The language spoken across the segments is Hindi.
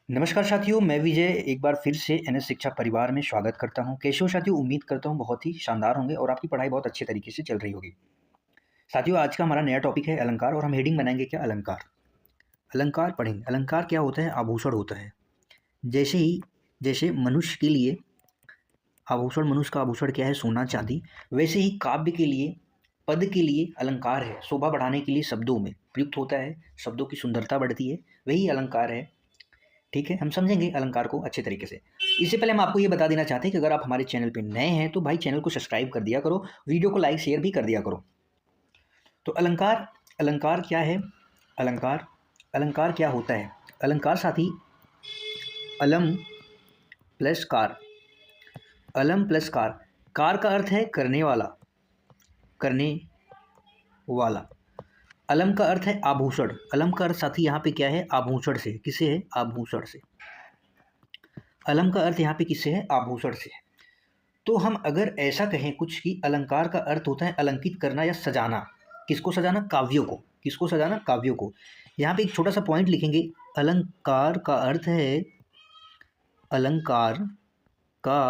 नमस्कार साथियों, मैं विजय एक बार फिर से एनएस शिक्षा परिवार में स्वागत करता हूं। कैसे हो साथियों? उम्मीद करता हूं बहुत ही शानदार होंगे और आपकी पढ़ाई बहुत अच्छे तरीके से चल रही होगी। साथियों, आज का हमारा नया टॉपिक है अलंकार और हम हेडिंग बनाएंगे क्या? अलंकार। अलंकार पढ़ेंगे। अलंकार क्या होता है? आभूषण होता है। जैसे मनुष्य के लिए आभूषण, मनुष्य का आभूषण क्या है? सोना चांदी। वैसे ही काव्य के लिए, पद के लिए अलंकार है। शोभा बढ़ाने के लिए शब्दों में प्रयुक्त होता है, शब्दों की सुंदरता बढ़ती है, वही अलंकार है। ठीक है, हम समझेंगे अलंकार को अच्छे तरीके से। इससे पहले हम आपको ये बता देना चाहते हैं कि अगर आप हमारे चैनल पे नए हैं तो भाई चैनल को सब्सक्राइब कर दिया करो, वीडियो को लाइक शेयर भी कर दिया करो। तो अलंकार, अलंकार क्या है? अलंकार, अलंकार क्या होता है? अलंकार साथी, अलम प्लस कार। अलम प्लस कार। कार का अर्थ है करने वाला, करने वाला। अलम का अर्थ है आभूषण। अलम का अर्थ साथी यहाँ पे क्या है? आभूषण से। किससे है? आभूषण से। अलम का अर्थ यहाँ पे किससे है? आभूषण से। तो हम अगर ऐसा कहें कुछ कि अलंकार का अर्थ होता है अलंकित करना या सजाना। किसको सजाना? काव्यों को। किसको सजाना? काव्यों को। यहाँ पे एक छोटा सा पॉइंट लिखेंगे। अलंकार का अर्थ है, अलंकार का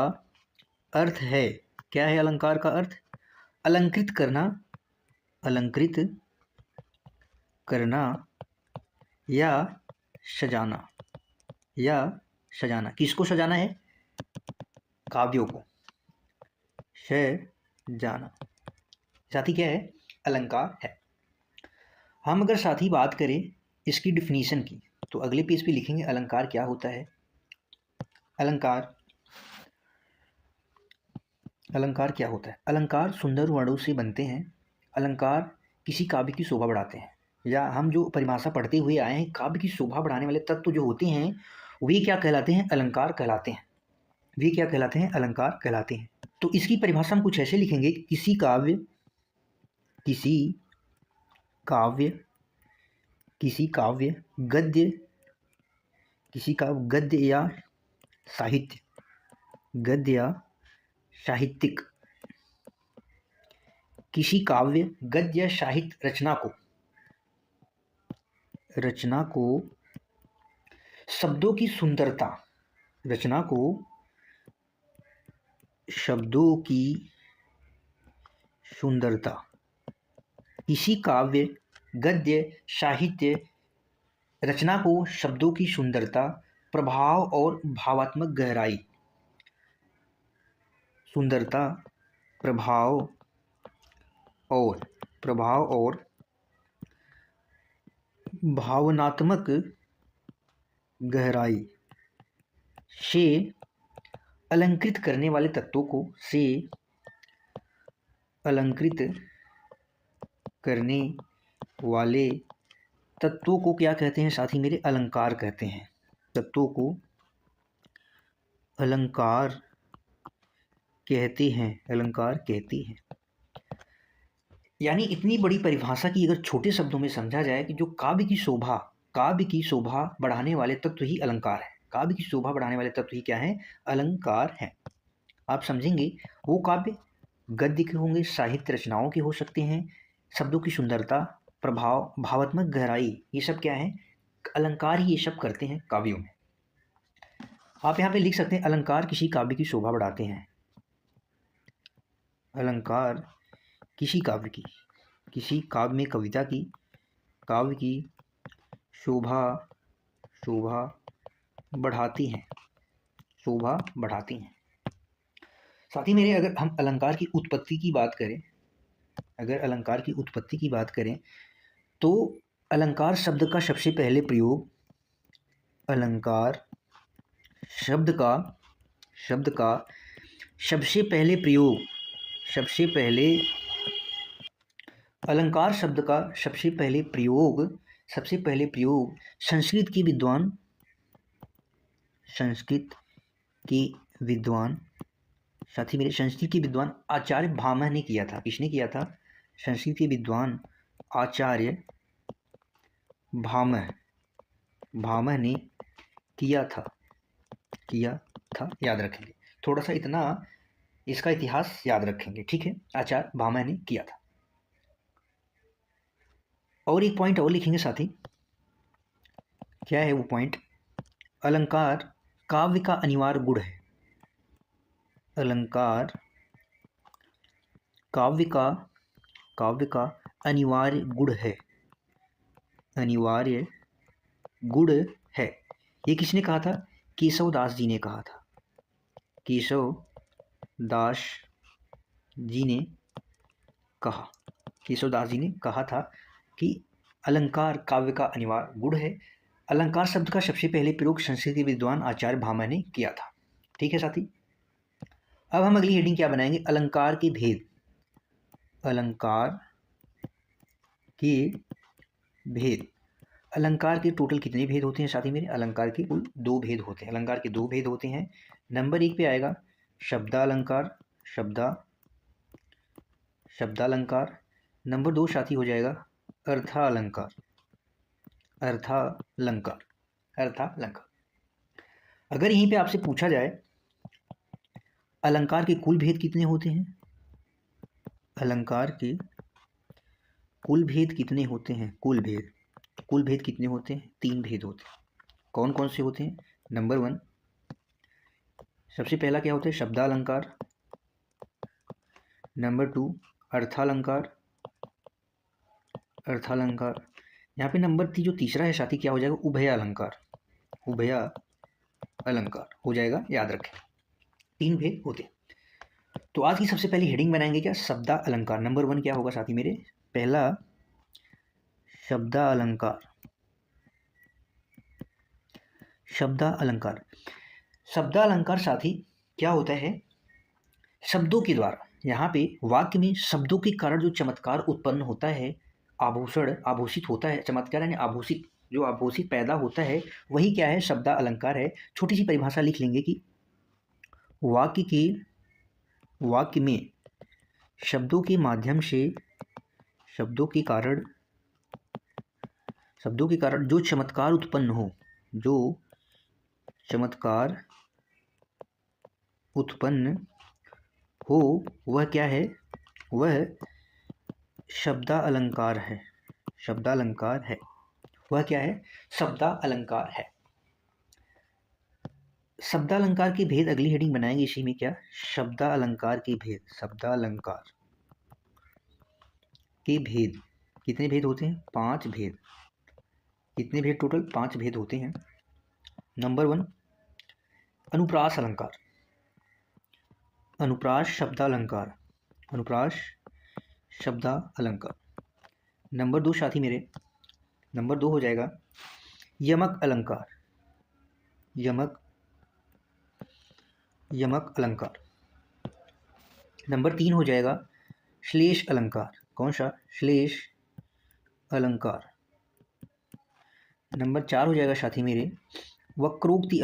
अर्थ है, क्या है अलंकार का अर्थ? अलंकृत करना, अलंकृत करना या सजाना, या सजाना। किसको सजाना है? काव्यों को सजाना। साथी क्या है? अलंकार है। हम अगर साथ ही बात करें इसकी डिफिनीशन की तो अगले पेज पे लिखेंगे अलंकार क्या होता है। अलंकार, अलंकार क्या होता है? अलंकार सुंदर वर्णों से बनते हैं। अलंकार किसी काव्य की शोभा बढ़ाते हैं, या हम जो परिभाषा पढ़ते हुए आए हैं, काव्य की शोभा बढ़ाने वाले तत्व जो होते हैं वे क्या कहलाते हैं? अलंकार कहलाते हैं। वे क्या कहलाते हैं? अलंकार कहलाते हैं। तो इसकी परिभाषा हम कुछ ऐसे लिखेंगे, किसी काव्य, किसी काव्य, किसी काव्य गद्य, किसी का गद्य या साहित्य, गद्य या साहित्यिक, किसी काव्य गद्य या साहित्य रचना को शब्दों की सुंदरता, रचना को शब्दों की सुंदरता, किसी काव्य गद्य साहित्य रचना को शब्दों की सुंदरता, प्रभाव और भावात्मक गहराई, सुंदरता, प्रभाव और भावनात्मक गहराई से अलंकृत करने वाले तत्वों को, से अलंकृत करने वाले तत्वों को क्या कहते हैं साथी मेरे? अलंकार कहते हैं। तत्वों को अलंकार कहते हैं, अलंकार कहते हैं। यानी इतनी बड़ी परिभाषा की अगर छोटे शब्दों में समझा जाए कि जो काव्य की शोभा बढ़ाने वाले तत्व ही अलंकार है। काव्य की शोभा बढ़ाने वाले तत्व ही क्या है? अलंकार है। आप समझेंगे वो काव्य गद्य के होंगे, साहित्य रचनाओं के हो सकते हैं, शब्दों की सुंदरता, प्रभाव, भावात्मक गहराई, ये सब क्या है? अलंकार ही ये सब करते हैं काव्यों में। आप यहाँ पे लिख सकते हैं अलंकार किसी काव्य की शोभा बढ़ाते हैं। अलंकार किसी काव्य की, किसी काव्य में कविता की, काव्य की शोभा बढ़ाती हैं, शोभा बढ़ाती हैं। साथ ही मेरे अगर हम अलंकार की उत्पत्ति की बात करें, अगर अलंकार की उत्पत्ति की बात करें तो अलंकार शब्द का सबसे पहले प्रयोग, अलंकार शब्द का सबसे पहले प्रयोग, अलंकार शब्द का सबसे पहले प्रयोग संस्कृत के विद्वान साथी मेरे, संस्कृत के विद्वान आचार्य भामह ने किया था। किसने किया था? संस्कृत के विद्वान आचार्य भामह ने किया था। याद रखेंगे थोड़ा सा, इतना इसका इतिहास याद रखेंगे, ठीक है? आचार्य भामह ने किया था। और एक पॉइंट और लिखेंगे साथी, क्या है वो पॉइंट? अलंकार काव्य का अनिवार्य गुण है। अलंकार काव्य का अनिवार्य गुण है। अनिवार्य गुण है। ये किसने कहा था? केशव दास जी ने कहा था। केशव दास जी ने कहा। केशव दास जी ने कहा था कि अलंकार काव्य का अनिवार्य गुण है। अलंकार शब्द का सबसे पहले प्रयोग संस्कृत के विद्वान आचार्य भामा ने किया था। ठीक है साथी। अब हम अगली हेडिंग क्या बनाएंगे? अलंकार के भेद। अलंकार के भेद। अलंकार के टोटल कितने भेद होते हैं साथी मेरे? अलंकार के कुल 2 भेद होते हैं। अलंकार के 2 भेद होते हैं। नंबर 1 पे आएगा शब्दालंकार। शब्दालंकार। नंबर 2 साथी हो जाएगा अर्थालंकार। अर्थालंकार। अगर यहीं पे आपसे पूछा जाए अलंकार के कुल भेद कितने होते हैं? अलंकार के कुल भेद कितने होते हैं? कुल भेद कितने होते हैं? 3 भेद होते हैं। कौन कौन से होते हैं? नंबर 1 सबसे पहला क्या होता है? शब्दालंकार। नंबर 2 अर्थालंकार। यहाँ पे नंबर जो तीसरा है साथी क्या हो जाएगा? उभयालंकार हो जाएगा, याद रखें। 3 भेद होते हैं। तो आज की सबसे पहली हेडिंग बनाएंगे क्या? शब्दालंकार। नंबर 1 क्या होगा साथी मेरे? पहला शब्दालंकार। शब्दालंकार साथी क्या होता है? शब्दों के द्वारा, यहाँ पे वाक्य में शब्दों के कारण जो चमत्कार उत्पन्न होता है, आभूषित होता है। चमत्कार यानी आभूषित पैदा होता है, वही क्या है? शब्दालंकार है। छोटी सी परिभाषा लिख लेंगे कि वाक्य में शब्दों के माध्यम से, शब्दों के कारण जो चमत्कार उत्पन्न हो, वह क्या है? वह शब्दालंकार है। वह क्या है? शब्दालंकार है। शब्दालंकार के भेद अगली हेडिंग बनाएंगे इसी में क्या? शब्दालंकार के भेद। कितने भेद होते हैं? 5 भेद। कितने भेद टोटल? 5 भेद होते हैं। नंबर 1 अनुप्रास अलंकार। अनुप्रास शब्दालंकार। नंबर 2 साथी मेरे, नंबर 2 हो जाएगा यमक अलंकार। नंबर 3 हो जाएगा श्लेष अलंकार। कौन सा? श्लेष अलंकार। नंबर 4 हो जाएगा साथी मेरे वक्रोक्ति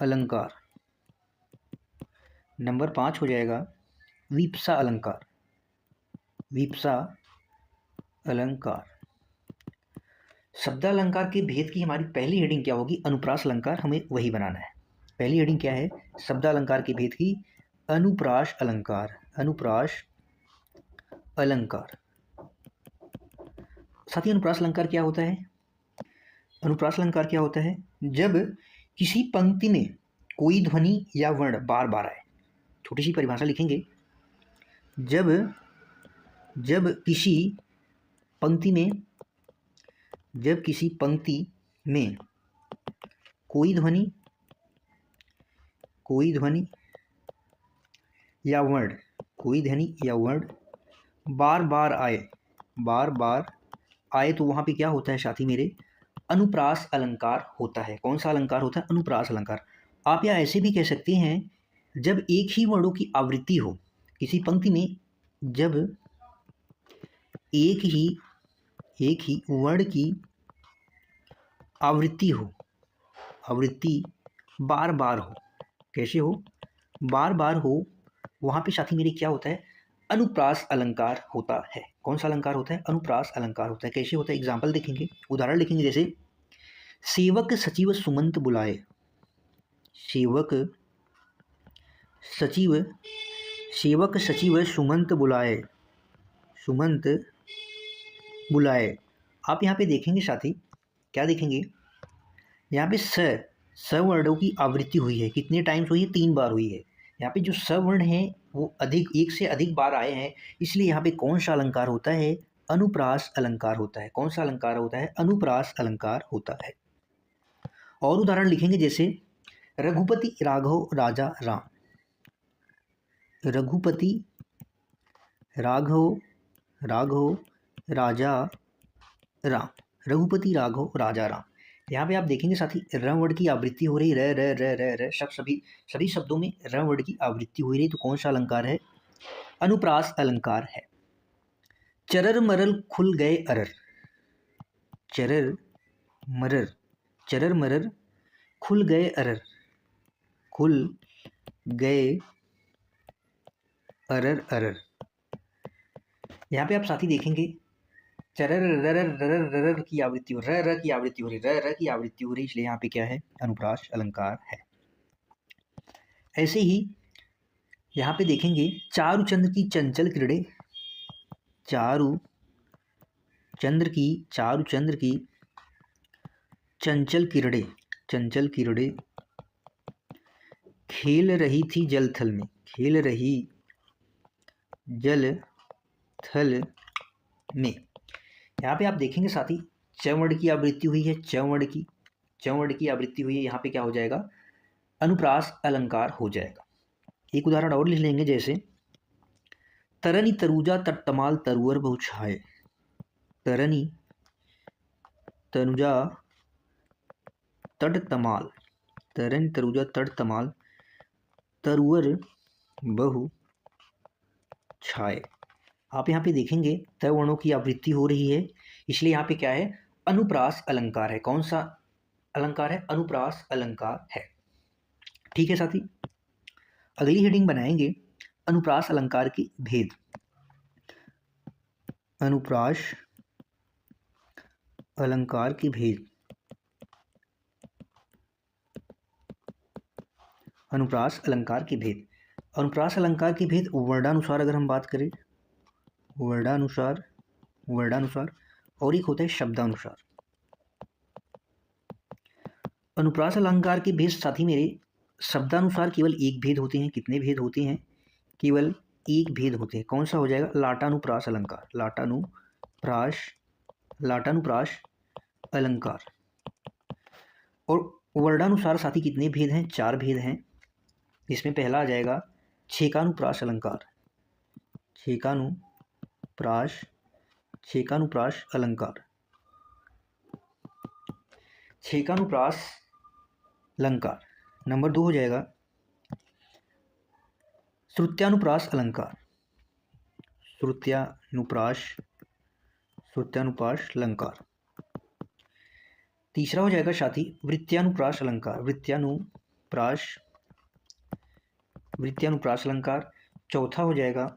अलंकार। नंबर 5 हो जाएगा वीप्सा अलंकार। शब्दालंकार के भेद की हमारी पहली हेडिंग क्या होगी? अनुप्रास अलंकार। हमें वही बनाना है। पहली हेडिंग क्या है? शब्दालंकार के भेद की अनुप्रास अलंकार। साथी अनुप्रास अलंकार क्या होता है? जब किसी पंक्ति में कोई ध्वनि या वर्ण बार बार आए। छोटी सी परिभाषा लिखेंगे। जब किसी पंक्ति में कोई ध्वनि या वर्ण बार बार आए तो वहाँ पे क्या होता है साथी मेरे? अनुप्रास अलंकार होता है। कौन सा अलंकार होता है? अनुप्रास अलंकार। आप या ऐसे भी कह सकते हैं, जब एक ही वर्णों की आवृत्ति हो किसी पंक्ति में, जब एक ही वर्ण की आवृत्ति बार बार हो। कैसे हो? बार बार हो, वहाँ पे साथी मेरे क्या होता है? अनुप्रास अलंकार होता है। कौन सा अलंकार होता है? अनुप्रास अलंकार होता है। कैसे होता है? एग्जाम्पल देखेंगे, उदाहरण लिखेंगे। जैसे सेवक सचिव सुमंत बुलाए। सेवक सचिव सुमंत बुलाए। आप यहाँ पे देखेंगे साथी, क्या देखेंगे, यहाँ पे स वर्णों की आवृत्ति हुई है, कितने टाइम्स हुई है, 3 बार हुई है। यहाँ पे जो स वर्ण है वो अधिक, एक से अधिक बार आए हैं, इसलिए यहाँ पे कौन सा अलंकार होता है, अनुप्रास अलंकार होता है। कौन सा अलंकार होता है, अनुप्रास अलंकार होता है। और उदाहरण लिखेंगे जैसे रघुपति राघव राजा राम, रघुपति राघव राघव राजा राम, रघुपति राघव राजा राम। यहाँ पे आप देखेंगे साथी र वर्ड की आवृत्ति हो रही, र र र र र, सभी शब्दों में र वर्ड की आवृत्ति हो रही, तो कौन सा अलंकार है, अनुप्रास अलंकार है। चरर मरर खुल गए अरर, चरर मरर खुल गए अरर, खुल गए अरर अरर। यहाँ पे आप साथी देखेंगे चरर ररर ररर ररर की आवृत्ति हो, र की आवृत्ति हो रही, र की आवृत्ति हो रही, इसलिए यहाँ पे क्या है, अनुप्रास अलंकार है। ऐसे ही यहाँ पे देखेंगे चारु चंद्र की चंचल किरणें, चारु चंद्र की चंचल किरणें खेल रही थी जल थल में, खेल रही जल थल में। यहाँ पे आप देखेंगे साथी चवड़ की आवृत्ति हुई है, चवड़ की आवृत्ति हुई है, यहाँ पे क्या हो जाएगा, अनुप्रास अलंकार हो जाएगा। एक उदाहरण और लिख लेंगे जैसे तरनी तरुजा तट्टमाल तरुअर बहु छाए, तरनी तनुजा तटतमाल, तरनी तरुजा तटतमाल तरुअर बहु छाए। आप यहाँ पे देखेंगे त वर्णों की आवृत्ति हो रही है, इसलिए यहाँ पे क्या है, अनुप्रास अलंकार है। कौन सा अलंकार है, अनुप्रास अलंकार है। ठीक है साथी, अगली हेडिंग बनाएंगे अनुप्रास अलंकार की भेद। अनुप्रास अलंकार की भेद, अनुप्रास अलंकार की भेद। अनुप्रास अलंकार की भेद वर्णानुसार अगर हम बात करें, वर्णानुसार और एक होता है शब्दानुसार। अनुप्रास अलंकार के भेद साथी मेरे शब्दानुसार केवल एक भेद होते हैं। कितने भेद होते हैं, केवल एक भेद होते हैं। कौन सा हो जाएगा, लाटानुप्रास अलंकार, लाटानुप्रास अलंकार। और वर्णानुसार साथी कितने भेद हैं, 4 भेद हैं। इसमें पहला आ जाएगा छेकानुप्रास अलंकार, छेकानुप्रास अलंकार, छेकानुप्रास अलंकार। नंबर 2 हो जाएगा श्रुत्यानुप्रास अलंकार, श्रुत्यानुप्रास अलंकार। तीसरा हो जाएगा साथी वृत्त्यानुप्रास अलंकार, वृत्त्यानुप्रास अलंकार। चौथा हो जाएगा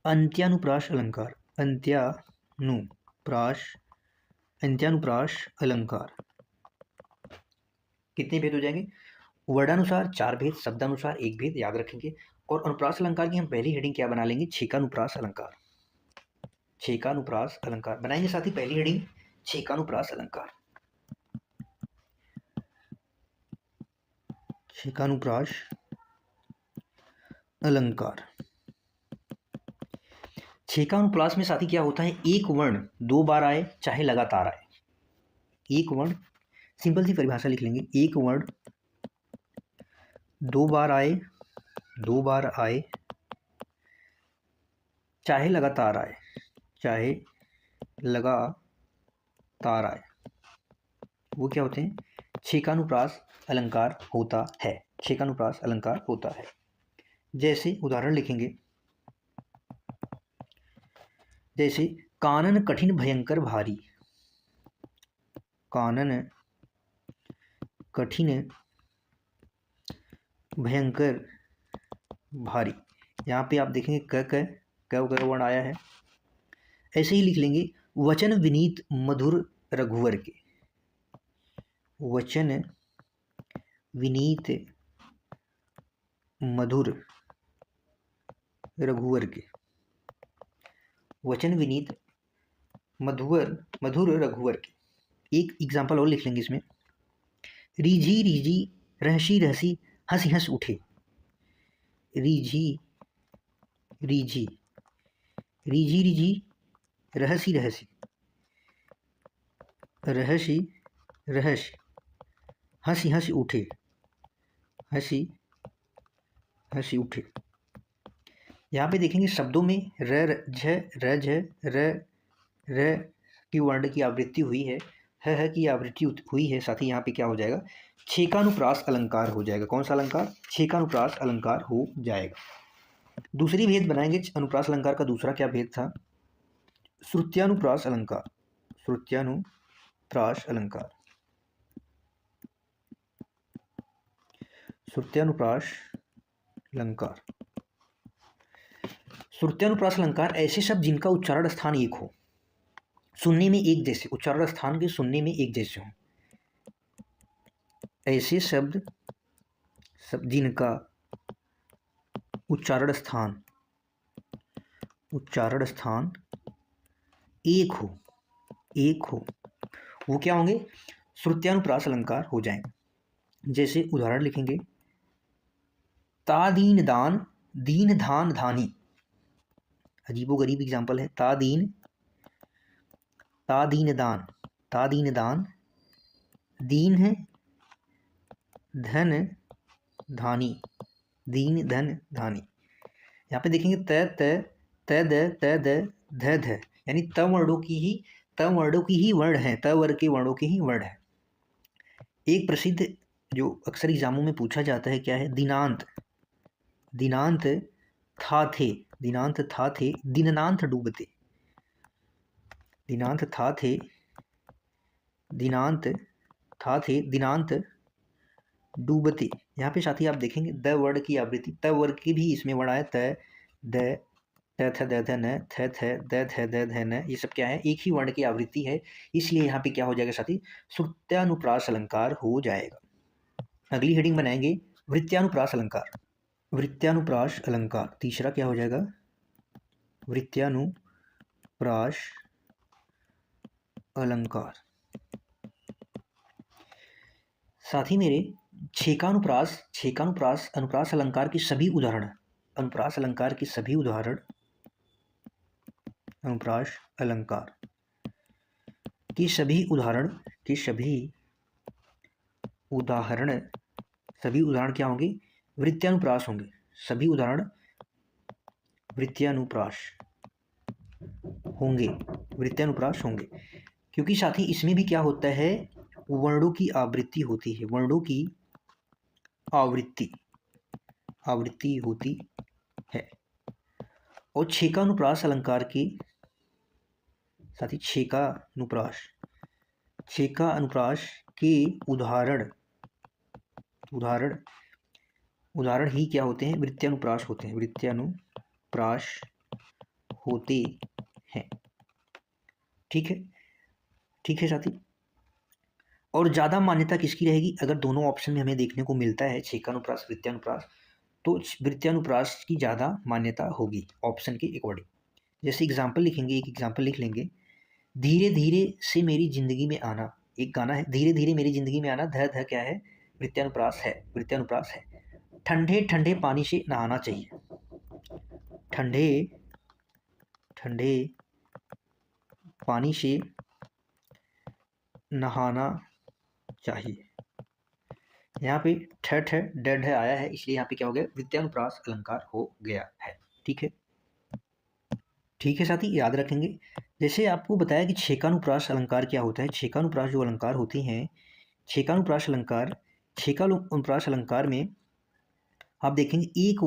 अंत्यानुप्रास अलंकार, अंत्यानुप्रास अलंकार। कितने भेद हो जाएंगे, वर्णानुसार 4 भेद, शब्दानुसार 1 भेद, याद रखेंगे। और अनुप्रास अलंकार की हम पहली हेडिंग क्या बना लेंगे, छेकानुप्रास अलंकार, छेकानुप्रास अलंकार बनाएंगे साथी। पहली हेडिंग छेकानुप्रास अलंकार, छेकानुप्रास अलंकार। छेकानुप्रास में साथी क्या होता है, एक वर्ण 2 बार आए चाहे लगातार आए, एक वर्ण, सिंपल सी परिभाषा लिख लेंगे, एक वर्ण 2 बार आए चाहे लगातार आए, वो क्या होते हैं, छेकानुप्रास अलंकार होता है, छेकानुप्रास अलंकार होता है। जैसे उदाहरण लिखेंगे, जैसे कानन कठिन भयंकर भारी, कानन कठिन भयंकर भारी। यहाँ पे आप देखेंगे क वर्ण आया है। ऐसे ही लिख लेंगे वचन विनीत मधुर रघुवर के, वचन विनीत मधुर रघुवर के, वचन विनीत मधुर रघुवर के। एक एग्जाम्पल और लिख लेंगे इसमें, रीझी रीझी रहसी रहसी हंसी हंस उठे। रीझी रीझी रीझी रीझी रहसी रहसी रहसी रहसी हंसी हंसी उठे। हंसी हंसी उठे। यहाँ पे देखेंगे शब्दों में र झ र की वर्ण की आवृत्ति हुई है, ह की आवृत्ति हुई है। साथ ही यहाँ पे क्या हो जाएगा, छेकानुप्रास अलंकार हो जाएगा। कौन सा अलंकार, छेकानुप्रास अलंकार हो जाएगा। दूसरी भेद बनाएंगे अनुप्रास अलंकार का। दूसरा क्या भेद था, श्रुत्यानुप्रास अलंकार। श्रुत्यानुप्रास अलंकार, श्रुत्यानुप्रास अलंकार। श्रुत्यानुप्रास अलंकार ऐसे शब्द जिनका उच्चारण स्थान एक हो, सुनने में एक जैसे, उच्चारण स्थान के सुनने में एक जैसे हो। ऐसे शब्द जिनका उच्चारण स्थान एक हो, वो क्या होंगे, श्रुत्यानुप्रास अलंकार हो जाएंगे। जैसे उदाहरण लिखेंगे, ता दीन दान दीन धान धानी। अजीबोगरीब एग्जाम्पल है। ता दीन दान, दीन है धन धानी, दीन धन धानी। यहाँ पे देखेंगे त द, यानी त वर्णों की ही वर्ण है, त वर्ग के वर्णों के ही वर्ण है। एक प्रसिद्ध जो अक्सर एग्जामों में पूछा जाता है क्या है, दिनांत था थे, दिनांत डूबते। दिनांत था थे दिनांत डूबते। यहाँ पे साथ ही आप देखेंगे द वर्ड की आवृत्ति, त वर्ग की भी इसमें वर्ण आया, त द थ द ध न, थ द ध द ध न, ये सब क्या है, एक ही वर्ण की आवृत्ति है। इसलिए यहाँ पे क्या हो जाएगा साथी, श्रुत्यानुप्रास अलंकार हो जाएगा। अगली हेडिंग बनाएंगे वृत्यानुप्रास अलंकार। वृत्यानुप्रास अलंकार तीसरा क्या हो जाएगा, वृत्यानुप्रास अलंकार। साथ ही मेरे छेकानुप्रास अनुप्रास अलंकार के सभी उदाहरण, अनुप्रास अलंकार के सभी उदाहरण, अनुप्रास अलंकार के सभी उदाहरण क्या होंगे, वृत्यानुप्रास होंगे। सभी उदाहरण वृत्यानुप्रास होंगे, क्योंकि साथ ही इसमें भी क्या होता है, वर्णों की आवृत्ति होती है, वर्णों की आवृत्ति होती है। और छेकानुप्रास अलंकार के साथ ही छेकानुप्रास के उदाहरण ही क्या होते हैं, वृत्यानुप्रास होते हैं, वृत्यानुप्रास होते हैं। ठीक है साथी। और ज़्यादा मान्यता किसकी रहेगी, अगर दोनों ऑप्शन में हमें देखने को मिलता है छेकानुप्रास वृत्यानुप्रास, तो वृत्यानुप्रास की ज़्यादा मान्यता होगी ऑप्शन के अकॉर्डिंग। जैसे एग्जाम्पल लिखेंगे, एक एग्जाम्पल लिख लेंगे, धीरे धीरे से मेरी जिंदगी में आना। एक गाना है, धीरे धीरे मेरी जिंदगी में आना, ध क्या है, वृत्यानुप्रास है। ठंडे ठंडे पानी से नहाना चाहिए, ठंडे पानी से नहाना चाहिए। यहाँ पे ठ ड आया है, इसलिए यहाँ पे क्या हो गया, वृत्यानुप्रास अलंकार हो गया है। ठीक है साथी, याद रखेंगे। जैसे आपको बताया कि छेकानुप्रास अलंकार क्या होता है, छेकानुप्रास जो अलंकार होते हैं, छेकानुप्रास अलंकार में आप देखेंगे एक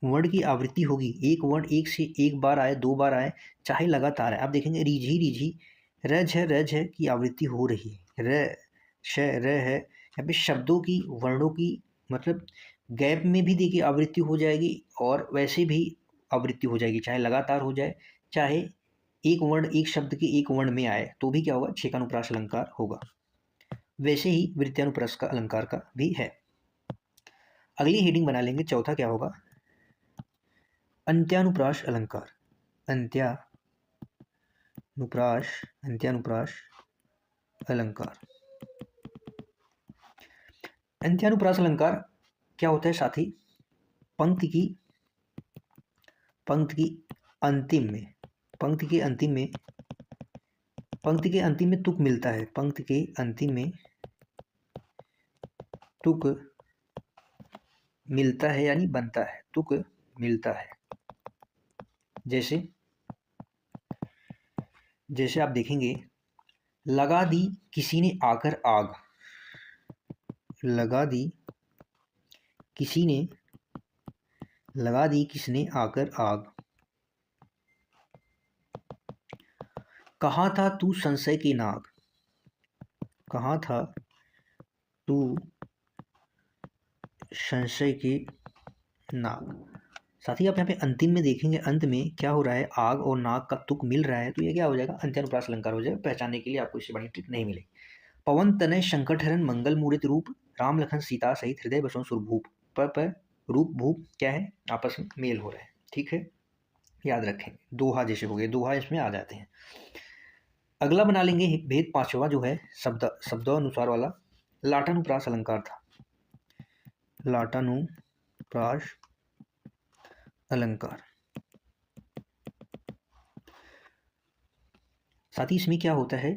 वर्ण की आवृत्ति होगी, एक वर्ण एक से एक बार आए, दो बार आए, चाहे लगातार आए। आप देखेंगे रीझी र झ की आवृत्ति हो रही है, र श र है। यहाँ पे शब्दों की, वर्णों की, मतलब गैप में भी देखिए आवृत्ति हो जाएगी और वैसे भी आवृत्ति हो जाएगी, चाहे लगातार हो जाए, चाहे एक वर्ण एक शब्द के एक वर्ण में आए, तो भी क्या होगा, छेकानुप्रास अलंकार होगा। वैसे ही वृत्यानुप्रास का अलंकार का भी है। अगली हेडिंग बना लेंगे, चौथा क्या होगा, अंत्यानुप्रास अलंकार। अंत्यानुप्रास अलंकार। अंत्यानुप्रास अलंकार क्या होता है साथी? पंक्ति की अंतिम में पंक्ति के अंतिम में तुक मिलता है। पंक्ति के अंतिम में तुक मिलता है यानी बनता है, तुक मिलता है। जैसे आप देखेंगे, लगा दी किसी ने आकर आग, लगा दी किसने आकर आग, कहाँ था तू संशय के नाग, कहाँ था तू संशय के नाग। साथ ही आप यहाँ पे अंतिम में देखेंगे, अंत में क्या हो रहा है, आग और नाग का तुक मिल रहा है, तो ये क्या हो जाएगा, अंत्यानुप्रास अलंकार हो जाएगा। पहचानने के लिए आपको इससे बड़ी ट्रिक नहीं मिलेगी। पवन तनय शंकर ठहरन मंगल मूर्त रूप, राम लखन सीता सहित हृदय बसों सुरभूप। पर रूप भूप क्या है, आपस में मेल हो रहा है, ठीक है, याद रखेंगे। दोहा जैसे हो गए, दोहा इसमें आ जाते हैं। अगला बना लेंगे भेद पांचवा, जो है शब्दानुसार वाला, लाटानुप्रास अलंकार था। लाटानुप्रास अलंकार। साथ ही इसमें क्या होता है,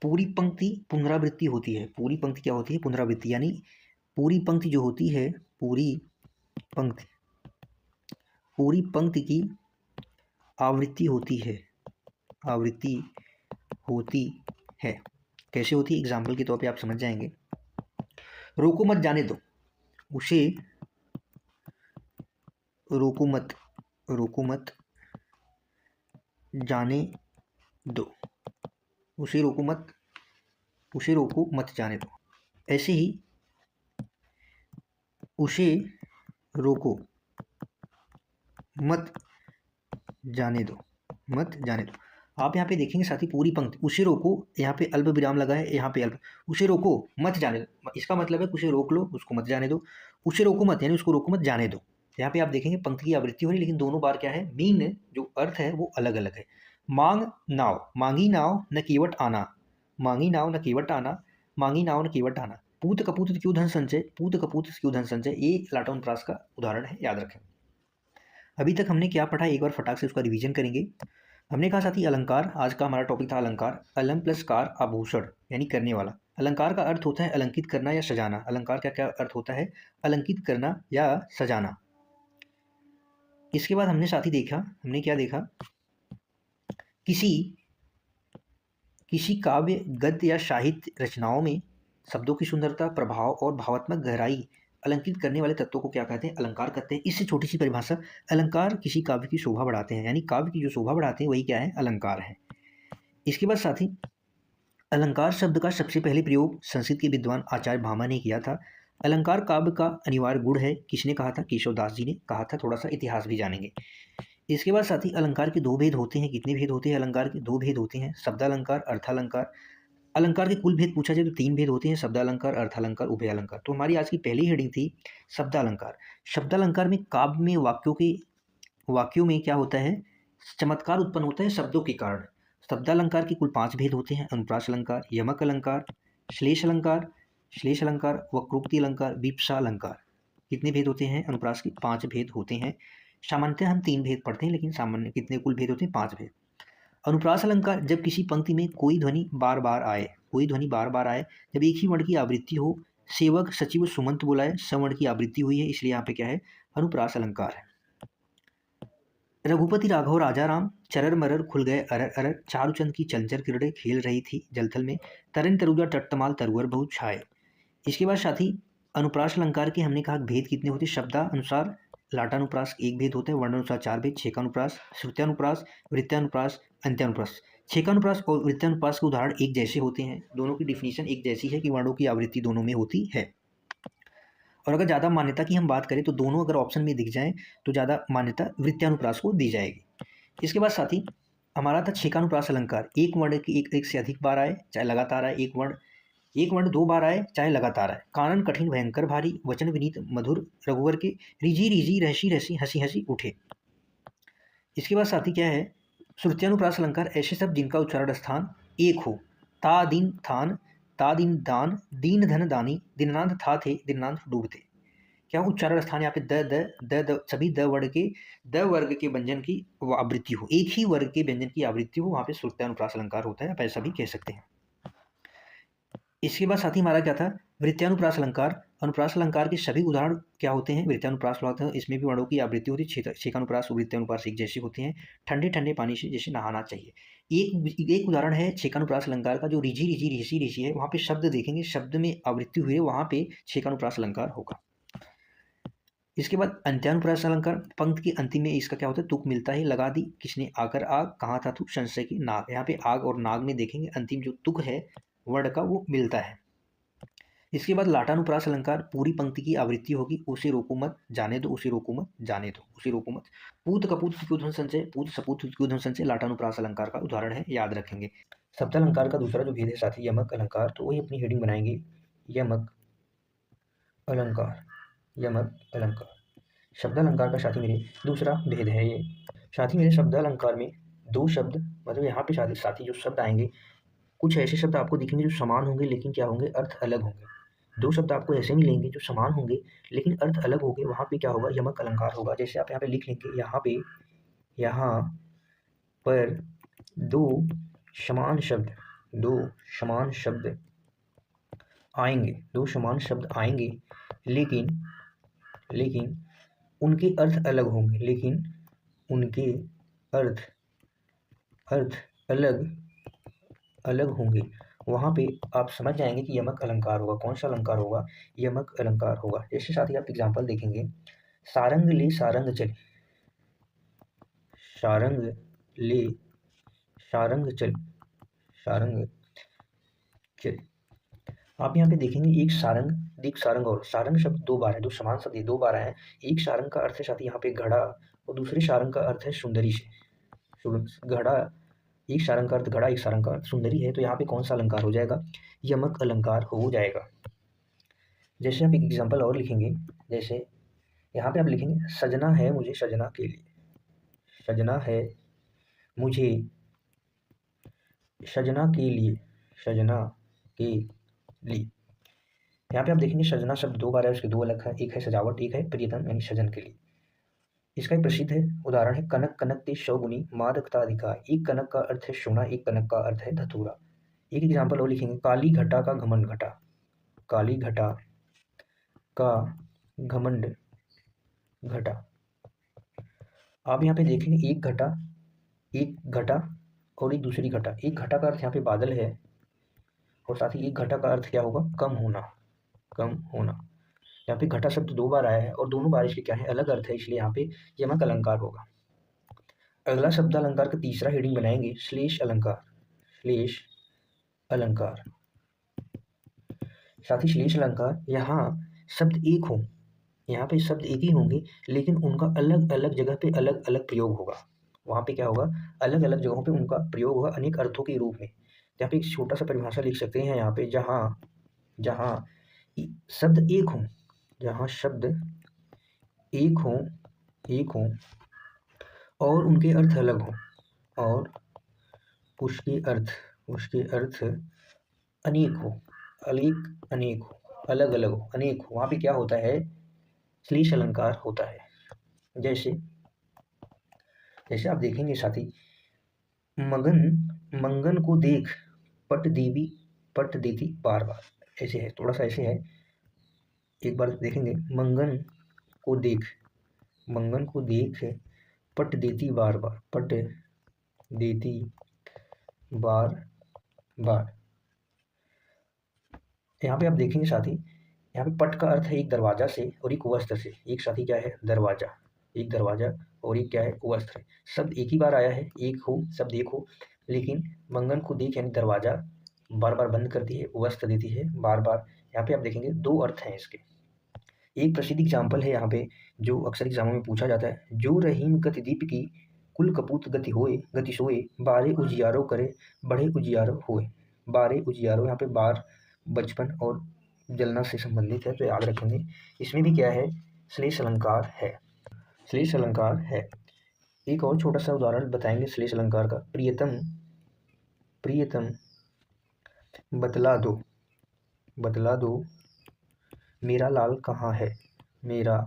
पूरी पंक्ति पुनरावृत्ति होती है। पूरी पंक्ति क्या होती है, पुनरावृत्ति, यानी पूरी पंक्ति जो होती है, पूरी पंक्ति की आवृत्ति होती है, कैसे होती है, एग्जाम्पल के तौर पे आप समझ जाएंगे। रोको मत जाने दो उसे, रोको मत जाने दो, उसे रोको मत जाने दो। ऐसे ही उसे रोको मत जाने दो। आप यहाँ पे देखेंगे साथी, पूरी पंक्ति, उसे रोको, यहाँ पे अल्प विराम लगा है, यहाँ पे अल्प, उसे रोको मत जाने दो, इसका मतलब है उसे रोक लो, उसको मत जाने दो। उसे रोको मत यानी उसको रोको मत जाने दो। यहाँ पे आप देखेंगे पंक्ति की आवृत्ति हो रही है, लेकिन दोनों बार क्या है, मीन जो अर्थ है वो अलग अलग है। मांगी नाव न केवट आना, मांगी नाव न केवट आना। पूत कपूत क्यों धन संचय, ये लाटानुप्रास का उदाहरण है, याद रखें। अभी तक हमने क्या पढ़ा, एक बार फटाक से उसका रिवीजन करेंगे। हमने कहा साथी अलंकार, आज का हमारा टॉपिक था अलंकार। अलम प्लस कार आभूषण यानी करने वाला। अलंकार का अर्थ होता है अलंकित करना या सजाना। अलंकार का क्या अर्थ होता है, अलंकित करना या सजाना। इसके बाद हमने साथी देखा, हमने क्या देखा, किसी काव्य गद्य या साहित्य रचनाओं में शब्दों की सुंदरता, प्रभाव और भावात्मक गहराई अलंकित करने वाले तत्वों को क्या कहते हैं, अलंकार कहते हैं। इससे छोटी सी परिभाषा, अलंकार किसी काव्य की शोभा बढ़ाते हैं, यानी काव्य की जो शोभा बढ़ाते हैं वही क्या है, अलंकार है। इसके बाद साथी अलंकार शब्द का सबसे पहले प्रयोग संस्कृत के विद्वान आचार्य भामा ने किया था। अलंकार काव्य का अनिवार्य गुण है, किसने कहा था, केशवदास जी ने कहा था। थोड़ा सा इतिहास भी जानेंगे। इसके बाद साथी अलंकार के दो भेद होते हैं। कितने भेद होते हैं अलंकार के, दो भेद होते हैं, शब्दालंकार, अर्थालंकार। अलंकार के कुल भेद पूछा जाए तो तीन भेद होते हैं, शब्दालंकार, अर्थालंकार, उभय अलंकार। तो हमारी आज की पहली हेडिंग थी शब्दालंकार। शब्दालंकार में काव्य में वाक्यों में क्या होता है, चमत्कार उत्पन्न होता है शब्दों के कारण। शब्दालंकार के कुल 5 भेद होते हैं, अनुप्रास अलंकार, यमक अलंकार, श्लेष अलंकार, वक्रोक्ति अलंकार, विप्सा अलंकार। कितने भेद होते हैं अनुप्रास के, 5 भेद होते हैं। सामान्यतः हम 3 भेद पढ़ते हैं, लेकिन सामान्य कितने कुल भेद होते हैं, 5 भेद। अनुप्रास अलंकार, जब किसी पंक्ति में कोई ध्वनि बार बार आए, जब एक ही वर्ण की आवृत्ति हो, सेवक सचिव सुमंत बुलाए, सवर्ण की आवृत्ति हुई है, इसलिए यहाँ पे क्या है, अनुप्रास अलंकार है। रघुपति राघव राजा राम, चरर मरर खुल गए अरर अरर, चारुचंद की चंचल किरणें खेल रही थी जलथल में, तरन तरुजा टट्टमाल तरुअर बहुत छाए। इसके बाद साथी अनुप्रास अलंकार के हमने कहा भेद कितने होते, शब्दानुसार लाटानुप्रास 1 भेद होता है, वर्णानुसार 4 भेद, छेकानुप्रास, श्रुत्यानुप्रास, वृत्तानुप्रास, अंत्यानुप्रास। छेकानुप्रास और वृत्तानुप्रास के उदाहरण एक जैसे होते हैं, दोनों की डिफिनीशन एक जैसी है कि वर्णों की आवृत्ति दोनों में होती है। और अगर ज़्यादा मान्यता की हम बात करें तो दोनों अगर ऑप्शन में दिख जाएं तो ज़्यादा मान्यता वृत्तानुप्रास को दी जाएगी। इसके बाद साथी हमारा था छेकानुप्रास अलंकार, एक वर्ण की एक से अधिक बार आए, चाहे लगातार आए, एक वर्ण 2 बार आए, चाहे लगातार आए, कानन कठिन भयंकर भारी, वचन विनीत मधुर, रघुवर के रिझी रहसी हंसी उठे। इसके बाद साथी क्या है, श्रुत्यानुप्रास अलंकार, ऐसे शब्द जिनका उच्चारण स्थान एक हो, दिन थान, ता दिन दान, दीन धन दानी, दीनांत था थे, दीनांत डूबते। क्या उच्चारण स्थान यहाँ पे द सभी द वर्ग के व्यंजन की आवृत्ति हो, एक ही वर्ग के व्यंजन की आवृत्ति हो, वहाँ पे श्रुत्यानुप्रास अलंकार होता है, आप ऐसा भी कह सकते हैं। इसके बाद साथ ही हमारा क्या था, वृत्यानुप्रास अलंकार। अनुप्रास अलंकार के सभी उदाहरण क्या होते हैं, वृत्यानुप्रास अलंकार, इसमें भी वर्णों की आवृत्ति होती है, छेकानुप्रास वृत्यानुप्रास एक जैसी होती हैं, ठंडे ठंडे पानी से जैसे नहाना चाहिए। एक उदाहरण है छेकानुप्रास अलंकार का, जो रिझी रिझी ऋषि ऋषि है, वहाँ पे शब्द देखेंगे, शब्द में आवृत्ति हुई है, वहाँ पे छेकानुप्रास अलंकार होगा। इसके बाद अंत्यानुप्रास अलंकार, पंक्ति के अंतिम में इसका क्या होता है, तुक मिलता है, लगा दी किसने आकर आग, कहाँ था तू, संशय की नाग। यहाँ पे आग और नाग में देखेंगे अंतिम जो तुक है वर्ड का वो मिलता है। इसके बाद लाटानुप्रास अलंकार, पूरी पंक्ति की आवृत्ति होगी, उसे रोको मत, जाने दो, उसे रोको मत, जाने दो, उसे रोको मत। पूत कपूत त्रिकोधन संचय, पूत सपूत त्रिकोधन संचय लाटानुप्रास अलंकार का उदाहरण है, याद रखेंगे। शब्दालंकार का दूसरा जो भेद है साथी, यमक अलंकार, तो वही अपनी हेडिंग बनाएंगे, यमक अलंकार, यमक अलंकार। शब्दालंकार का साथी मेरे दूसरा भेद है ये। साथी मेरे शब्दालंकार में दो शब्द, मतलब यहाँ पे साथी जो शब्द आएंगे, कुछ ऐसे शब्द आपको दिखेंगे जो समान होंगे लेकिन क्या होंगे, अर्थ अलग होंगे। दो शब्द आपको ऐसे मिलेंगे जो समान होंगे लेकिन अर्थ अलग होंगे, वहाँ पे क्या होगा, यमक अलंकार होगा। जैसे आप यहाँ पे लिख लेंगे, यहाँ पर दो समान शब्द आएंगे, दो समान शब्द आएंगे, लेकिन उनके अर्थ अलग होंगे, लेकिन उनके अर्थ अलग होंगे। वहाँ पे आप समझ जाएंगे कि यमक अलंकार होगा। कौन सा अलंकार होगा, यमक अलंकार होगा। जैसे साथ ही आप एग्जाम्पल देखेंगे, सारंग ले सारंग चले, सारंग ले सारंग चले, सारंग चले। आप यहाँ पे देखेंगे एक सारंग, एक सारंग, और सारंग शब्द दो बार है, दो समान शब्द दो बार है। एक सारंग का अर्थ है साथ ही यहाँ पे घड़ा, और दूसरे सारंग का अर्थ है सुंदरी से। घड़ा, एक सारंग का अर्थ घड़ा, एक सारंग का अर्थ सुंदरी है, तो यहाँ पे कौन सा अलंकार हो जाएगा, यमक अलंकार हो जाएगा। जैसे आप एक एग्जाम्पल और लिखेंगे, जैसे यहाँ पे आप लिखेंगे, सजना है मुझे सजना के लिए, सजना है मुझे सजना के लिए, सजना के लिए। यहाँ पे आप देखेंगे सजना शब्द दो बार है, उसके दो अलग है, एक है सजावट, एक है प्रियतम यानी सजन के लिए। इसका एक प्रसिद्ध है उदाहरण है, कनक कनक ते शौगुनी मादकता अधिकार। एक कनक का अर्थ है सोना, एक कनक का अर्थ है धतूरा। एक एग्जाम्पल और लिखेंगे, काली घटा का घमंड घटा, काली घटा का घमंड घटा। आप यहाँ पे देखेंगे एक घटा और एक दूसरी घटा। एक घटा का अर्थ यहाँ पे बादल है, और साथ ही एक घटा का अर्थ क्या होगा, कम होना, कम होना। यहाँ पे घटा शब्द दो बार आया है और दोनों बार इसके क्या है, अलग अर्थ है, इसलिए यहाँ पे यमक अलंकार होगा। अगला शब्द अलंकार का तीसरा हेडिंग बनाएंगे, श्लेष अलंकार, श्लेष अलंकार। साथ ही श्लेष अलंकार, यहाँ शब्द एक हो, यहाँ पे शब्द एक ही होंगे लेकिन उनका अलग अलग जगह पे अलग अलग प्रयोग होगा। वहाँ पे क्या होगा, अलग अलग जगहों पे उनका प्रयोग होगा अनेक अर्थों के रूप में। यहाँ पे एक छोटा सा परिभाषा लिख सकते हैं, यहाँ पे जहाँ शब्द एक हों, जहाँ शब्द एक हों और उनके अर्थ अलग हों, और उसके अर्थ अनेक हो, अनेक हो, अलग अलग हो, अनेक हो, वहाँ पे क्या होता है, श्लेष अलंकार होता है। जैसे आप देखेंगे साथी, मंगन को देख पट देती बार बार, ऐसे है, थोड़ा सा ऐसे है। एक बार देखेंगे, मंगन को देख पट देती बार बार, पट देती बार बार। यहाँ पे आप देखेंगे साथी, यहाँ पे पट का अर्थ है एक दरवाजा से और एक वस्त्र से। एक साथी क्या है, दरवाजा, एक दरवाजा और एक क्या है, वस्त्र। शब्द एक ही बार आया है, शब्द एक हो, लेकिन मंगन को देख यानी दरवाजा बार बार बंद करती है, वस्त्र देती है बार बार। यहाँ पे आप देखेंगे दो अर्थ हैं इसके। एक प्रसिद्ध एग्जाम्पल है यहाँ पे जो अक्सर एग्जामों में पूछा जाता है, जो रहीम गति दीप की कुल कपूत गति होए, गति सोए, बारे उजियारो करे बड़े उजियारो होए। बारे उजियारो, यहाँ पे बार बचपन और जलना से संबंधित है, तो याद रखेंगे। इसमें भी क्या है, श्लेष अलंकार है, श्लेष अलंकार है। एक और छोटा सा उदाहरण बताएंगे श्लेष अलंकार का, प्रियतम बतला दो, बतला दो मेरा लाल कहाँ है, मेरा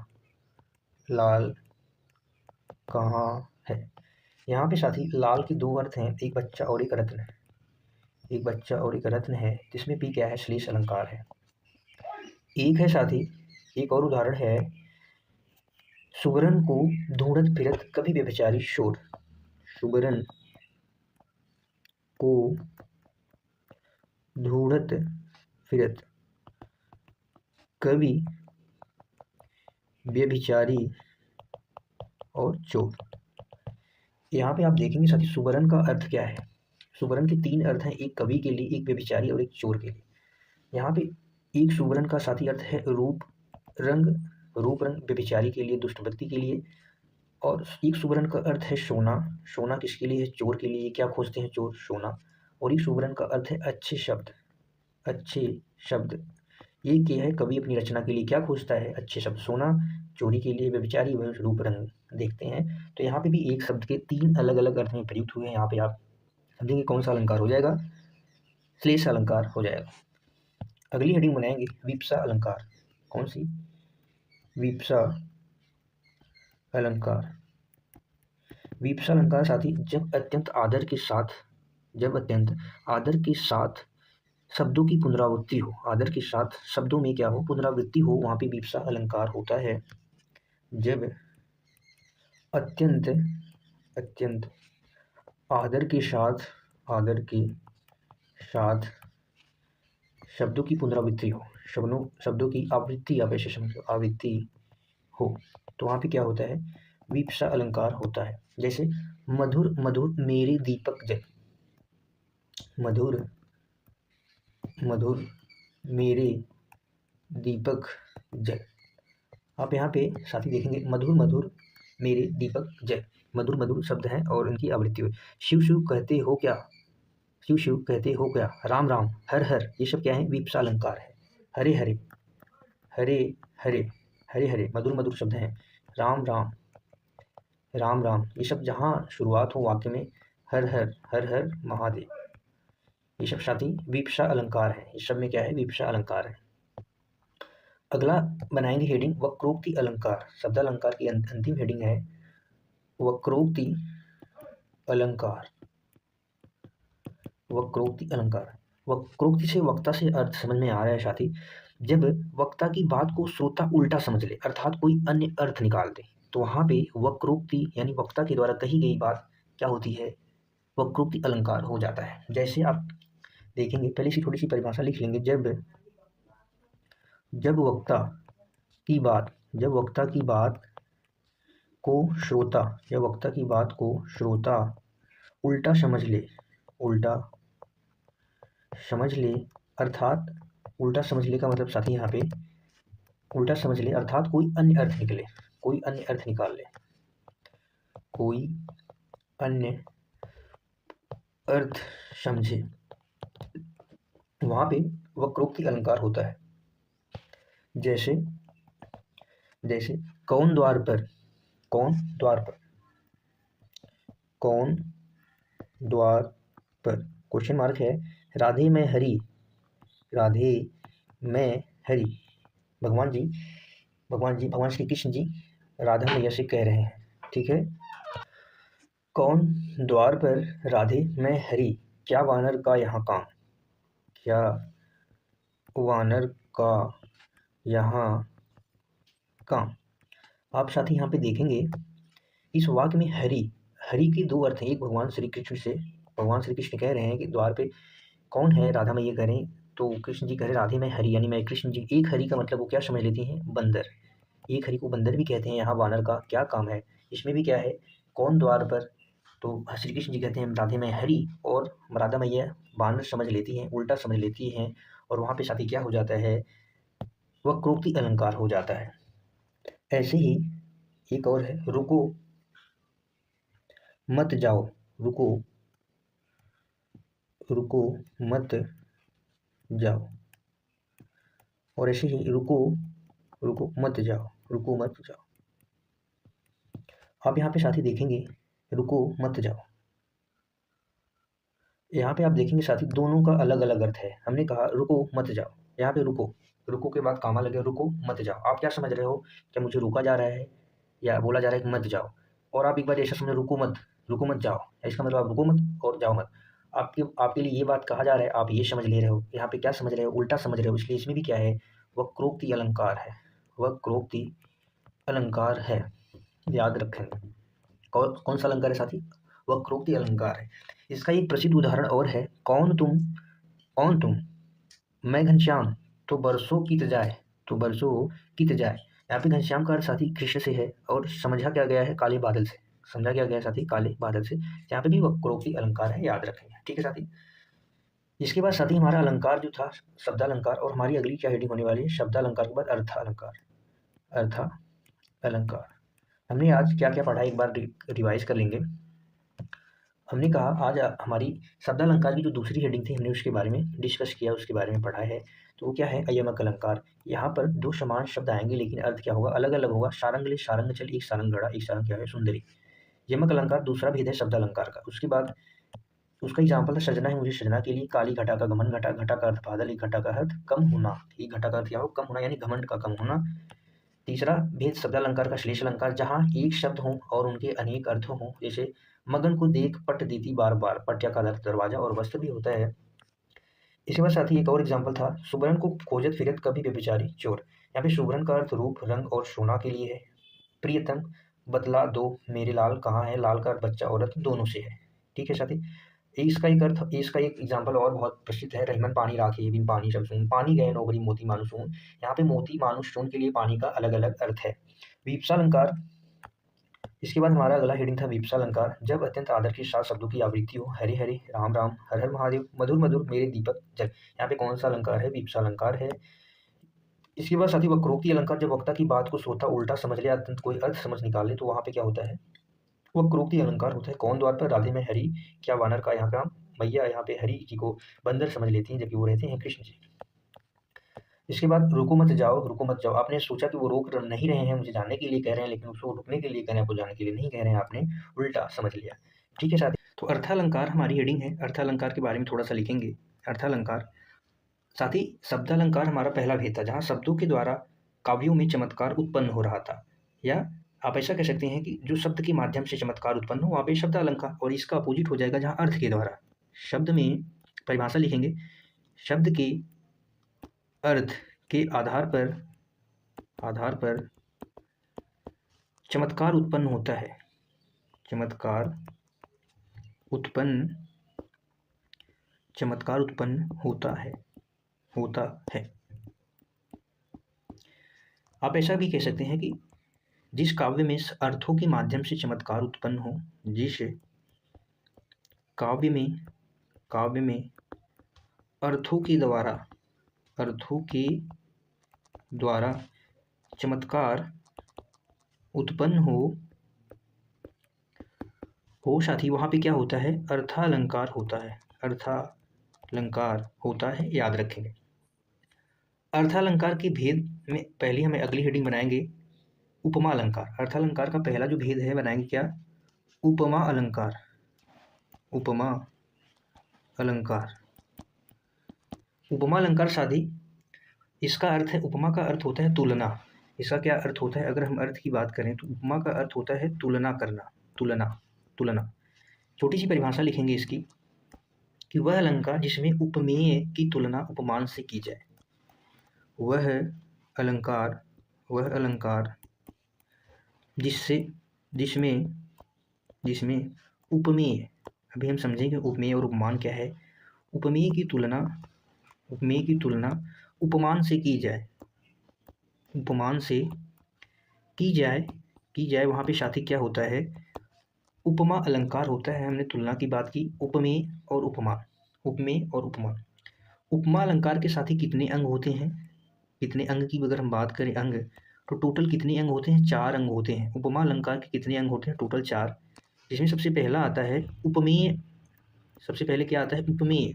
लाल कहाँ है। यहाँ पे साथी लाल के दो अर्थ हैं, एक बच्चा और एक रत्न। एक बच्चा और एक रत्न है, जिसमें भी क्या है, श्लेष अलंकार है। एक है साथी, एक और उदाहरण है, सुबरन को ढूंढत फिरत कभी व्यभिचारी शोर। सुबरन को ढूंढत फिरत कभी व्यभिचारी और चोर। यहाँ पे आप देखेंगे साथी सुबरन का अर्थ क्या है। सुबरन के तीन अर्थ हैं, एक कवि के लिए, एक व्यभिचारी और एक चोर के लिए। यहाँ पे एक सुबरन का साथी अर्थ है रूप रंग, रूप रंग व्यभिचारी के लिए, दुष्ट व्यक्ति के लिए। और एक सुबरन का अर्थ है सोना, सोना किसके लिए है, चोर के लिए। क्या खोजते हैं चोर, सोना। और एक सुबरन का अर्थ है अच्छे शब्द, अच्छे शब्द। ये क्या है, कवि अपनी रचना के लिए क्या खोजता है, अच्छे शब्द। सोना चोरी के लिए, व्यभिचारी व रूप रंग देखते हैं। तो यहाँ पे भी एक शब्द के तीन अलग अलग अर्थ में प्रयुक्त हुए हैं। यहाँ पे आप समझेंगे कौन सा अलंकार हो जाएगा, श्लेष अलंकार हो जाएगा। अगली हेडिंग बनाएंगे विप्सा अलंकार। कौन सी, विप्सा अलंकार। विप्सा अलंकार साथी जब अत्यंत आदर के साथ, जब अत्यंत आदर के साथ शब्दों की पुनरावृत्ति हो, आदर के साथ शब्दों में क्या हो, पुनरावृत्ति हो, वहाँ पे विप्सा अलंकार होता है। जब अत्यंत अत्यंत आदर के साथ, आदर के साथ शब्दों की पुनरावृत्ति हो, शब्दों की आवृत्ति, आप ऐसे समझो, आवृत्ति हो, तो वहाँ पे क्या होता है, विप्सा अलंकार होता है। जैसे मधुर मधुर मेरे दीपक जल, मधुर मधुर मेरे दीपक जल। आप यहाँ पे साथी देखेंगे मधुर मधुर मेरे दीपक जल, मधुर मधुर शब्द हैं और इनकी आवृत्ति हुई। शिव शिव कहते हो क्या, शिव शिव कहते हो क्या, राम राम, हर हर, ये सब क्या है, विप्सा अलंकार है। हरे हरे, हरे हरे, हरे हरे मधुर मधुर शब्द हैं। राम राम, राम राम, ये सब जहाँ शुरुआत हो वाक्य में, हर हर, हर हर महादेव, ये सब साथी विप्सा अलंकार है। इस सब में क्या है, विप्सा अलंकार है। अगला बनाएंगे हेडिंग वक्रोक्ति अलंकार। शब्द अलंकार की अंतिम हेडिंग है वक्रोक्ति अलंकार। वक्रोक्ति अलंकार, वक्रोक्ति से वक्ता से अर्थ समझ में आ रहा है साथी। जब वक्ता की बात को श्रोता उल्टा समझ ले, अर्थात कोई अन्य अर्थ निकाल दे, तो वहां पे वक्रोक्ति यानी वक्ता के द्वारा कही गई बात क्या होती है, वक्रोक्ति अलंकार हो जाता है। जैसे आप देखेंगे, पहले से थोड़ी सी परिभाषा लिख लेंगे। जब वक्ता की बात, जब वक्ता की बात को श्रोता, जब वक्ता की बात को श्रोता उल्टा समझ ले, उल्टा समझ ले, अर्थात उल्टा समझ ले का मतलब साथी यहाँ पे उल्टा समझ ले, अर्थात कोई अन्य अर्थ निकले, कोई अन्य अर्थ निकाल ले, कोई अन्य अर्थ समझे, वहां पे वक्रोक्ति अलंकार होता है। जैसे जैसे कौन द्वार पर, कौन द्वार पर, कौन द्वार पर, क्वेश्चन मार्क है, राधे में हरि, राधे में हरि, भगवान श्री कृष्ण जी राधा मैया से कह रहे हैं, ठीक है। कौन द्वार पर, राधे में हरि, क्या वानर का यहाँ काम, क्या वानर का यहाँ काम। आप साथी यहाँ पे देखेंगे इस वाक्य में हरि, हरि के दो अर्थ हैं। एक भगवान श्री कृष्ण से, भगवान श्री कृष्ण कह रहे हैं कि द्वार पे कौन है, राधा मैया कह रहे हैं, तो कृष्ण जी कह रहे राधे में हरि, यानी मैं कृष्ण जी। एक हरि का मतलब वो क्या समझ लेती हैं, बंदर, एक हरि को बंदर भी कहते हैं। यहाँ वानर का क्या काम है, इसमें भी क्या है, कौन द्वार पर, तो श्री कृष्ण जी कहते हैं राधे में हरि, और राधा मैया वानर समझ लेती हैं, उल्टा समझ लेती हैं, और वहाँ पे साथी क्या हो जाता है, वक्रोक्ति अलंकार हो जाता है। ऐसे ही एक और है, रुको मत जाओ, रुको, रुको मत जाओ, और ऐसे ही रुको, रुको मत जाओ, रुको मत जाओ। आप यहाँ पे साथी देखेंगे रुको मत जाओ, यहाँ पे आप देखेंगे साथी दोनों का अलग अलग अर्थ है। हमने कहा रुको मत जाओ, यहाँ पे रुको, रुको के बाद कामा लगे, रुको मत जाओ। आप क्या समझ रहे हो, क्या मुझे रोका जा रहा है या बोला जा रहा है कि मत जाओ? और आप एक बार ऐसा समझो, रुको मत जाओ, इसका मतलब आप रुको मत और जाओ मत। आपके आपके लिए ये बात कहा जा रहा है, आप ये समझ ले रहे हो, यहाँ पे क्या समझ रहे हो, उल्टा समझ रहे हो। इसलिए इसमें भी क्या है, वक्रोक्ति अलंकार है, वक्रोक्ति अलंकार है, याद रखेंगे। और कौन सा अलंकार है साथी, वक्रोक्ति अलंकार है। इसका एक प्रसिद्ध उदाहरण और है, कौन तुम मैं घनश्याम तो बरसों बीत जाए, तो बरसों बीत जाए। यहाँ पे घनश्याम का अर्थ साथी कृष्ण से है और समझा क्या गया है, काले बादल से। समझा क्या गया है साथी, काले बादल से। यहाँ पे भी वक्रोक्ति अलंकार है, याद रखेंगे। ठीक है साथी। इसके बाद साथी हमारा अलंकार जो था शब्दालंकार, और हमारी अगली क्या हेडिंग होने वाली है, शब्दालंकार के बाद अर्थालंकार। अर्थालंकार हमने आज क्या क्या पढ़ा, एक बार रिवाइज कर लेंगे। हमने कहा आज हमारी शब्दालंकार की जो दूसरी हेडिंग थी, हमने उसके बारे में डिस्कस किया, उसके बारे में पढ़ा है। तो वो क्या है, अयमक अलंकार। यहाँ पर दो समान शब्द आएंगे लेकिन अर्थ क्या होगा, अलग अलग होगा। सारंग सारंग चल, एक सारंग गड़ा, एक सारंग क्या है, सुंदरी। यमक अलंकार दूसरा भेद है शब्दालंकार का। उसके बाद उसका एग्जाम्पल है सजना है मुझे सजना के लिए, काली घटा का गमन, घटा घटा का अर्थ बादल, एक घटा का अर्थ कम होना, एक घटा का अर्थ क्या हो, कम होना, यानी घमंड का कम होना। तीसरा भेद शब्दालंकार का श्लेष अलंकार, जहाँ एक शब्द हो और उनके अनेक अर्थ हों। जैसे मगन को देख पट देती बार बार, पट्या का अर्थ दरवाजा और वस्त्र भी होता है। इसके बाद साथ ही एक और एग्जाम्पल था, सुबरन को खोजत फिरत कभी व्यभिचारी चोर। यहाँ पे सुबरन का अर्थ रूप, रंग और सोना के लिए है। प्रियतम बतला दो मेरे लाल कहाँ है, लाल का अर्थ बच्चा औरत दोनों से है। ठीक है साथी। इसका एक एग्जाम्पल और बहुत प्रसिद्ध है, रहीमन पानी राखे बिन पानी सब सून, पानी गए नौकरी मोती मानुष सून। यहाँ पे मोती मानुष सून के लिए पानी का अलग अलग अर्थ है। वीप्सालंकार। इसके बाद हमारा अगला हेडिंग था वीप्सालंकार, जब अत्यंत आदर के साथ शब्दों की आवृत्ति हो, हरे हरे राम राम, हर हर महादेव, मधुर मधुर मेरे दीपक जल। यहाँ पे कौन सा अलंकार है, वीप्सालंकार है। इसके बाद साथी वक्रोक्ति अलंकार, जब वक्ता की बात को सोता उल्टा समझ ले, अत्यंत कोई अर्थ समझ निकाले, तो वहाँ पे क्या होता है, वक्रोक्ति अलंकार होता है। कौन द्वार पर, राधे में हरि, क्या वानर का यहाँ काम, मैया यहाँ पे हरि जी को बंदर समझ लेती हैं जबकि वो रहते हैं कृष्ण जी। इसके बाद रुको मत जाओ, रुको मत जाओ। आपने सोचा कि वो रोक नहीं रहे हैं, मुझे जाने के लिए कह रहे हैं, लेकिन उसको रुकने के लिए कह रहे हैं, आपको जाने के लिए नहीं कह रहे हैं, आपने उल्टा समझ लिया। ठीक है साथी। तो अर्थालंकार हमारी हेडिंग है, अर्थालंकार के बारे में थोड़ा सा लिखेंगे। अर्थालंकार साथ ही शब्दालंकार हमारा पहला भेद था, जहाँ शब्दों के द्वारा काव्यों में चमत्कार उत्पन्न हो रहा था, या आप ऐसा कह सकते हैं कि जो शब्द के माध्यम से चमत्कार उत्पन्न हो वहाँ पे शब्द अलंकार, और इसका अपोजिट हो जाएगा जहाँ अर्थ के द्वारा। शब्द में परिभाषा लिखेंगे, शब्द के अर्थ के आधार पर चमत्कार उत्पन्न होता है, चमत्कार उत्पन्न होता है। आप ऐसा भी कह सकते हैं कि जिस काव्य में अर्थों के माध्यम से चमत्कार उत्पन्न हो, जिस काव्य में अर्थों के द्वारा चमत्कार उत्पन्न हो साथी, वहाँ पे क्या होता है, अर्थालंकार होता है, याद रखेंगे। अर्थालंकार के भेद में पहले हमें अगली हेडिंग बनाएंगे उपमा अलंकार। अर्थालंकार का पहला जो भेद है बनाएंगे क्या, उपमा अलंकार। उपमा अलंकार साथी, इसका अर्थ है, उपमा का अर्थ होता है तुलना। इसका क्या अर्थ होता है, अगर हम अर्थ की बात करें तो उपमा का अर्थ होता है तुलना करना, तुलना। छोटी सी परिभाषा लिखेंगे इसकी, कि वह अलंकार जिसमें उपमेय की तुलना उपमान से की जाए। वह अलंकार जिसमें उपमेय, अभी हम समझेंगे उपमेय और उपमान क्या है। उपमेय की तुलना उपमान से की जाए, वहाँ पे साथी क्या होता है, उपमा अलंकार होता है। हमने तुलना की बात की, उपमेय और उपमान। उपमा अलंकार के साथी कितने अंग होते हैं, कितने अंग की अगर हम बात करें, अंग तो टोटल कितने अंग होते हैं, 4 अंग होते हैं। उपमा अलंकार के कितने अंग होते हैं, टोटल 4, जिसमें सबसे पहला आता है उपमेय। सबसे पहले क्या आता है, उपमेय।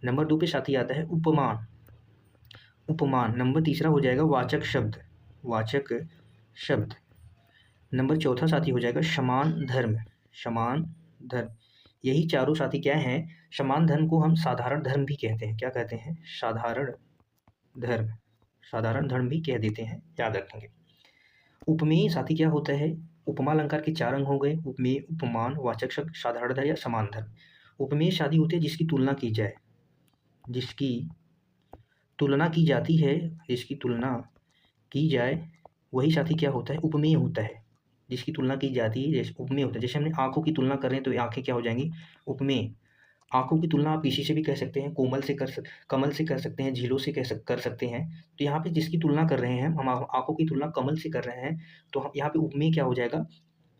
नंबर 2 पे साथी आता है उपमान। नंबर तीसरा हो जाएगा वाचक शब्द। नंबर चौथा साथी हो जाएगा समान धर्म। यही चारों साथी क्या हैं, समान धर्म को हम साधारण धर्म भी कहते हैं। क्या कहते हैं? साधारण धर्म, साधारण धर्म भी कह देते हैं, याद रखेंगे। उपमेय साथी क्या होता है? उपमा अलंकार के चार अंग हो गए, उपमेय, उपमान, वाचक शब्द, साधारण धर्म या समान धर्म। उपमेय साथी होते हैं जिसकी तुलना की जाए, जिसकी तुलना की जाती है, जिसकी तुलना की जाए, वही साथी क्या होता है? उपमेय होता है। जिसकी तुलना की जाती है जैसे उपमेय होता है। जैसे हमने आँखों की तुलना कर रहे हैं तो आँखें क्या हो जाएंगी? उपमेय। आँखों की तुलना आप किसी से भी कह सकते हैं, कोमल से कमल से कर सकते हैं, झीलों से कर सकते हैं। तो यहाँ पे जिसकी तुलना कर रहे हैं हम आँखों की तुलना कमल से कर रहे हैं, तो हम यहाँ पे उपमेय क्या हो जाएगा?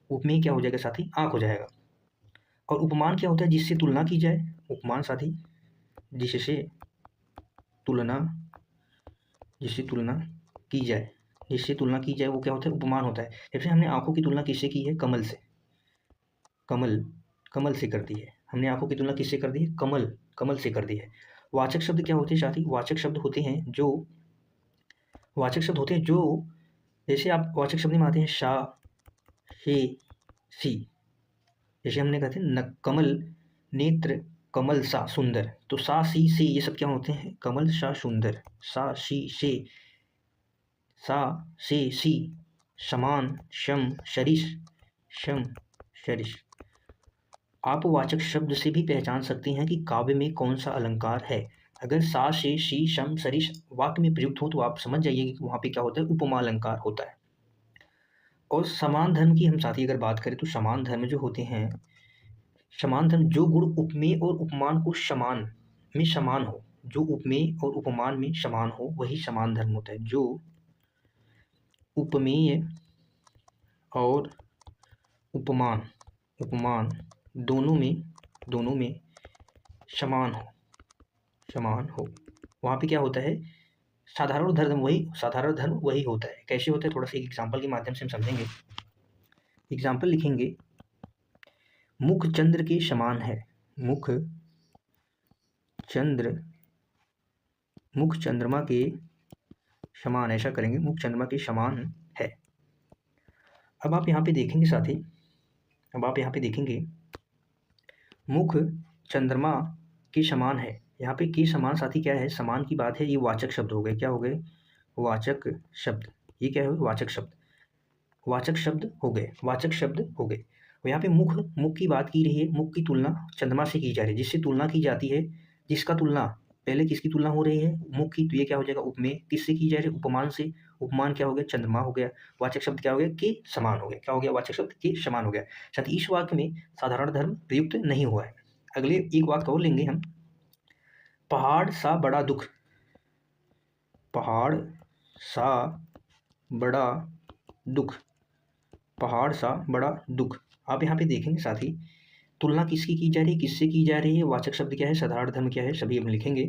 उपमेय क्या हो जाएगा साथी? आँख हो जाएगा। और उपमान क्या होता है? जिससे तुलना की जाए। उपमान साथी जिससे तुलना, जिससे तुलना की जाए, जिससे तुलना की जाए वो क्या होता है? उपमान होता है। जैसे हमने आँखों की तुलना किससे की है? कमल से। कमल से कर दी है। हमने आँखों की तुलना किससे कर दी है? कमल से कर दी है। वाचक शब्द क्या होते हैं साथी? वाचक शब्द होते हैं जो जैसे आप वाचक शब्द में आते हैं शा, हे, सी। जैसे हमने कहते हैं न कमल, नेत्र, कमल सा सुंदर, तो सा, सी, से ये सब क्या होते हैं? कमल सा सुंदर। सा, सी, से, सा, से, सी, समान, शम, सरिस, शम, सरिस। आप वाचक शब्द से भी पहचान सकते हैं कि काव्य में कौन सा अलंकार है। अगर सा, से, सी, शम, सरिस वाक्य में प्रयुक्त हो तो आप समझ जाइए कि वहाँ पे क्या होता है? उपमा अलंकार होता है। और समान धर्म की हम साथी अगर बात करें तो समान धर्म जो होते हैं, समान धर्म जो गुण उपमेय और उपमान को समान में समान हो, जो उपमेय और उपमान में समान हो वही समान धर्म होता है। जो उपमेय और उपमान दोनों में समान हो, वहाँ पे क्या होता है? साधारण धर्म वही होता है। कैसे होता है? थोड़ा सा एग्जाम्पल के माध्यम से हम समझेंगे। एग्जाम्पल लिखेंगे, मुख चंद्र के समान है। मुख चंद्रमा के समान, ऐसा करेंगे, मुख चंद्रमा के समान है। अब आप यहाँ पे देखेंगे साथी, मुख चंद्रमा के समान है। यहाँ पे के समान साथी क्या है? समान की बात है, ये वाचक शब्द हो गए। क्या हो गए? वाचक शब्द। ये क्या है? वाचक शब्द हो गए। और यहाँ पे मुख की बात की रही है। मुख की तुलना चंद्रमा से की जा रही है, जिससे तुलना की जाती है, जिसका तुलना पहले किसकी तुलना हो रही है? मुख की। तो ये क्या हो जाएगा? उपमेय। किससे की जा रही है? उपमान से। उपमान क्या हो गया? चंद्रमा हो गया। वाचक शब्द क्या हो गया? के समान हो गया। क्या हो गया? वाचक शब्द के समान हो गया। साथ ही इस वाक्य में साधारण धर्म प्रयुक्त नहीं हुआ है। अगले एक वाक्य और लेंगे हम, पहाड़ सा बड़ा दुख। पहाड़ सा बड़ा दुख। पहाड़ सा बड़ा दुख। आप यहाँ पे देखेंगे साथी, तुलना किसकी की जा रही है? किससे की जा रही है? वाचक शब्द क्या है? साधारण धर्म क्या है? सभी हम लिखेंगे।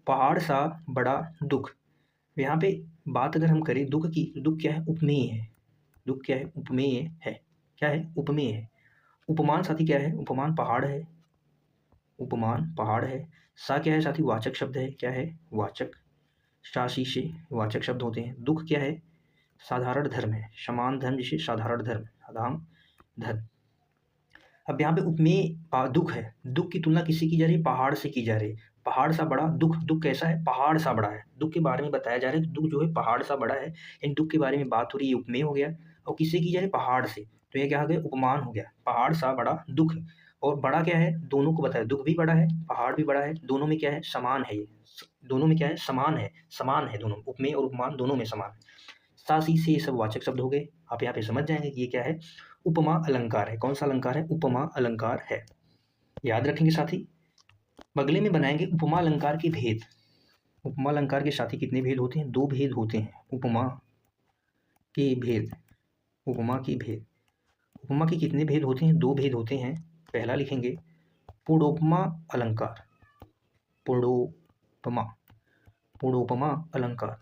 पहाड़ सा बड़ा दुख। यहाँ पे बात अगर हम करें दुख की, दुख क्या है? उपमेय है। दुख क्या है? उपमेय है। क्या है? उपमेय है। उपमान साथी क्या है? उपमान पहाड़ है। उपमान पहाड़ है। सा क्या है साथी? वाचक शब्द है। क्या है? वाचक। सा, सी, से वाचक शब्द होते हैं। दुख क्या है? साधारण धर्म है। समान धर्म जिसे साधारण धर्म। अब यहाँ पे उपमेय दुख है। दुख की तुलना किससे की जा रही है? पहाड़ से की जा रही है। पहाड़ सा बड़ा दुख। दुख कैसा है? पहाड़ सा बड़ा है। दुख के बारे में बताया जा रहा है कि दुख जो है पहाड़ सा बड़ा है। इन दुख के बारे में बात हो रही है, उपमेय हो गया। और किससे की जा रही है? पहाड़ से। तो ये क्या हो गया? उपमान हो गया। पहाड़ सा बड़ा दुख। और बड़ा क्या है? दोनों को बताया, दुख भी बड़ा है, पहाड़ भी बड़ा है, दोनों में क्या है? समान है। ये दोनों में क्या है? समान है दोनों। उपमेय और उपमान दोनों में समान है। सा, सी, से ये सब वाचक शब्द हो गए। आप यहाँ पे समझ जाएंगे कि ये क्या है? उपमा अलंकार है। कौन सा अलंकार है? उपमा अलंकार है। याद रखेंगे साथी। अगले में बनाएंगे उपमा अलंकार के भेद। उपमा अलंकार के साथी कितने भेद होते हैं? 2 भेद होते हैं। उपमा के भेद। उपमा के कितने भेद होते हैं? 2 भेद होते हैं। पहला लिखेंगे पूर्णोपमा अलंकार। पूर्णोपमा अलंकार।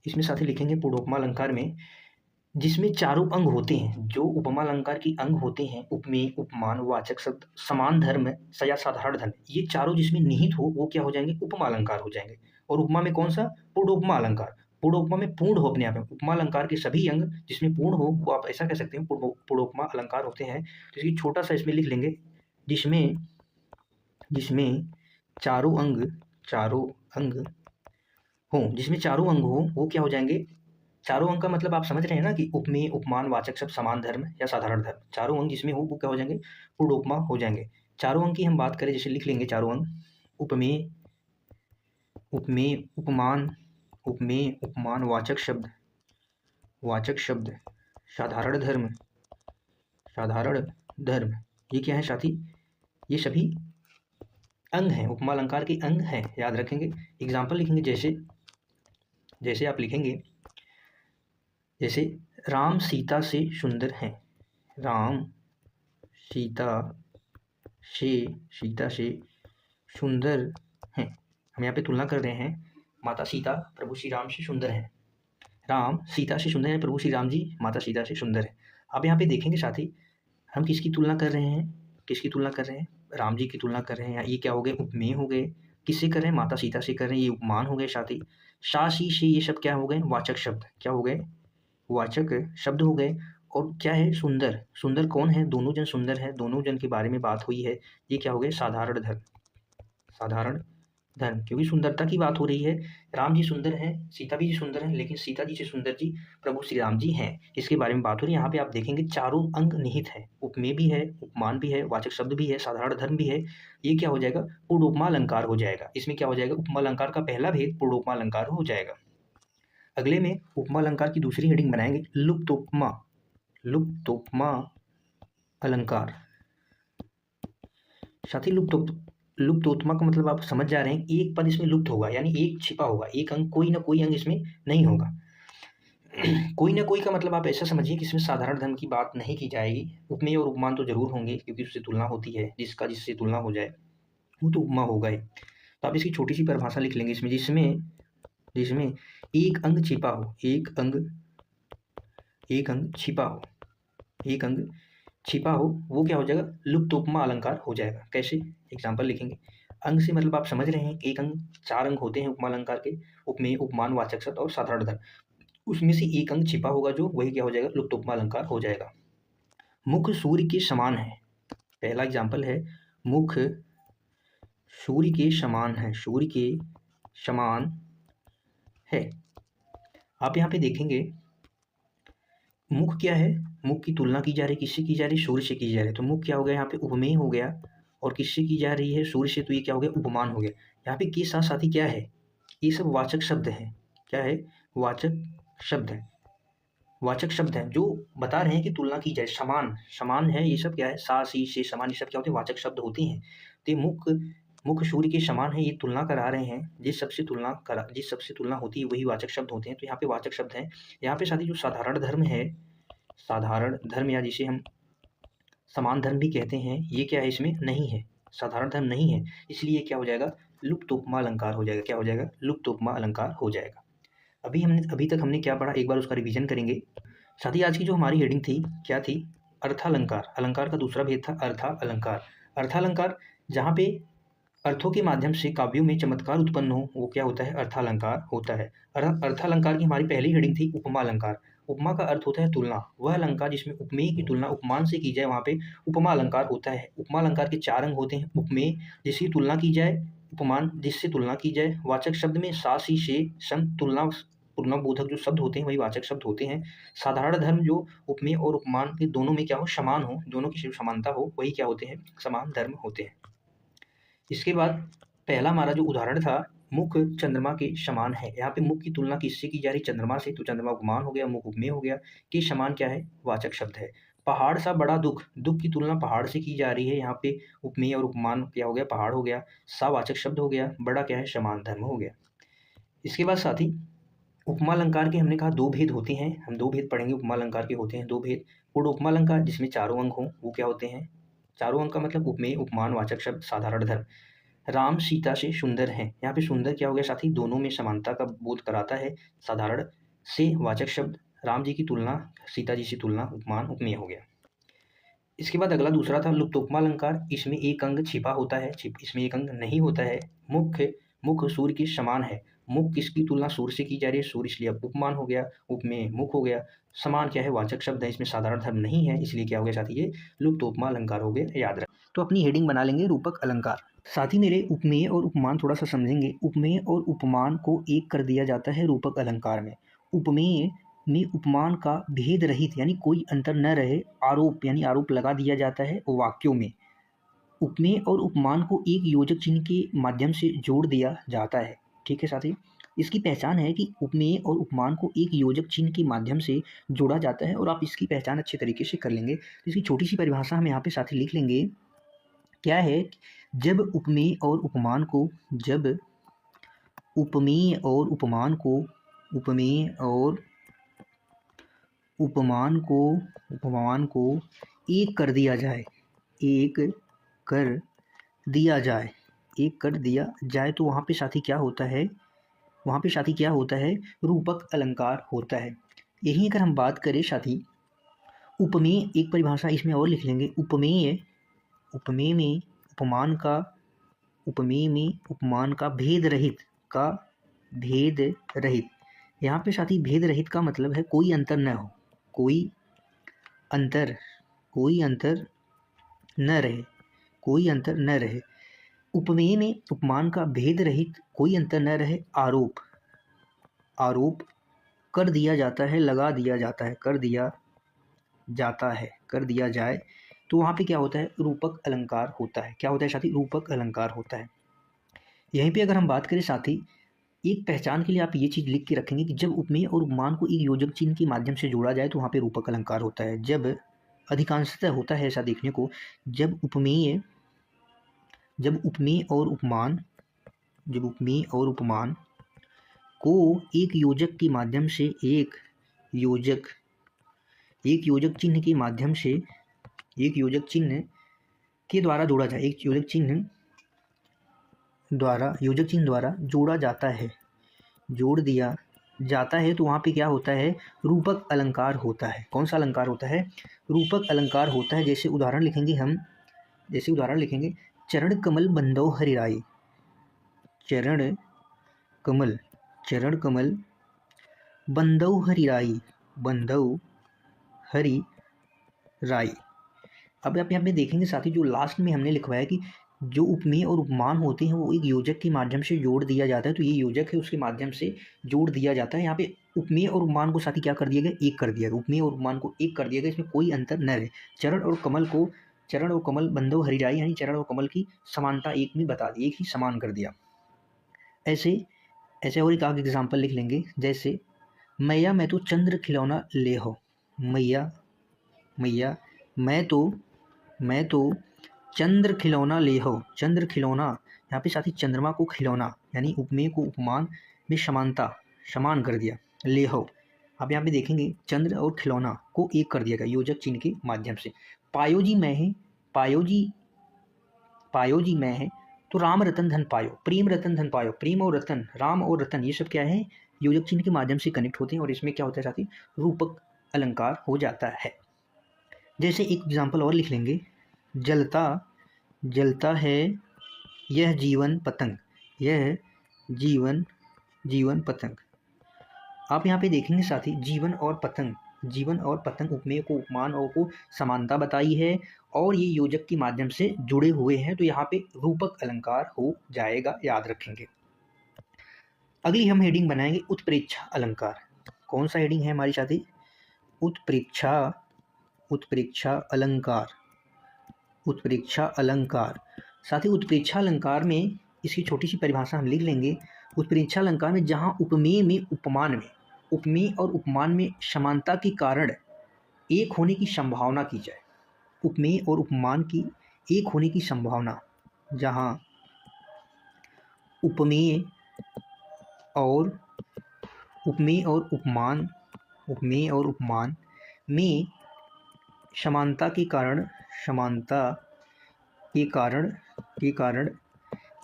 इसमें साथी लिखेंगे पूर्णोपमा अलंकार में जिसमें चारों अंग होते हैं, जो उपमा अलंकार के अंग होते हैं, उपमेय, उपमान, वाचक शब्द, समान धर्म या साधारण धर्म, ये चारों जिसमें निहित हो वो क्या हो जाएंगे? उपमा अलंकार हो जाएंगे। और उपमा में कौन सा? पूर्णोपमा अलंकार। पूर्णोपमा में पूर्ण हो अपने आप में, उपमा अलंकार के सभी अंग जिसमें पूर्ण हो वो आप ऐसा कह सकते हैं पूर्णोपमा अलंकार होते हैं। तो इसकी छोटा सा इसमें लिख लेंगे, जिसमें चारों अंग हों, जिसमें चारों अंग हों वो क्या हो जाएंगे, चारों अंग का मतलब आप समझ रहे हैं ना कि उपमेय, उपमान, वाचक शब्द, समान धर्म या साधारण धर्म, चारों अंग जिसमें हो वो क्या हो जाएंगे, पूर्णोपमा हो जाएंगे। चारों अंग की हम बात करें, जैसे लिख लेंगे चारों अंग, उपमेय, उपमान, वाचक शब्द, साधारण धर्म, ये क्या है साथी, ये सभी अंग हैं, उपमा अलंकार के अंग हैं, याद रखेंगे। एग्जाम्पल लिखेंगे, जैसे आप लिखेंगे, जैसे राम सीता से सुंदर हैं, राम सीता से सुंदर हैं। हम यहाँ पे तुलना कर रहे हैं, माता सीता प्रभु श्री राम से सुंदर हैं, राम सीता से सुंदर हैं, प्रभु श्री राम जी माता सीता से सुंदर हैं। आप यहाँ पे देखेंगे साथी, हम किसकी तुलना कर रहे हैं, राम जी की तुलना कर रहे हैं। ये क्या हो गए, उपमेय हो गए। किससे कर रहे हैं, माता सीता से कर रहे हैं, ये उपमान हो गए साथी। सा सी से ये सब क्या हो गए, वाचक शब्द, क्या हो गए, वाचक शब्द हो गए। और क्या है, सुंदर कौन है, दोनों जन सुंदर है, दोनों जन के बारे में बात हुई है, ये क्या हो गए, साधारण धर्म, क्योंकि सुंदरता की बात हो रही है। राम जी सुंदर हैं, सीता भी जी सुंदर हैं, लेकिन सीता जी से सुंदर जी प्रभु श्री राम जी हैं, इसके बारे में बात हो रही है। यहाँ पे आप देखेंगे चारों अंग निहित है, उपमेय भी है, उपमान भी है, वाचक शब्द भी है, साधारण धर्म भी है। ये क्या हो जाएगा, पूर्णोपमा अलंकार हो जाएगा। इसमें क्या हो जाएगा, उपमा अलंकार का पहला भेद पूर्णोपमा अलंकार हो जाएगा। अगले में उपमा अलंकार की दूसरी हेडिंग बनाएंगे, लुप्तोपमा अलंकार। साथ ही लुप्तोत्मा का मतलब आप समझ जा रहे हैं, एक पद इसमें लुप्त होगा, यानी एक छिपा होगा, एक अंग, कोई ना कोई अंग इसमें नहीं होगा। कोई ना कोई का मतलब आप ऐसा समझिए कि इसमें साधारण धर्म की बात नहीं की जाएगी। उपमेय और उपमान तो जरूर होंगे, क्योंकि उससे तुलना होती है, जिससे तुलना हो जाए वो तो उपमा होगा ही। तो आप इसकी छोटी सी परिभाषा लिख लेंगे इसमें, जिसमें एक अंग छिपा हो, एक अंग छिपा हो, वो क्या हो जाएगा, लुप्तोपमा अलंकार हो जाएगा। कैसे, एग्जाम्पल लिखेंगे। अंग से मतलब आप समझ रहे हैं, एक अंग, 4 अंग होते हैं उपमा अलंकार के, उपमेय, उपमान, वाचक शब्द और साधारण धर्म। उसमें से एक अंग छिपा होगा जो, वही क्या हो जाएगा, लुप्तोपमा अलंकार हो जाएगा। मुख सूर्य के समान है, पहला एग्जाम्पल है, मुख सूर्य के समान है। आप यहाँ पे देखेंगे, मुख क्या है, मुख की तुलना की जा रही है, किससे की जा रही है, सूर्य से की जा रही है। तो मुख क्या हो गया, यहाँ पे उपमेय हो गया, और किससे की जा रही है, सूर्य से, तो ये क्या हो गया, उपमान हो गया। यहाँ पे के साथ साथी क्या है, ये सब वाचक शब्द है। क्या है, वाचक शब्द है जो बता रहे हैं कि तुलना की जाए, समान है, ये सब क्या है, सा सी से समान, ये सब क्या होते हैं, वाचक शब्द होते हैं। तो मुख सूर्य के समान है, ये तुलना करा रहे हैं, जिस सबसे तुलना होती है वही वाचक शब्द होते हैं। तो यहाँ पे वाचक शब्द हैं। यहाँ पे साथी जो साधारण धर्म या जिसे हम समान धर्म भी कहते हैं, ये क्या है, इसमें नहीं है, साधारण धर्म नहीं है, इसलिए क्या हो जाएगा, लुप्तोपमा अलंकार हो जाएगा। क्या हो जाएगा, लुप्तोपमा अलंकार हो जाएगा। अभी तक हमने क्या पढ़ा, एक बार उसका रिवीजन करेंगे। साथ ही आज की जो हमारी हेडिंग थी, क्या थी, अर्थालंकार। अलंकार का दूसरा भेद था अर्थालंकार, जहाँ पे अर्थों के माध्यम से काव्यों में चमत्कार उत्पन्न हो, वो क्या होता है, अर्थालंकार होता है। अर्थालंकार की हमारी पहली हेडिंग थी उपमा अलंकार। उपमा का अर्थ होता है तुलना, वह अलंकार जिसमें उपमेय की तुलना उपमान से की जाए, वहाँ पे उपमा अलंकार होता है। उपमा अलंकार के 4 अंग होते हैं, उपमेय जिसकी तुलना की जाए, उपमान जिससे तुलना की जाए, वाचक शब्द में सा सी से सम, तुलना बोधक जो शब्द होते हैं वही वाचक शब्द होते हैं। साधारण धर्म जो उपमेय और उपमान के दोनों में क्या हो, समान हो, दोनों की समानता हो, वही क्या होते हैं, समान धर्म होते हैं। इसके बाद पहला हमारा जो उदाहरण था, मुख चंद्रमा के समान है। यहाँ पे मुख की तुलना किससे की जा रही, चंद्रमा से, तो चंद्रमा उपमान हो गया, मुख उपमेय हो गया। के समान क्या है, वाचक शब्द है। पहाड़ सा बड़ा दुख की तुलना पहाड़ से की जा रही है, यहाँ पे उपमेय और उपमान क्या हो गया, पहाड़ हो गया, सा वाचक शब्द हो गया, बड़ा क्या है, समान धर्म हो गया। इसके बाद साथी उपमा अलंकार के हमने कहा 2 भेद होते हैं, हम 2 भेद पढ़ेंगे। उपमा अलंकार के होते हैं 2 भेद। पूर्ण उपमा अलंकार जिसमें चारों अंग हों, वो क्या होते हैं, चारों अंग का मतलब उपमेय, उपमान, वाचक शब्द, साधारण धर्म। राम सीता से सुंदर हैं, यहाँ पे सुंदर क्या हो गया साथी, दोनों में समानता का बोध कराता है। साधारण से वाचक शब्द, राम जी की तुलना सीता जी से तुलना, उपमान, उपमेय हो गया। इसके बाद अगला दूसरा था लुप्तोपमा अलंकार। इसमें एक अंग छिपा होता है, इसमें एक अंग नहीं होता है। मुख सूर्य के समान है, मुख किसकी तुलना सूर्य से की जा रही है, सूर्य इसलिए अब उपमान हो गया, उपमेय मुख हो गया। समान क्या है, वाचक शब्द है, इसमें साधारण धर्म नहीं है, इसलिए क्या हो गया साथी, ये लुप्त उपमा अलंकार हो गया, याद रख। तो अपनी हेडिंग बना लेंगे रूपक अलंकार। साथी मेरे उपमेय और उपमान थोड़ा सा समझेंगे। उपमेय और उपमान को एक कर दिया जाता है रूपक अलंकार में। उपमेय में उपमान का भेद रहित यानी कोई अंतर न रहे आरोप यानी आरोप लगा दिया जाता है वाक्यों में। उपमेय और उपमान को एक योजक चिन्ह के माध्यम से जोड़ दिया जाता है। ठीक है साथी, इसकी पहचान है कि उपमेय और उपमान को एक योजक चिन्ह के माध्यम से जोड़ा जाता है और आप इसकी पहचान अच्छे तरीके से कर लेंगे। तो इसकी छोटी सी परिभाषा हम यहाँ पे साथी लिख लेंगे। क्या है, जब उपमेय और उपमान को जब उपमेय और उपमान को उपमेय और उपमान को एक कर दिया जाए, एक कर दिया जाए, एक कर दिया जाए तो वहाँ पे साथी क्या होता है, वहाँ पे साथी क्या होता है, रूपक अलंकार होता है। यही अगर हम बात करें साथी उपमेय, एक परिभाषा इसमें और लिख लेंगे। उपमेय, उपमेय में उपमान का, उपमेय में उपमान का भेद रहित, का भेद रहित। यहाँ पे साथी भेद रहित का मतलब है कोई अंतर न हो, कोई अंतर न रहे, कोई अंतर न रहे। उपमेय में उपमान का भेद रहित कोई अंतर न रहे आरोप कर दिया जाता है, लगा दिया जाता है, कर दिया जाए तो वहाँ पे क्या होता है, रूपक अलंकार होता है। क्या होता है साथी, रूपक अलंकार होता है। यहीं पे अगर हम बात करें साथी, एक पहचान के लिए आप ये चीज़ लिख के रखेंगे कि जब उपमेय और उपमान को एक योजक चिन्ह के माध्यम से जोड़ा जाए तो वहाँ पे रूपक अलंकार होता है। जब अधिकांशतः होता है ऐसा देखने को, जब उपमेय और उपमान को एक योजक के माध्यम से, एक योजक चिन्ह के माध्यम से, एक योजक चिन्ह के द्वारा जोड़ा जाए, एक योजक चिन्ह द्वारा जोड़ा जाता है, जोड़ दिया जाता है तो वहाँ पे क्या होता है, रूपक अलंकार होता है। कौन सा अलंकार होता है, रूपक अलंकार होता है। जैसे उदाहरण लिखेंगे हम, चरण कमल बंदो हरिराई, चरण कमल बंदो हरिराई, अब आप यहाँ पे देखेंगे साथी, जो लास्ट में हमने लिखवाया कि जो उपमेय और उपमान होते हैं वो एक योजक के माध्यम से जोड़ दिया जाता है, तो ये योजक है उसके माध्यम से जोड़ दिया जाता है। यहाँ पे उपमेय और उपमान को साथी क्या कर दिया गया, एक कर दिया गया, उपमेय और उपमान को एक कर दिया गया, इसमें कोई अंतर न रहे। चरण और कमल बंधो हरिराई यानी चरण और कमल की समानता एक में बता दी, एक ही समान कर दिया। ऐसे और एक आगे एग्जाम्पल लिख लेंगे। जैसे मैया मैं तो चंद्र खिलौना ले हो, मैया मैं तो चंद्र खिलौना ले हो, चंद्र खिलौना, यहाँ पे साथी चंद्रमा को खिलौना यानी उपमेय को उपमान में समान कर दिया, ले हो। आप यहाँ पे देखेंगे चंद्र और खिलौना को एक कर दिया गया योजक चिन्ह के माध्यम से। पायोजी मैं है, पायोजी मैं है तो राम रतन धन पायो, प्रेम रतन धन पायो, प्रेम और रतन, राम और रतन, ये सब क्या है, योजक चिन्ह के माध्यम से कनेक्ट होते हैं और इसमें क्या होता है साथी, रूपक अलंकार हो जाता है। जैसे एक एग्जाम्पल और लिख लेंगे। जलता है यह जीवन पतंग, यह जीवन पतंग। आप यहाँ पे देखेंगे साथी जीवन और पतंग उपमेय को उपमान और को समानता बताई है और ये योजक के माध्यम से जुड़े हुए हैं, तो यहाँ पे रूपक अलंकार हो जाएगा, याद रखेंगे। अगली हम हेडिंग बनाएंगे उत्प्रेक्षा अलंकार। कौन सा हेडिंग है हमारी साथी, उत्प्रेक्षा अलंकार। साथी उत्प्रेक्षा अलंकार में इसकी छोटी सी परिभाषा हम लिख लेंगे। उत्प्रेक्षा अलंकार में जहाँ उपमेय और उपमान में समानता के कारण एक होने की संभावना की जाए, उपमेय और उपमान की एक होने की संभावना, जहाँ उपमेय और उपमान में समानता के कारण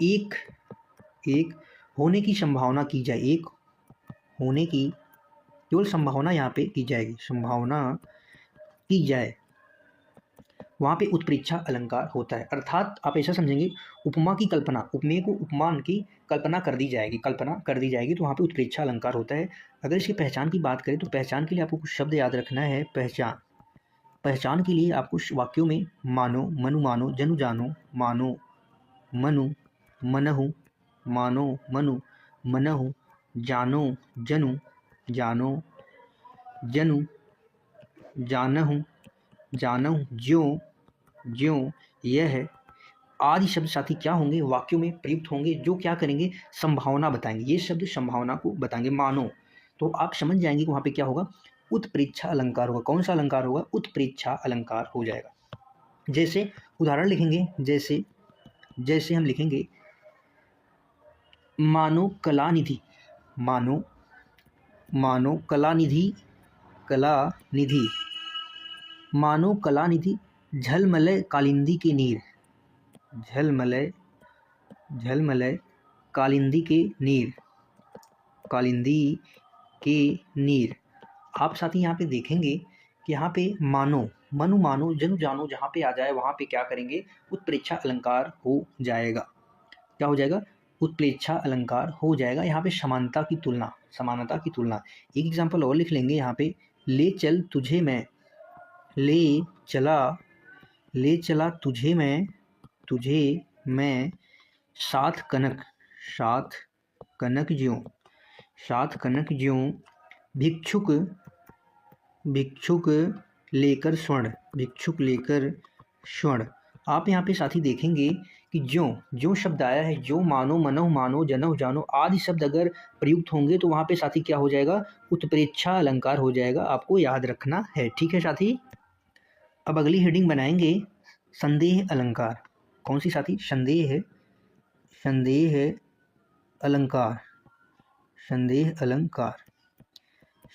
एक होने की संभावना की जाए, एक होने की केवल संभावना यहाँ पे की जाएगी, संभावना की जाए, वहाँ पे उत्प्रेक्षा अलंकार होता है। अर्थात आप ऐसा समझेंगे, उपमा की कल्पना, उपमेय को उपमान की कल्पना कर दी जाएगी, तो वहाँ पे उत्प्रेक्षा अलंकार होता है। अगर इसकी पहचान की बात करें तो पहचान के लिए आपको कुछ शब्द याद रखना है। पहचान के लिए आपको वाक्यों में मानो, मनु मानो, जनु जानो, मानो मनु, मनहु, मानो मनु, मनहु, जानो जनु, जानो जनु, जानहु, जानहु, ज्यों ज्यों, यह आदि शब्द साथी क्या होंगे, वाक्यों में प्रयुक्त होंगे, जो क्या करेंगे, संभावना बताएंगे। ये शब्द संभावना को बताएंगे। मानो, तो आप समझ जाएंगे कि वहाँ पे क्या होगा, उत्प्रेक्षा अलंकार होगा। कौन सा अलंकार होगा, उत्प्रेक्षा अलंकार हो जाएगा। जैसे उदाहरण लिखेंगे, जैसे हम लिखेंगे मानो कलानिधि, मानो कलानिधि, मानो कलानिधि, झलमलय कालिंदी के नीर, झलमलय कालिंदी के नीर। आप साथी यहाँ पे देखेंगे कि यहाँ पे मानो, मनु मानो, जनु जानो जहाँ पे आ जाए वहाँ पे क्या करेंगे, उत्प्रेक्षा अलंकार हो जाएगा। क्या हो जाएगा, उत्प्रेक्षा अलंकार हो जाएगा। यहाँ पे समानता की तुलना। एक एग्जाम्पल और लिख लेंगे यहाँ पे, ले चल तुझे मैं, ले चला तुझे मैं, साथ कनक ज्यों, भिक्षुक लेकर स्वर्ण। आप यहाँ पे साथी देखेंगे कि ज्यों शब्द आया है, जो मानो, मनहु मानो, जनहु जानो आदि शब्द अगर प्रयुक्त होंगे तो वहाँ पे साथी क्या हो जाएगा, उत्प्रेक्षा अलंकार हो जाएगा। आपको याद रखना है, ठीक है साथी। अब अगली हेडिंग बनाएंगे संदेह अलंकार। कौन सी साथी, संदेह अलंकार।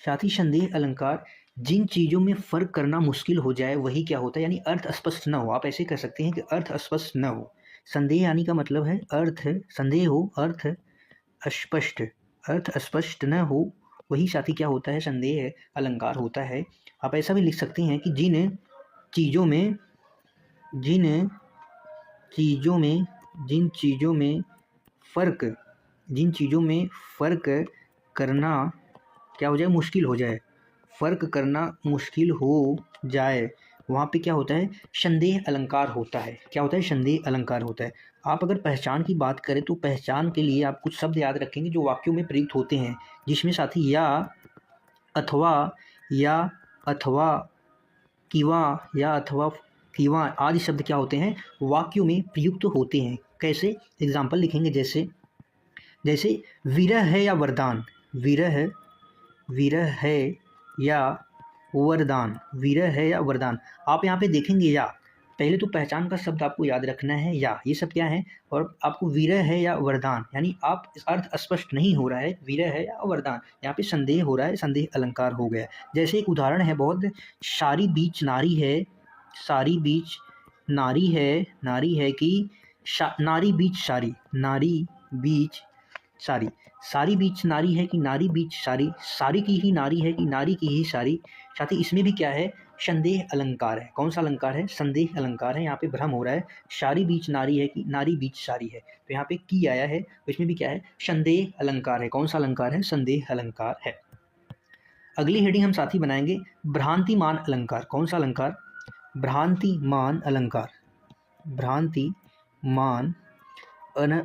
साथी संदेह अलंकार, जिन चीज़ों में फर्क करना मुश्किल हो जाए वही क्या होता है, यानी अर्थ स्पष्ट न हो। आप ऐसे कह सकते हैं कि अर्थ स्पष्ट न हो। संदेह यानी का मतलब है अर्थ, संदेह हो, अर्थ स्पष्ट न हो, वही साथी क्या होता है, संदेह अलंकार होता है। आप ऐसा भी लिख सकते हैं कि जिन चीज़ों में फर्क करना क्या हो जाए, मुश्किल हो जाए, फर्क करना मुश्किल हो जाए, वहाँ पे क्या होता है, संदेह अलंकार होता है। क्या होता है, संदेह अलंकार होता है। आप अगर पहचान की बात करें तो पहचान के लिए आप कुछ शब्द याद रखेंगे जो वाक्यों में प्रयुक्त होते हैं, जिसमें साथी या अथवा, किवा आदि शब्द क्या होते हैं, वाक्यों में प्रयुक्त होते हैं। कैसे, एग्जाम्पल लिखेंगे, जैसे विरह है या वरदान, विरह है या वरदान। आप यहाँ पे देखेंगे या, पहले तो पहचान का शब्द आपको याद रखना है, या ये सब क्या है, और आपको विरह है या वरदान, यानी आप अर्थ स्पष्ट नहीं हो रहा है, विरह है या वरदान, यहाँ पे संदेह हो रहा है, संदेह अलंकार हो गया। जैसे एक उदाहरण है बहुत, सारी बीच नारी है कि नारी बीच सारी, सारी बीच नारी है कि नारी बीच सारी, सारी की ही नारी है कि नारी की ही सारी। साथ ही इसमें भी क्या है, संदेह अलंकार है। कौन सा अलंकार है, संदेह अलंकार है। यहाँ पे भ्रम हो रहा है, सारी बीच नारी है कि नारी बीच सारी है, तो यहाँ पे की आया है, तो इसमें भी क्या है, संदेह अलंकार है। कौन सा अलंकार है, संदेह अलंकार है। अगली हेडिंग हम साथी बनाएंगे भ्रांतिमान अलंकार। कौन सा अलंकार, भ्रांतिमान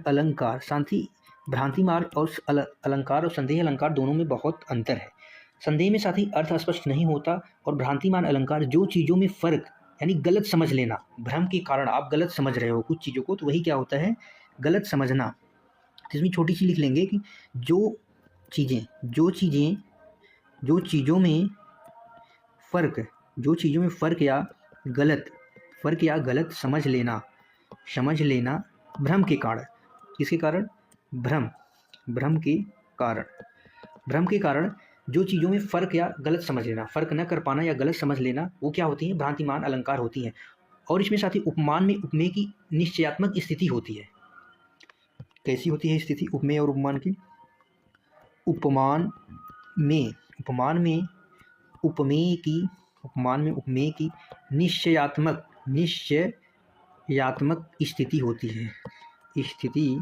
अलंकार। साथी भ्रांतिमान और अलंकार और संदेह अलंकार दोनों में बहुत अंतर है। संदेह में साथी अर्थ स्पष्ट नहीं होता, और भ्रांतिमान अलंकार जो चीज़ों में फर्क, यानी गलत समझ लेना, भ्रम के कारण आप गलत समझ रहे हो कुछ चीज़ों को, तो वही क्या होता है, गलत समझना। इसमें छोटी सी लिख लेंगे कि जो चीज़ों में फर्क या गलत समझ लेना भ्रम के कारण, किसके कारण, भ्रम के कारण जो चीज़ों में फर्क या गलत समझ लेना, फर्क न कर पाना या गलत समझ लेना, वो क्या होती हैं, भ्रांतिमान अलंकार होती हैं। और इसमें साथ ही उपमान में उपमेय की निश्चयात्मक स्थिति होती है। कैसी होती है स्थिति उपमेय और उपमान की, उपमान में उपमेय की निश्चयात्मक निश्चयात्मक स्थिति होती है, स्थिति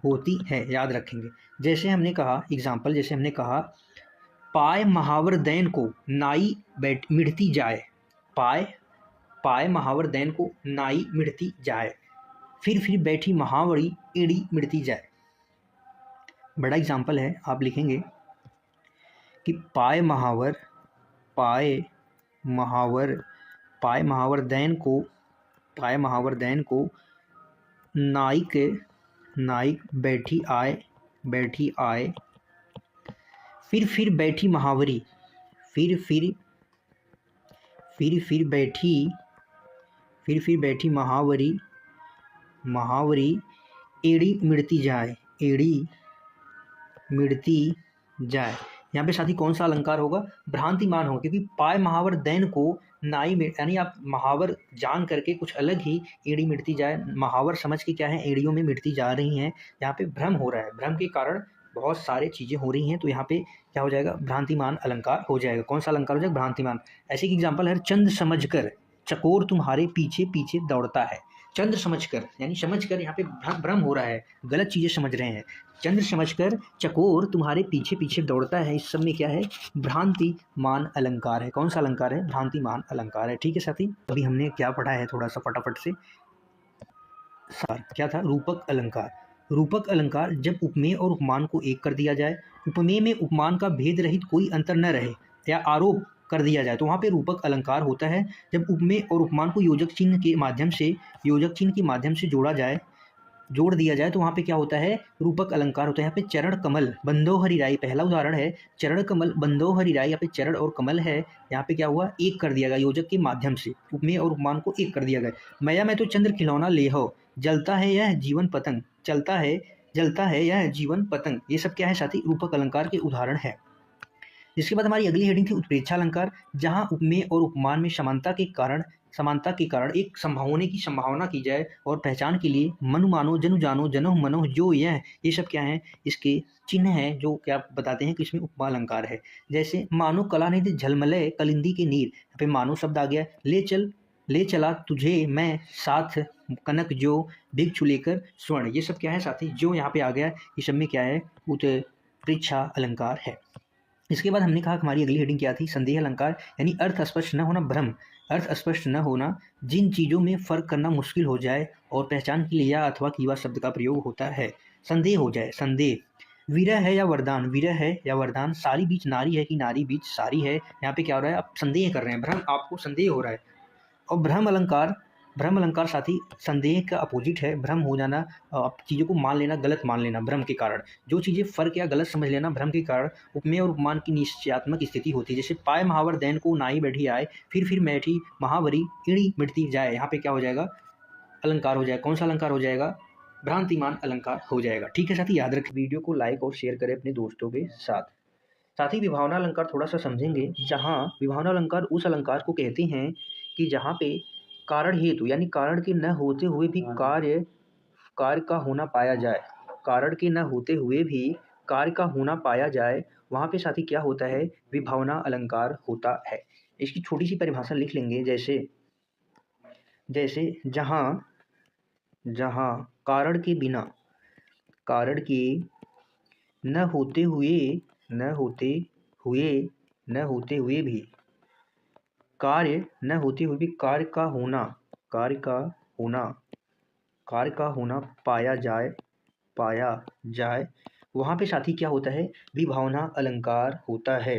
होती है, याद रखेंगे। जैसे हमने कहा एग्जाम्पल, जैसे हमने कहा पाय महावर दैन को नाई बैठ मिढ़ती जाए, पाय महावर दैन को नाई मिढ़ती जाए, फिर बैठी महावरी एड़ी मिढ़ती जाए। बड़ा एग्जाम्पल है, आप लिखेंगे कि पाय महावर दैन को नाइक बैठी आए, फिर बैठी महावरी, फिर बैठी महावरी एड़ी मिढ़ती जाए। यहाँ पे साथी कौन सा अलंकार होगा? भ्रांतिमान होगा, क्योंकि पाय महावर दैन को नाई में, यानी आप महावर जान करके कुछ अलग ही एड़ी मिढ़ती जाए, महावर समझ के क्या है एड़ियों में मिढ़ती जा रही हैं, यहाँ पे भ्रम हो रहा है, भ्रम के कारण बहुत सारे चीज़ें हो रही हैं, तो यहाँ पे क्या हो जाएगा? भ्रांतिमान अलंकार हो जाएगा। कौन सा अलंकार हो जाएगा? भ्रांतिमान। ऐसे एक एग्जाम्पल है, चंद समझकर चकोर तुम्हारे पीछे पीछे दौड़ता है। चंद्र समझकर, यानी समझकर, यहाँ पे भ्रम हो रहा है, गलत चीज़ें समझ रहे हैं। चंद्र समझकर चकोर तुम्हारे पीछे पीछे दौड़ता है, इस सब में क्या है? भ्रांतिमान अलंकार है। कौन सा अलंकार है? भ्रांतिमान अलंकार है। ठीक है साथी, अभी हमने क्या पढ़ा है थोड़ा सा फटाफट से। क्या था? रूपक अलंकार। रूपक अलंकार जब उपमेय और उपमान को एक कर दिया जाए, उपमेय में उपमान का भेद रहित कोई अंतर न रहे या आरोप कर दिया जाए, तो वहाँ पे रूपक अलंकार होता है। जब उपमेय और उपमान को योजक चिन्ह के माध्यम से जोड़ दिया जाए, तो वहाँ पे क्या होता है? रूपक अलंकार होता है। यहाँ पे चरण कमल बंदो हरिराई, पहला उदाहरण है, चरण कमल बंदो हरिराई, यहाँ पे चरण और कमल है, यहाँ पे क्या हुआ? एक कर दिया गया, योजक के माध्यम से उपमेय और उपमान को एक कर दिया गया। मैया मैं तो चंद्र खिलौना ले हो, जलता है यह जीवन पतंग, जलता है यह जीवन पतंग, ये सब क्या है साथी? रूपक अलंकार के उदाहरण है। जिसके बाद हमारी अगली हेडिंग थी उत्प्रेक्षा अलंकार, जहां उपमेय और उपमान में समानता के कारण एक होने की संभावना की जाए और पहचान के लिए मनु मानो, जनु जानो, जनो मनो, जो यह, ये सब क्या है? इसके चिन्ह हैं जो क्या बताते हैं कि इसमें उपमा अलंकार है। जैसे मानो कला निधि झलमले कलिंदी के नीर, यहाँ पे मानो शब्द आ गया। ले चला तुझे मैं साथ कनक जो भिक्षु लेकर स्वर्ण, ये सब क्या है साथी? जो यहाँ पे आ गया, ये सब में क्या है? उत्प्रेक्षा अलंकार है। इसके बाद हमने कहा कि हमारी अगली हेडिंग क्या थी? संदेह अलंकार, यानी अर्थ स्पष्ट न होना, भ्रम, अर्थ स्पष्ट न होना, जिन चीज़ों में फर्क करना मुश्किल हो जाए और पहचान के लिए या अथवा कीवा शब्द का प्रयोग होता है। संदेह हो जाए, संदेह। वीरह है या वरदान, सारी बीच नारी है कि नारी बीच सारी है, यहाँ पे क्या हो रहा है? आप संदेह कर रहे हैं, भ्रम, आपको संदेह हो रहा है। और भ्रम अलंकार साथी संदेह का अपोजिट है। भ्रम हो जाना, आप चीज़ों को मान लेना, गलत मान लेना, भ्रम के कारण जो चीज़ें फर्क या गलत समझ लेना, भ्रम के कारण उपमेय और उपमान की निश्चयात्मक स्थिति होती है। जैसे पाय महावर दैन को नाई बैठी आए, फिर बैठी महावरी ईड़ी मिटती जाए, यहाँ पे क्या हो जाएगा? अलंकार हो जाएगा। कौन सा अलंकार हो जाएगा? भ्रांतिमान अलंकार हो जाएगा। ठीक है साथी, याद रखें। वीडियो को लाइक और शेयर करें अपने दोस्तों के साथ। साथ ही विभावना अलंकार थोड़ा सा समझेंगे, जहाँ विभावना अलंकार उस अलंकार को कहते हैं कि जहाँ पे कारण हेतु, यानी कारण के न होते हुए भी कार्य का होना पाया जाए, कारण के न होते हुए भी कार्य का होना पाया जाए, वहाँ पे साथी क्या होता है? विभावना अलंकार होता है। इसकी छोटी सी परिभाषा लिख लेंगे, जैसे जहाँ कारण के न होते हुए भी कार्य का होना पाया जाए, वहाँ पे साथी क्या होता है? विभावना अलंकार होता है।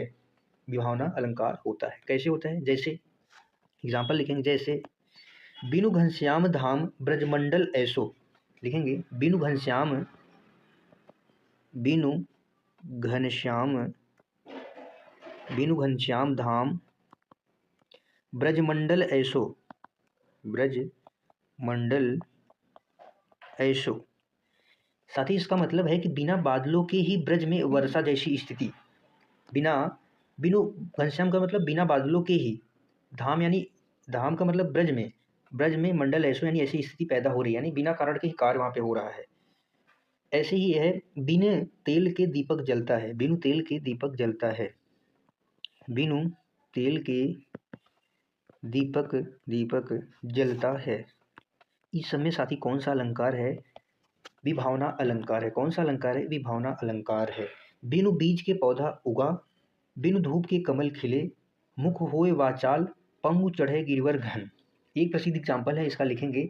विभावना अलंकार होता है। कैसे होता है? जैसे एग्जाम्पल लिखेंगे, जैसे बिनु घनश्याम धाम ब्रजमंडल ऐसो, लिखेंगे बिनु घनश्याम धाम ब्रजमंडल ऐसो। साथ ही इसका मतलब है कि बिना बादलों के ही ब्रज में वर्षा जैसी स्थिति, बिनु घनश्याम का मतलब बिना बादलों के ही, धाम यानी धाम का मतलब ब्रज में मंडल ऐसो, यानी ऐसी स्थिति पैदा हो रही है, यानी बिना कारण के ही कार्य वहाँ पे हो रहा है। ऐसे ही है बिनु तेल के दीपक जलता है, बिनु तेल के दीपक दीपक जलता है। इस समय साथी कौन सा अलंकार है? विभावना अलंकार है। कौन सा अलंकार है? विभावना अलंकार है। बिनु बीज के पौधा उगा, बिनु धूप के कमल खिले, मुख होए वाचाल, पंगु चढ़े गिरवर घन। एक प्रसिद्ध एग्जाम्पल है, इसका लिखेंगे।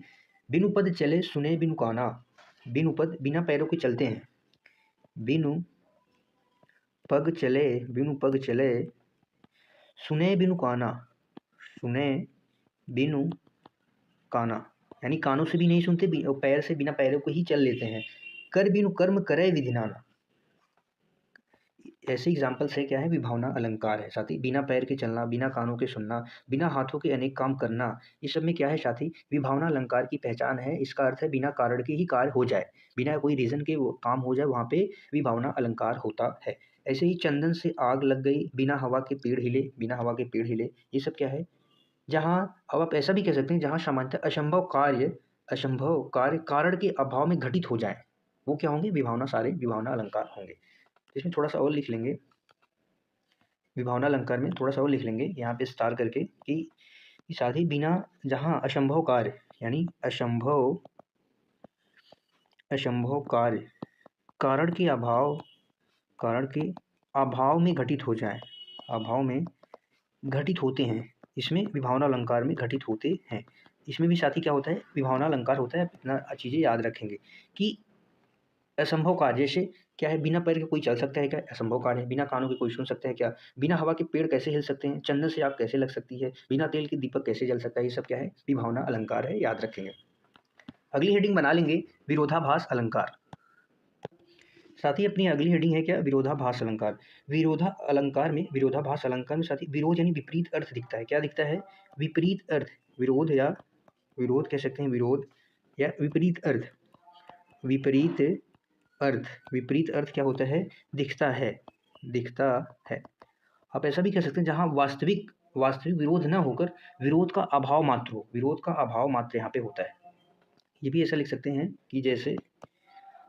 बिनु पद चले सुने बिनु काना। बिनु पद बिना पैरों के चलते हैं। बिनु पग चले, बिनु पग चले, सुने बिनु काना, सुने बिनु काना, यानी कानों से भी नहीं सुनते, पैर से बिना पैरों को ही चल लेते हैं। कर बिनु कर्म करे विधि नाना। ऐसे एग्जाम्पल्स है, क्या है? विभावना अलंकार है साथी। बिना पैर के चलना, बिना कानों के सुनना, बिना हाथों के अनेक काम करना, इस सब में क्या है साथी? विभावना अलंकार की पहचान है। इसका अर्थ है बिना कारण के ही कार्य हो जाए, बिना कोई रीजन के वो काम हो जाए, वहाँ पे विभावना अलंकार होता है। ऐसे ही चंदन से आग लग गई, बिना हवा के पेड़ हिले, बिना हवा के पेड़ हिले, ये सब क्या है? जहाँ, अब आप ऐसा भी कह सकते हैं, जहाँ सामान्यतः असंभव कार्य कारण के अभाव में घटित हो जाए, वो क्या होंगे? विभावना, सारे विभावना अलंकार होंगे। इसमें थोड़ा सा और लिख लेंगे, विभावना अलंकार में थोड़ा सा और लिख लेंगे यहाँ पे स्टार करके, कि साथ ही बिना, जहाँ असंभव कार्य, यानी असंभव कार्य कारण के अभाव में घटित हो जाए, अभाव में घटित होते हैं, इसमें विभावना अलंकार में घटित होते हैं। इसमें भी साथी क्या होता है? विभावना अलंकार होता है। इतना चीज़ें याद रखेंगे कि असंभव कार्य, जैसे क्या है? बिना पैर के कोई चल सकता है क्या? असंभव कार्य है। बिना कानों के कोई सुन सकता है क्या? बिना हवा के पेड़ कैसे हिल सकते हैं? चंदन से आग कैसे लग सकती है? बिना तेल के दीपक कैसे जल सकता है? ये सब क्या है? विभावना अलंकार है, याद रखेंगे। अगली हेडिंग बना लेंगे, विरोधाभास अलंकार। साथ ही अपनी अगली हेडिंग है क्या? विरोधाभास अलंकार। विरोधाभास अलंकार में साथी विरोध यानी विपरीत अर्थ दिखता है। क्या दिखता है? विपरीत अर्थ। विरोध या विरोध कह सकते हैं, विरोध या विपरीत अर्थ। विपरीत अर्थ क्या होता है? दिखता है। आप ऐसा भी कह सकते हैं, जहाँ वास्तविक विरोध न होकर विरोध का अभाव मात्र हो, विरोध का अभाव मात्र यहाँ पे होता है। ये भी ऐसा लिख सकते हैं कि जैसे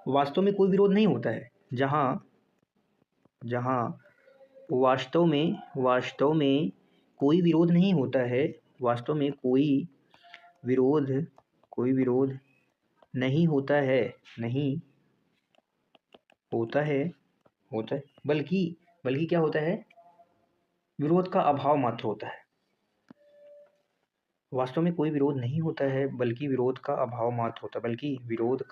वास्तव में कोई विरोध नहीं होता है, जहाँ वास्तव में कोई विरोध नहीं होता है, वास्तव में कोई विरोध नहीं होता है, बल्कि क्या होता है? विरोध का अभाव मात्र होता है। वास्तव में कोई विरोध नहीं होता है, बल्कि विरोध का अभाव मात्र होता है, विरोध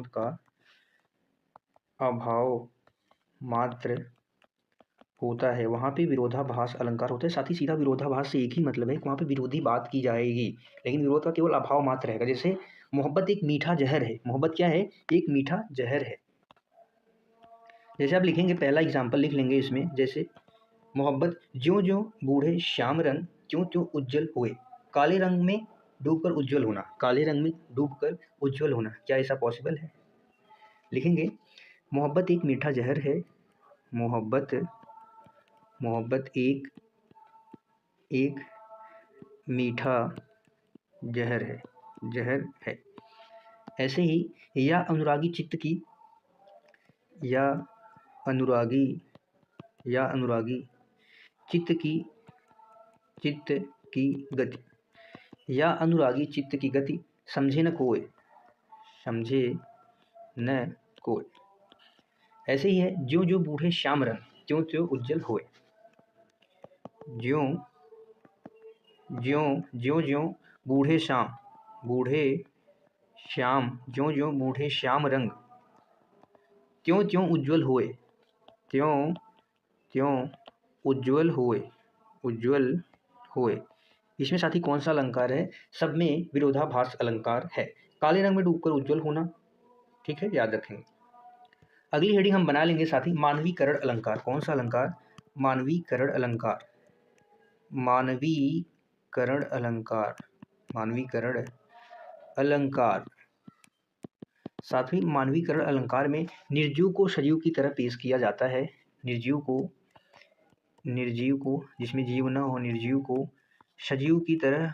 का अभाव मात्र होता है। वहाँ पे विरोधाभास अलंकार होता है। साथ ही सीधा विरोधाभास से एक ही मतलब है कि वहाँ पे विरोधी बात की जाएगी, लेकिन विरोध का केवल अभाव मात्र रहेगा। जैसे मोहब्बत एक मीठा जहर है। मोहब्बत क्या है? एक मीठा जहर है। जैसे आप लिखेंगे, पहला एग्जाम्पल लिख लेंगे इसमें, जैसे मोहब्बत ज्यों ज्यों बूढ़े श्याम रंग, त्यों त्यों उज्जवल हुए। काले रंग में डूबकर उज्जवल होना, क्या ऐसा पॉसिबल है? लिखेंगे, मोहब्बत एक मीठा जहर है। मोहब्बत एक मीठा जहर है। ऐसे ही या अनुरागी चित्त की गति समझे न कोय। ऐसे ही है, ज्यों ज्यों बूढ़े श्याम रंग, त्यों त्यों उज्जवल होए। ज्यों ज्यों बूढ़े श्याम रंग, त्यों त्यों उज्जवल होए। इसमें साथी कौन सा अलंकार है? सब में विरोधाभास अलंकार है। काले रंग में डूबकर उज्जवल होना, ठीक है, याद रखेंगे। अगली हेडिंग हम बना लेंगे साथी, मानवीकरण अलंकार। कौन सा अलंकार? मानवीकरण अलंकार। साथ ही मानवीकरण अलंकार में निर्जीव को सजीव की तरह पेश किया जाता है। निर्जीव को जिसमें जीव न हो, निर्जीव को सजीव की तरह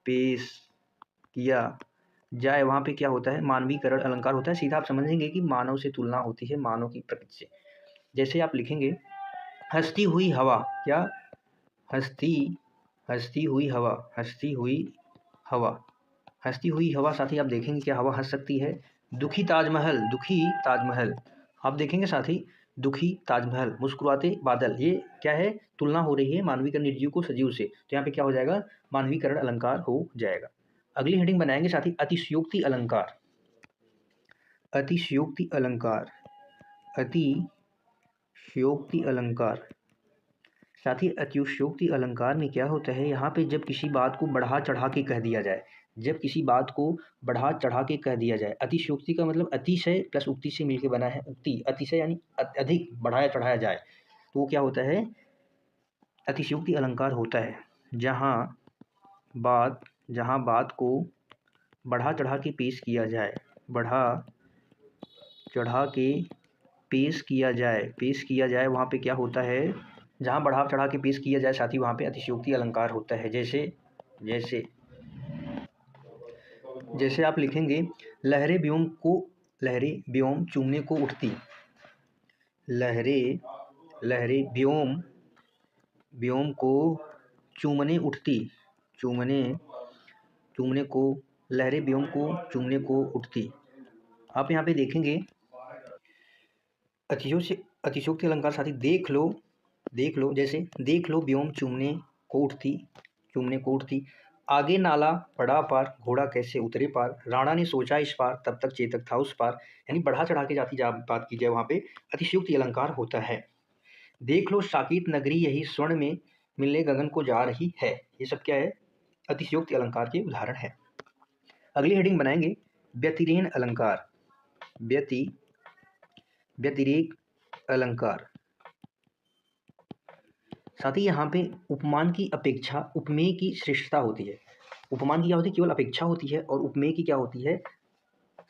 पेश किया जाए वहाँ पे क्या होता है, मानवीकरण अलंकार होता है। सीधा आप समझेंगे कि मानव से तुलना होती है, मानव की प्रकृति से। जैसे आप लिखेंगे हँसती हुई हवा, क्या हँसती हँसती हुई हवा, हँसती हुई हवा, हँसती हुई हवा। साथ ही आप देखेंगे क्या हवा हँस सकती है। दुखी ताजमहल, दुखी ताजमहल, आप देखेंगे साथ ही दुखी ताजमहल। मुस्कुराते बादल, ये क्या है, तुलना हो रही है मानवीकरण निर्जीव को सजीव से, तो यहाँ पे क्या हो जाएगा, मानवीकरण अलंकार हो जाएगा। अगली हेडिंग बनाएंगे साथ ही अतिशयोक्ति अलंकार, अतिशयोक्ति अलंकार, अतिशयोक्ति अलंकार। साथ ही अतिशयोक्ति अलंकार में क्या होता है, यहाँ पे जब किसी बात को बढ़ा चढ़ा के कह दिया जाए, जब किसी बात को बढ़ा चढ़ा के कह दिया जाए। अतिशयोक्ति का मतलब अतिशय प्लस उक्ति से मिलकर बना है उक्ति। अतिशय यानी अधिक बढ़ाया चढ़ाया जाए, तो वो क्या होता है, अतिशयोक्ति अलंकार होता है। जहाँ बात को बढ़ा चढ़ा के पेश किया जाए, बढ़ा चढ़ा के पेश किया जाए, वहाँ पे क्या होता है, जहाँ बढ़ा चढ़ा के पेश किया जाए साथ ही वहाँ पे अतिशयोक्ति अलंकार होता है। जैसे आप लिखेंगे लहरें व्योम चूमने को उठती, लहरें व्योम को चूमने उठती, चूमने को, लहरें व्योम को चूमने को उठती। आप यहाँ पे देखेंगे अतिशयोक्ति अलंकार साथ ही देख लो, जैसे देख लो व्योम चूमने को उठती। आगे नाला पड़ा पार, घोड़ा कैसे उतरे पार, राणा ने सोचा इस पार, तब तक चेतक था उस पार। यानी बढ़ा चढ़ा के जाती बात की जाए, वहाँ पे अतिशयोक्ति अलंकार होता है। देख लो साकेत नगरी यही स्वर्ण में मिलने गगन को जा रही है, ये सब क्या है, अतिशयोक्ति अलंकार के उदाहरण है। अगली हेडिंग बनाएंगे व्यतिरेक अलंकार, व्यतिरेक अलंकार। साथ ही यहाँ पे उपमान की अपेक्षा उपमेय की श्रेष्ठता होती है। उपमान की क्या होती है, केवल अपेक्षा होती है, और उपमेय की क्या होती है,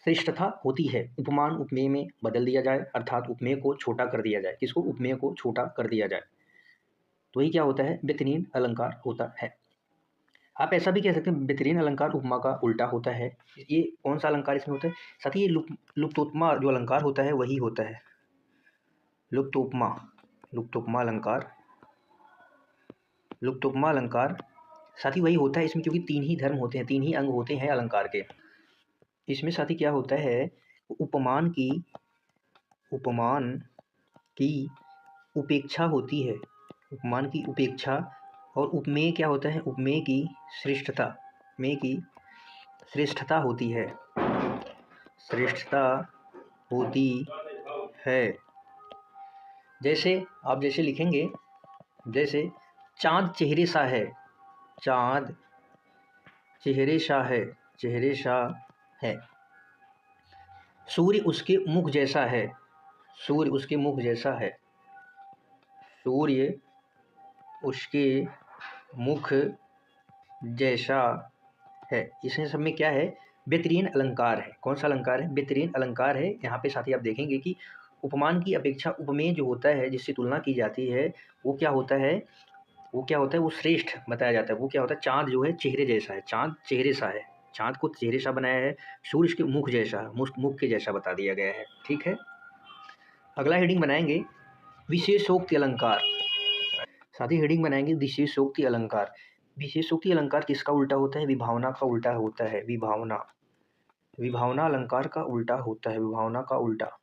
श्रेष्ठता होती है। उपमान उपमेय में बदल दिया जाए, अर्थात उपमेय को छोटा कर दिया जाए। किसको, उपमेय को छोटा कर दिया जाए, तो ये क्या होता है, व्यतिरेक अलंकार होता है। आप ऐसा भी कह सकते हैं बेहतरीन अलंकार उपमा का उल्टा होता है। ये कौन सा अलंकार इसमें होता है, साथ ही ये लुप्तोपमा जो अलंकार होता है वही होता है, लुप्तोपमा अलंकार साथ ही वही होता है इसमें, क्योंकि तीन ही धर्म होते हैं, तीन ही अंग होते हैं अलंकार के। इसमें साथ ही क्या होता है, उपमान की उपेक्षा होती है, उपमान की उपेक्षा। और उपमेय क्या होता है, उपमेय की श्रेष्ठता होती है। जैसे आप लिखेंगे, जैसे चाँद चेहरे सा है, चाँद चेहरे सा है। सूर्य उसके मुख जैसा है, सूर्य उसके मुख जैसा है। सूर्य उसके मुख जैसा है। इसमें सब में क्या है, बेहतरीन अलंकार है। कौन सा अलंकार है, बेहतरीन अलंकार है। यहाँ पे साथ ही आप देखेंगे कि उपमान की अपेक्षा उपमेय जो होता है, जिससे तुलना की जाती है, वो क्या होता है, वो श्रेष्ठ बताया जाता है। वो क्या होता है, चाँद जो है चेहरे जैसा है, चाँद चेहरे सा है, चाँद को चेहरे सा बनाया है। सूर्य के मुख जैसा, मुख के जैसा बता दिया गया है। ठीक है, अगला हेडिंग बनाएंगे विशेषोक्ति अलंकार। साथ ही हेडिंग बनाएंगे विशेषोक्ति अलंकार। विशेषोक्ति अलंकार किसका उल्टा होता है, विभावना का उल्टा होता है। विभावना अलंकार का उल्टा होता है, विभावना का उल्टा।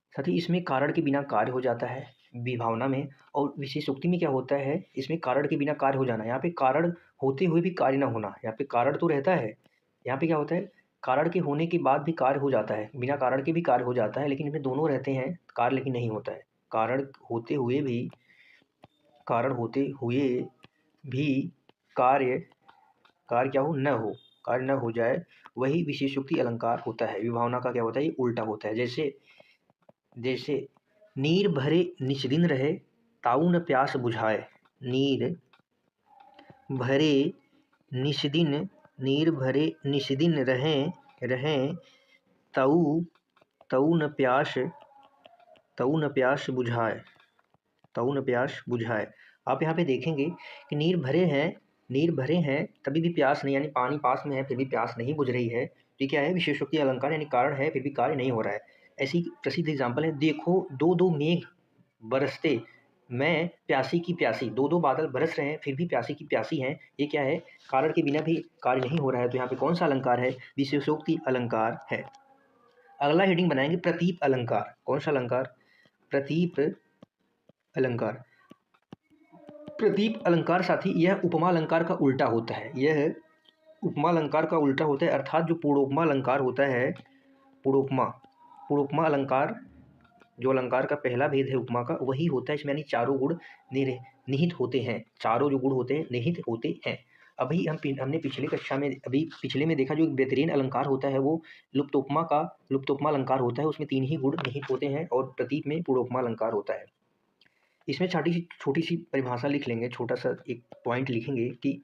साथ ही इसमें कारण के बिना कार्य हो जाता है विभावना में, और विशेषोक्ति में क्या होता है, इसमें कारण के बिना कार्य हो जाना। यहाँ पे कारण होते हुए भी कार्य ना होना, यहाँ पे कारण तो रहता है, यहाँ पे क्या होता है, कारण के होने के बाद भी कार्य हो जाता है, बिना कारण के भी कार्य हो जाता है, लेकिन इसमें दोनों रहते हैं, कार्य लेकिन नहीं होता है। कारण होते हुए भी कार्य क्या हो, कार्य न हो जाए, वही विशेषोक्ति अलंकार होता है। विभावना का क्या होता है, ये उल्टा होता है। जैसे नीर भरे निष्दिन रहे, ताऊ न प्यास बुझाए। नीर भरे निष्दिन रहें, ताऊ न प्यास बुझाए। आप यहाँ पे देखेंगे कि नीर भरे हैं, नीर भरे हैं तभी भी प्यास नहीं, यानी पानी पास में है फिर भी प्यास नहीं बुझ रही है, तो ये क्या है? विशेषोक्ति अलंकार, यानी कारण है फिर भी कार्य नहीं हो रहा है। ऐसी प्रसिद्ध एग्जाम्पल है, देखो दो दो मेघ बरसते मैं प्यासी की प्यासी, दो दो बादल बरस रहे हैं फिर भी प्यासी की प्यासी हैं। ये क्या है? कारण के बिना भी कार्य नहीं हो रहा है, तो यहाँ पे कौन सा अलंकार है? विशेषोक्ति अलंकार है। अगला हेडिंग बनाएंगे प्रतीप अलंकार। कौन सा अलंकार? प्रतीप अलंकार। प्रतीप अलंकार साथी यह उपमा अलंकार का उल्टा होता है। यह उपमा अलंकार का उल्टा होता है, अर्थात जो पूर्वोपमा अलंकार होता है, पूर्वोपमा अलंकार, जो अलंकार का पहला भेद है उपमा का, वही होता है इसमें, यानी चारों गुण निहित होते हैं। चारों जो गुण होते हैं निहित होते हैं। अभी हमने पिछले कक्षा में, अभी पिछले में देखा, जो एक बेहतरीन अलंकार होता है वो लुप्तोपमा अलंकार होता है, उसमें 3 ही गुण निहित होते हैं, और प्रतीप में पूर्वोपमा अलंकार होता है। इसमें छोटी सी परिभाषा लिख लेंगे, छोटा सा एक पॉइंट लिखेंगे कि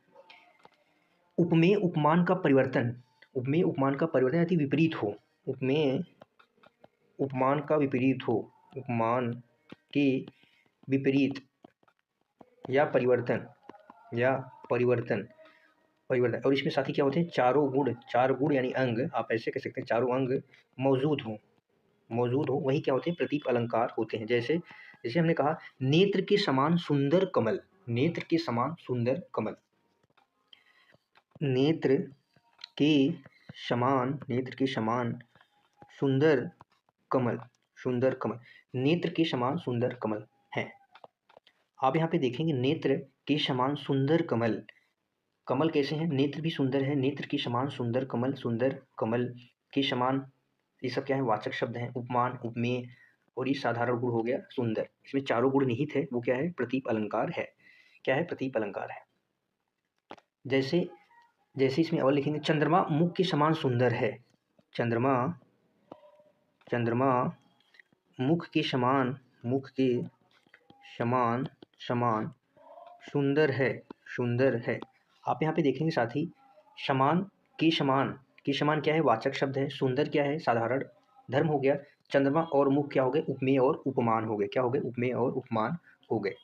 उपमेय उपमान का परिवर्तन, उपमेय उपमान का परिवर्तन यदि विपरीत हो, उपमेय उपमान का विपरीत हो, उपमान के विपरीत या परिवर्तन और इसमें साथ ही क्या होते हैं? चारों गुण, 4 गुण यानी अंग, आप ऐसे कह सकते हैं, चारों अंग मौजूद हो, वही क्या होते हैं? प्रतीप अलंकार होते हैं। जैसे हमने कहा, नेत्र के समान सुंदर कमल, नेत्र के समान सुंदर कमल, नेत्र के समान सुंदर कमल, नेत्र के समान सुंदर कमल है। आप यहाँ पे देखेंगे, नेत्र के समान सुंदर कमल, कमल कैसे हैं? नेत्र भी सुंदर है, नेत्र के समान सुंदर कमल के समान, ये सब क्या है? वाचक शब्द हैं। उपमान, उपमेय, और ये साधारण गुण हो गया सुंदर। इसमें चारों गुण निहित है, वो क्या है? प्रतीप अलंकार है। क्या है? प्रतीप अलंकार है। जैसे इसमें और लिखेंगे, चंद्रमा मुख के समान सुंदर है, चंद्रमा मुख के समान सुंदर है। आप यहाँ पे देखेंगे साथी, समान के समान क्या है? वाचक शब्द है। सुंदर क्या है? साधारण धर्म हो गया। चंद्रमा और मुख क्या हो गए? उपमेय और उपमान हो गए। क्या हो गए? उपमेय और उपमान हो गए।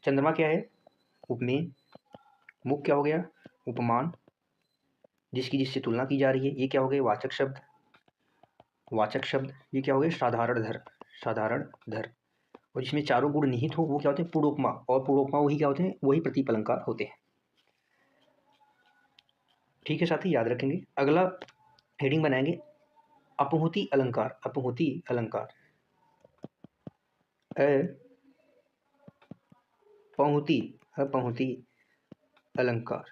चंद्रमा क्या है? उपमेय, मुख क्या हो गया? उपमान, जिससे तुलना की जा रही है। ये क्या हो गए? वाचक शब्द। ये क्या हो गए? साधारण धर्म। और जिसमें चारों गुण निहित हो, वो क्या होते हैं? पूर्वोपमा, और पूर्वोपमा वही क्या होते हैं? वही प्रतीप अलंकार होते हैं। ठीक है साथी, याद रखेंगे। अगला हेडिंग बनाएंगे अपहुति अलंकार। अपहुति अलंकार, अपहुति अलंकार।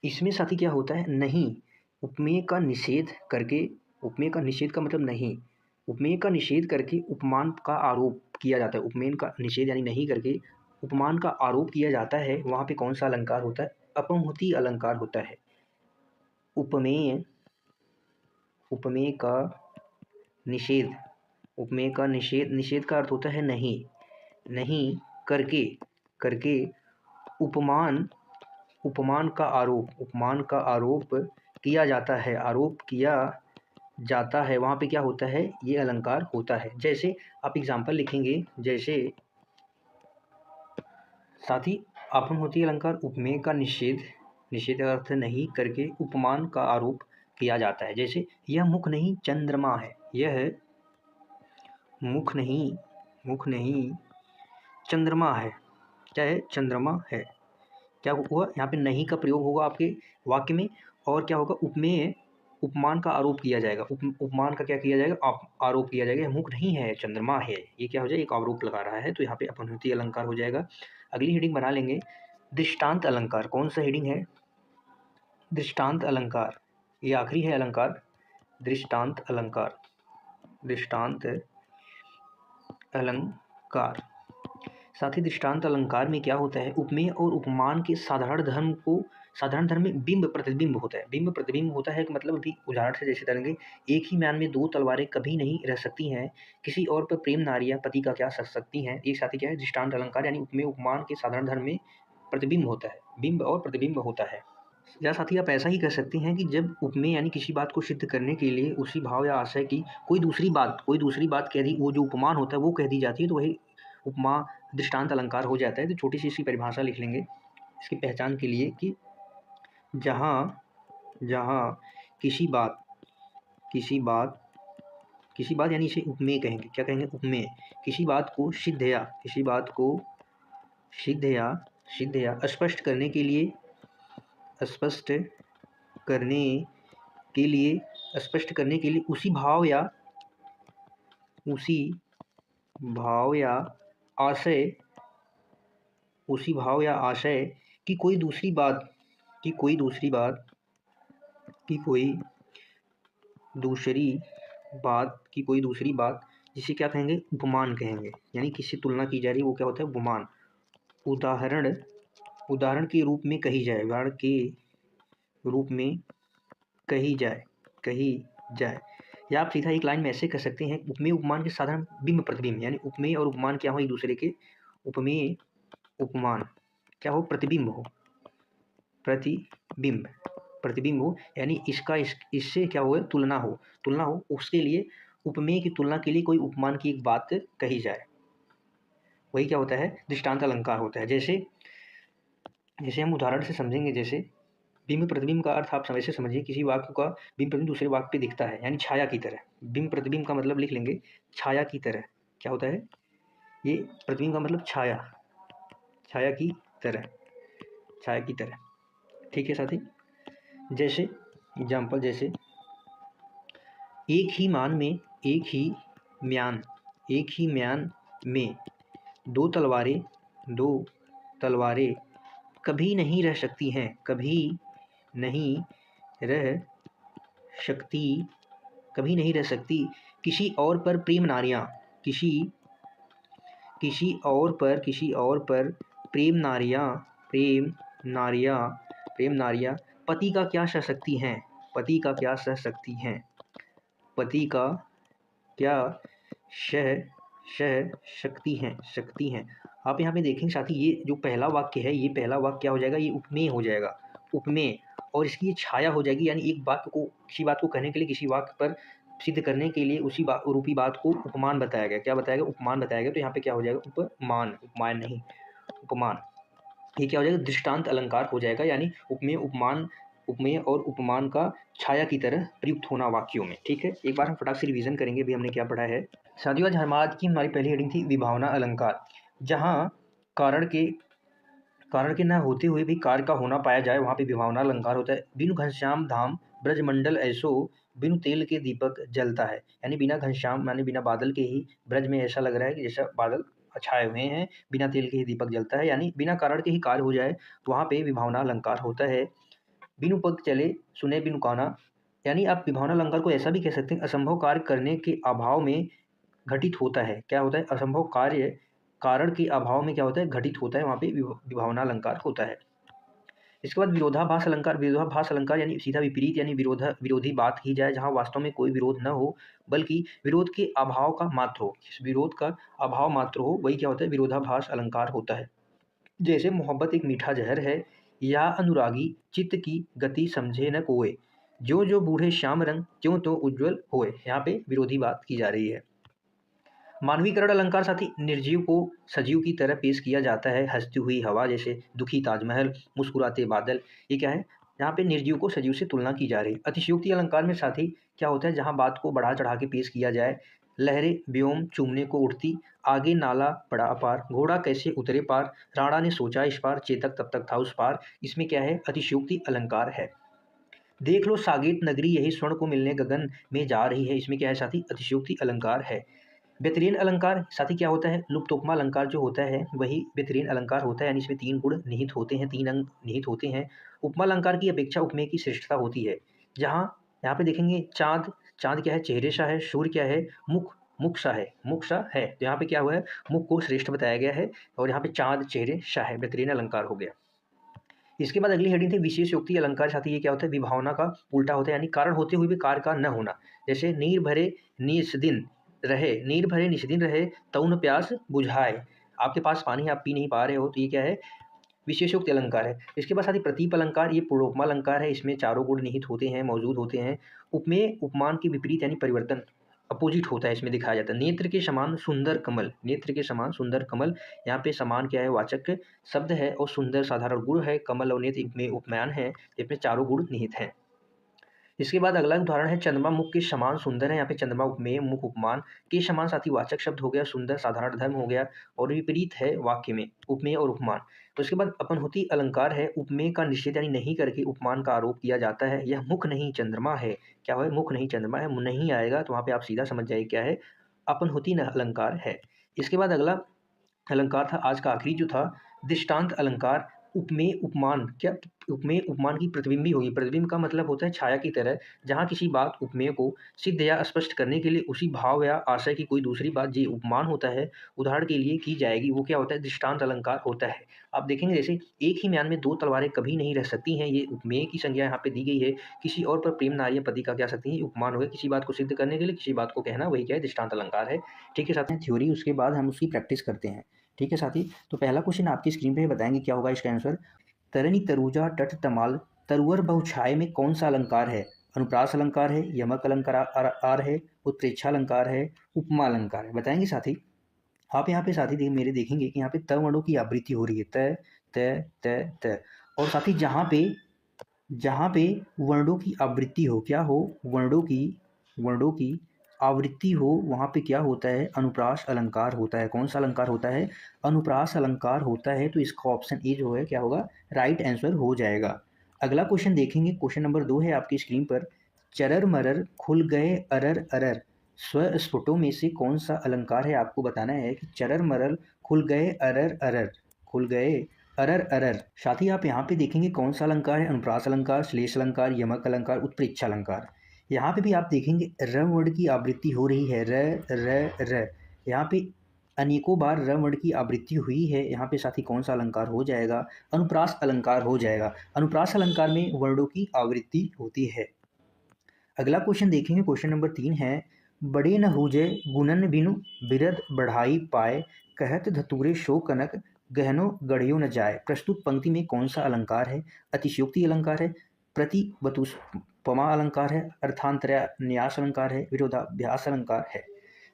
इसमें साथी क्या होता है? नहीं, उपमेय का निषेध करके, उपमेय का निषेध का मतलब नहीं, उपमेय का निषेध करके उपमान का आरोप किया जाता है। उपमेय का निषेध यानी नहीं करके उपमान का आरोप किया जाता है, वहाँ पे कौन सा अलंकार होता है? अपहुति अलंकार होता है। उपमेय का निषेध, निषेध का अर्थ होता है नहीं करके उपमान का आरोप किया जाता है, वहाँ पे क्या होता है? ये अलंकार होता है। जैसे आप एग्जाम्पल लिखेंगे, जैसे साथी, अपहुति अलंकार, उपमेय का निषेध अर्थ नहीं करके उपमान का आरोप किया जाता है। जैसे, यह मुख नहीं चंद्रमा है, यह मुख नहीं चंद्रमा है। क्या है? चंद्रमा है। क्या हुआ? यहाँ पे नहीं का प्रयोग होगा आपके वाक्य में, और क्या होगा? उपमेय, उपमान का आरोप किया जाएगा। उपमान का क्या किया जाएगा? आरोप किया जाएगा। मुख नहीं है, चंद्रमा है। ये क्या हो जाएगा? एक आरोप लगा रहा है, तो यहाँ पे अपहुति अलंकार हो जाएगा। अगली हेडिंग बना लेंगे दृष्टांत अलंकार। कौन सा हेडिंग है? दृष्टांत अलंकार। ये आखिरी है अलंकार, दृष्टांत अलंकार। साथ ही दृष्टांत अलंकार में क्या होता है? उपमेय और उपमान के साधारण धर्म में बिंब प्रतिबिंब होता है। बिंब प्रतिबिंब होता है कि मतलब, अभी उदाहरण से जैसे करेंगे, एक ही म्यान में 2 तलवारें कभी नहीं रह सकती हैं, किसी और पर प्रेम नारियां पति का क्या सक सकती हैं। एक साथी क्या है? दृष्टांत अलंकार, यानी उपमेय उपमान के साधारण धर्म में प्रतिबिंब होता है, बिंब और प्रतिबिंब होता है। या साथ ही आप ऐसा ही कह सकते हैं कि जब उपमेय यानी किसी बात को सिद्ध करने के लिए उसी भाव या आशय की कोई दूसरी बात कह दी, वो जो उपमान होता है वो कह दी जाती है, तो वही उपमा दृष्टांत अलंकार हो जाता है। तो छोटी सी इसकी परिभाषा लिख लेंगे इसकी पहचान के लिए कि जहाँ जहाँ किसी बात यानी इसे उपमेय कहेंगे। क्या कहेंगे? उपमेय। किसी बात को सिद्ध या स्पष्ट करने के लिए उसी भाव या आशय की कोई दूसरी बात जिसे क्या कहेंगे? उपमान कहेंगे। यानी किससे तुलना की जा रही है वो क्या होता है? उपमान। उदाहरण के रूप में कही जाए। या आप सीधा एक लाइन में ऐसे कह सकते हैं, उपमेय उपमान के साधारण बिंब प्रतिबिंब, यानी उपमेय और उपमान क्या हो? एक दूसरे के उपमेय उपमान क्या हो? प्रतिबिंब हो, यानी इससे क्या हो? तुलना हो। उसके लिए उपमेय की तुलना के लिए कोई उपमान की एक बात कही जाए, वही क्या होता है? दृष्टांत अलंकार होता है। जैसे हम उदाहरण से समझेंगे। जैसे बिंब प्रतिबिंब का अर्थ आप वैसे समझिए, किसी वाक्य का बिंब प्रतिबिंब दूसरे वाक्य पे दिखता है, यानी छाया की तरह। बिंब प्रतिबिंब का मतलब लिख लेंगे छाया की तरह। क्या होता है? ये प्रतिबिंब का मतलब छाया की तरह। ठीक है साथी। जैसे एग्जाम्पल, जैसे एक ही म्यान में दो तलवारें कभी नहीं रह सकती। किसी और पर प्रेम नारियां पति का क्या सह सकती हैं? पति का क्या सह सकती हैं। आप यहाँ पे देखेंगे साथी, ये जो पहला वाक्य है, ये पहला वाक्य क्या हो जाएगा? ये उपमेय हो जाएगा। उपमेय, और इसकी ये छाया हो जाएगी, यानी किसी बात को कहने के लिए, किसी वाक्य पर सिद्ध करने के लिए उसी रूपी बात को उपमान बताया गया। क्या बताया गया? उपमान बताया गया। तो यहाँ पे क्या हो जाएगा? उपमान नहीं, उपमान। ये क्या हो जाएगा? दृष्टांत अलंकार हो जाएगा, यानी उपमेय और उपमान का छाया की तरह प्रयुक्त होना वाक्यों में। ठीक है, एक बार हम फटाक से रिवीजन करेंगे अभी हमने क्या पढ़ा है। साथियों, आज हमारी पहली हेडिंग थी विभावना अलंकार। जहाँ कारण के न होते हुए भी कार्य का होना पाया जाए, वहाँ पे विभावना अलंकार होता है। बिनु घनश्याम धाम ब्रजमंडल ऐसो, बिनु तेल के दीपक जलता है। यानी बिना घनश्याम यानी बिना बादल के ही ब्रज में ऐसा लग रहा है कि जैसा बादल छाए हुए हैं, बिना तेल के ही दीपक जलता है, यानी बिना कारण के ही कार्य हो जाए, वहाँ पे विभावना अलंकार होता है। बिनु पग चले सुने बिनु काना, यानी आप विभावना अलंकार को ऐसा भी कह सकते हैं, असंभव कार्य करने के अभाव में घटित होता है। क्या होता है? असंभव कार्य कारण के अभाव में क्या होता है? घटित होता है, वहाँ पे विभावना अलंकार होता है। इसके बाद विरोधाभास अलंकार यानी सीधा विपरीत, यानी विरोधी बात की जाए, जहाँ वास्तव में कोई विरोध न हो, बल्कि विरोध के अभाव का मात्र हो, वही क्या होता है? विरोधाभास अलंकार होता है। जैसे मोहब्बत एक मीठा जहर है, या अनुरागी चित्त की गति समझे न कोय, जो बूढ़े श्याम रंग त्यों तो उज्ज्वल होए। यहाँ पे विरोधी बात की जा रही है। मानवीकरण अलंकार साथी, निर्जीव को सजीव की तरह पेश किया जाता है। हंसती हुई हवा, जैसे दुखी ताजमहल, मुस्कुराते बादल, ये क्या है? यहाँ पे निर्जीव को सजीव से तुलना की जा रही है। अतिशयोक्ति अलंकार में साथी क्या होता है? जहाँ बात को बढ़ा चढ़ा के पेश किया जाए। लहरें व्योम चूमने को उठती, आगे नाला पड़ा अपार, घोड़ा कैसे उतरे पार, राणा ने सोचा इस पार, चेतक तब तक था उस पार। इसमें क्या है? अतिशयोक्ति अलंकार है। देख लो साकेत नगरी, यही स्वर्ण को मिलने गगन में जा रही है। इसमें क्या है साथी? अतिशयोक्ति अलंकार है। बेहतरीन अलंकार साथी क्या होता है? लुप्तोपमा अलंकार जो होता है वही बेहतरीन अलंकार होता है, यानी इसमें 3 गुण निहित होते हैं, 3 अंग निहित होते हैं। उपमा अलंकार की अपेक्षा उपमेय की श्रेष्ठता होती है। जहाँ यहाँ पे देखेंगे चाँद क्या है? चेहरे सा है। सूर्य क्या है? मुख सा है। तो यहाँ पे क्या हुआ है? मुख को श्रेष्ठ बताया गया है, और यहाँ पे चाँद चेहरे सा है, बेहतरीन अलंकार हो गया। इसके बाद अगली हेडिंग थी विशेषयोक्ति अलंकार साथी। ये क्या होता है? विभावना का उल्टा होता है, यानी कारण होते हुए भी कार्य का न होना। जैसे नीर भरे निस्दिन रहे तउन प्यास बुझाए। आपके पास पानी है, आप पी नहीं पा रहे हो, तो ये क्या है? विशेषोक्त अलंकार है। इसके बाद साथ ही प्रतीप अलंकार, ये पूर्वोपमा अलंकार है, इसमें चारों गुण निहित होते हैं, मौजूद होते हैं। उपमेय उपमान के विपरीत यानी परिवर्तन अपोजिट होता है, इसमें दिखाया जाता है। नेत्र के समान सुंदर कमल, नेत्र के समान सुंदर कमल, यहाँ पे समान क्या है, वाचक शब्द है, और सुंदर साधारण गुण है, कमल और नेत्र में उपमान है, इसमें चारों गुण निहित हैं। इसके बाद अगला उदाहरण है चंद्रमा मुख के समान सुंदर है, यहाँ पे चंद्रमा उपमेय मुख उपमान के समान साथी वाचक शब्द हो गया, सुंदर साधारण धर्म हो गया, और विपरीत है वाक्य में उपमेय और उपमान। तो इसके बाद अपनहुति अलंकार है, उपमेय का निषेध यानी नहीं करके उपमान का आरोप किया जाता है। यह मुख नहीं चंद्रमा है, क्या है, मुख नहीं चंद्रमा है, नहीं आएगा तो वहाँ पे आप सीधा समझ जाइए क्या है, अपनहुति अलंकार है। इसके बाद अगला अलंकार था आज का आखिरी जो था दृष्टांत अलंकार। उपमेय उपमान, क्या उपमेय उपमान की प्रतिबिंबी होगी। प्रतिबिंब का मतलब होता है छाया की तरह, जहाँ किसी बात उपमेय को सिद्ध या स्पष्ट करने के लिए उसी भाव या आशय की कोई दूसरी बात जो उपमान होता है उदाहरण के लिए की जाएगी, वो क्या होता है, दृष्टांत अलंकार होता है। आप देखेंगे जैसे एक ही म्यान में दो तलवारें कभी नहीं रह सकती हैं, ये उपमेय की संज्ञा यहाँ पे दी गई है। किसी और पर प्रेम नारी या पति का क्या सकती है, उपमान हो गया, किसी बात को सिद्ध करने के लिए किसी बात को कहना, वही क्या है, दृष्टांत अलंकार है। ठीक है साथ में थ्योरी, उसके बाद हम उसकी प्रैक्टिस करते हैं। ठीक है साथी, तो पहला क्वेश्चन आपकी स्क्रीन पे बताएंगे क्या होगा इसका आंसर। तरनी तरुजा तट तमाल तरुवर बहुछाय में कौन सा अलंकार है। अनुप्रास अलंकार है, यमक अलंकार आर है, उत्प्रेक्षा अलंकार है, उपमा अलंकार है। बताएंगे साथी। आप यहाँ पे साथी मेरे देखेंगे कि यहाँ पे त वर्णों की आवृत्ति हो रही है, त त त त, और साथी जहाँ पे वर्णों की आवृत्ति हो, क्या हो, वर्णों की आवृत्ति हो, वहाँ पे क्या होता है, अनुप्रास अलंकार होता है। कौन सा अलंकार होता है, अनुप्रास अलंकार होता है। तो इसका ऑप्शन ए जो है क्या होगा, राइट आंसर हो जाएगा। अगला क्वेश्चन देखेंगे, क्वेश्चन नंबर 2 है आपकी स्क्रीन पर। चरर मरर खुल गए अरर अरर स्वस्फुटों में से कौन सा अलंकार है। आपको बताना है कि चरर मरर खुल गए अरर अरर, खुल गए अरर अरर। साथ ही आप यहाँ पे देखेंगे कौन सा अलंकार है, अनुप्रास अलंकार, श्लेष अलंकार, यमक अलंकार, उत्प्रेक्षा अलंकार। यहाँ पे भी आप देखेंगे र वर्ड की आवृत्ति हो रही है, र र र, यहाँ पे अनेकों बार र वर्ड की आवृत्ति हुई है। यहाँ पे साथी कौन सा अलंकार हो जाएगा, अनुप्रास अलंकार हो जाएगा। अनुप्रास अलंकार में वर्णों की आवृत्ति होती है। अगला क्वेश्चन देखेंगे, क्वेश्चन नंबर 3 है। बड़े न हुजे गुणन बिनु बिरद बढ़ाई पाए कहत धतूरे शो कनक गहनो गढ़ियो न जाए। प्रस्तुत पंक्ति में कौन सा अलंकार है। अतिशयोक्ति अलंकार है, प्रतिवतुष्पमा अलंकार है, अर्थांतरन्यास अलंकार है, विरोधाभ्यास अलंकार है।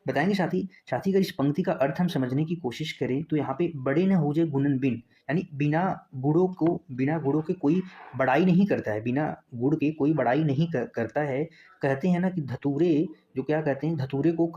बताएंगे साथी अगर इस पंक्ति का अर्थ हम समझने की कोशिश करें तो यहाँ पे बड़े न हुजे गुणन बिन, यानी बिना गुणों के कोई बड़ाई नहीं करता है, बिना गुण के कोई बड़ाई नहीं करता है। कहते हैं ना कि धतूरे, जो क्या कहते हैं, धतूरे को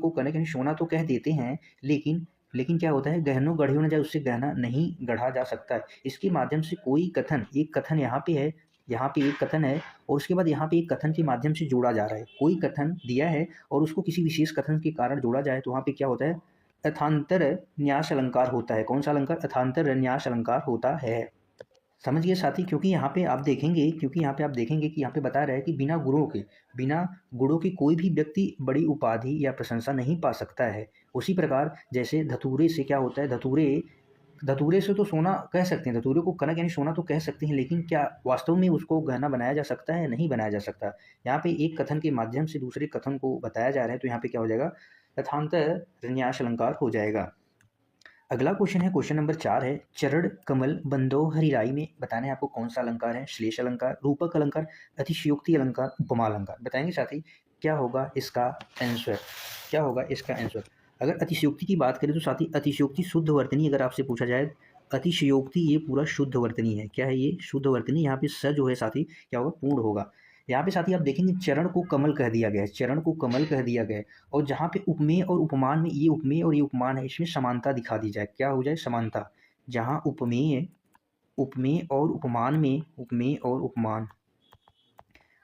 कनक यानी सोना तो कह देते हैं, लेकिन क्या होता है, गहनो गढ़ियो न जाए, उससे गहना नहीं गढ़ा जा सकता है। इसके माध्यम से कोई कथन, एक कथन यहाँ पे है, यहाँ पे एक कथन है, और उसके बाद यहाँ पे एक कथन के माध्यम से जोड़ा जा रहा है। कोई कथन दिया है और उसको किसी विशेष कथन के कारण जोड़ा जाए तो वहाँ पे क्या होता है, अथांतर न्यास अलंकार होता है। कौन सा अलंकार, अथांतर न्यास अलंकार होता है। समझिए साथी, क्योंकि यहाँ पे आप देखेंगे कि यहाँ पे बता रहा है कि बिना गुणों के कोई भी व्यक्ति बड़ी उपाधि या प्रशंसा नहीं पा सकता है। उसी प्रकार जैसे धतूरे से क्या होता है, धतूरे से तो सोना कह सकते हैं, धतूरे को कनक यानी सोना तो कह सकते हैं, लेकिन क्या वास्तव में उसको गहना बनाया जा सकता है, नहीं बनाया जा सकता। यहाँ पे एक कथन के माध्यम से दूसरे कथन को बताया जा रहा है, तो यहाँ पे क्या हो जाएगा, तथांतर न्यास अलंकार हो जाएगा। अगला क्वेश्चन है, क्वेश्चन नंबर 4 है। चरण कमल बंदो हरिराई में बताना है आपको कौन सा अलंकार है। श्लेष अलंकार, रूपक अलंकार, अतिशयोक्ति अलंकार, उपमा अलंकार। बताएंगे साथी क्या होगा इसका आंसर। अगर अतिशयोक्ति की बात करें तो साथी अतिशयोक्ति शुद्ध वर्तनी, अगर आपसे पूछा जाए अतिशयोक्ति ये पूरा शुद्ध वर्तनी है। क्या है ये, शुद्ध वर्तनी। यहाँ पे स जो है साथी क्या होगा, पूर्ण होगा। यहाँ पे साथी आप देखेंगे चरण को कमल कह दिया गया है, और जहाँ पे उपमेय और उपमान में, ये उपमेय और ये उपमान है, इसमें समानता दिखा दी जाए, क्या हो जाए, समानता। जहाँ उपमेय और उपमान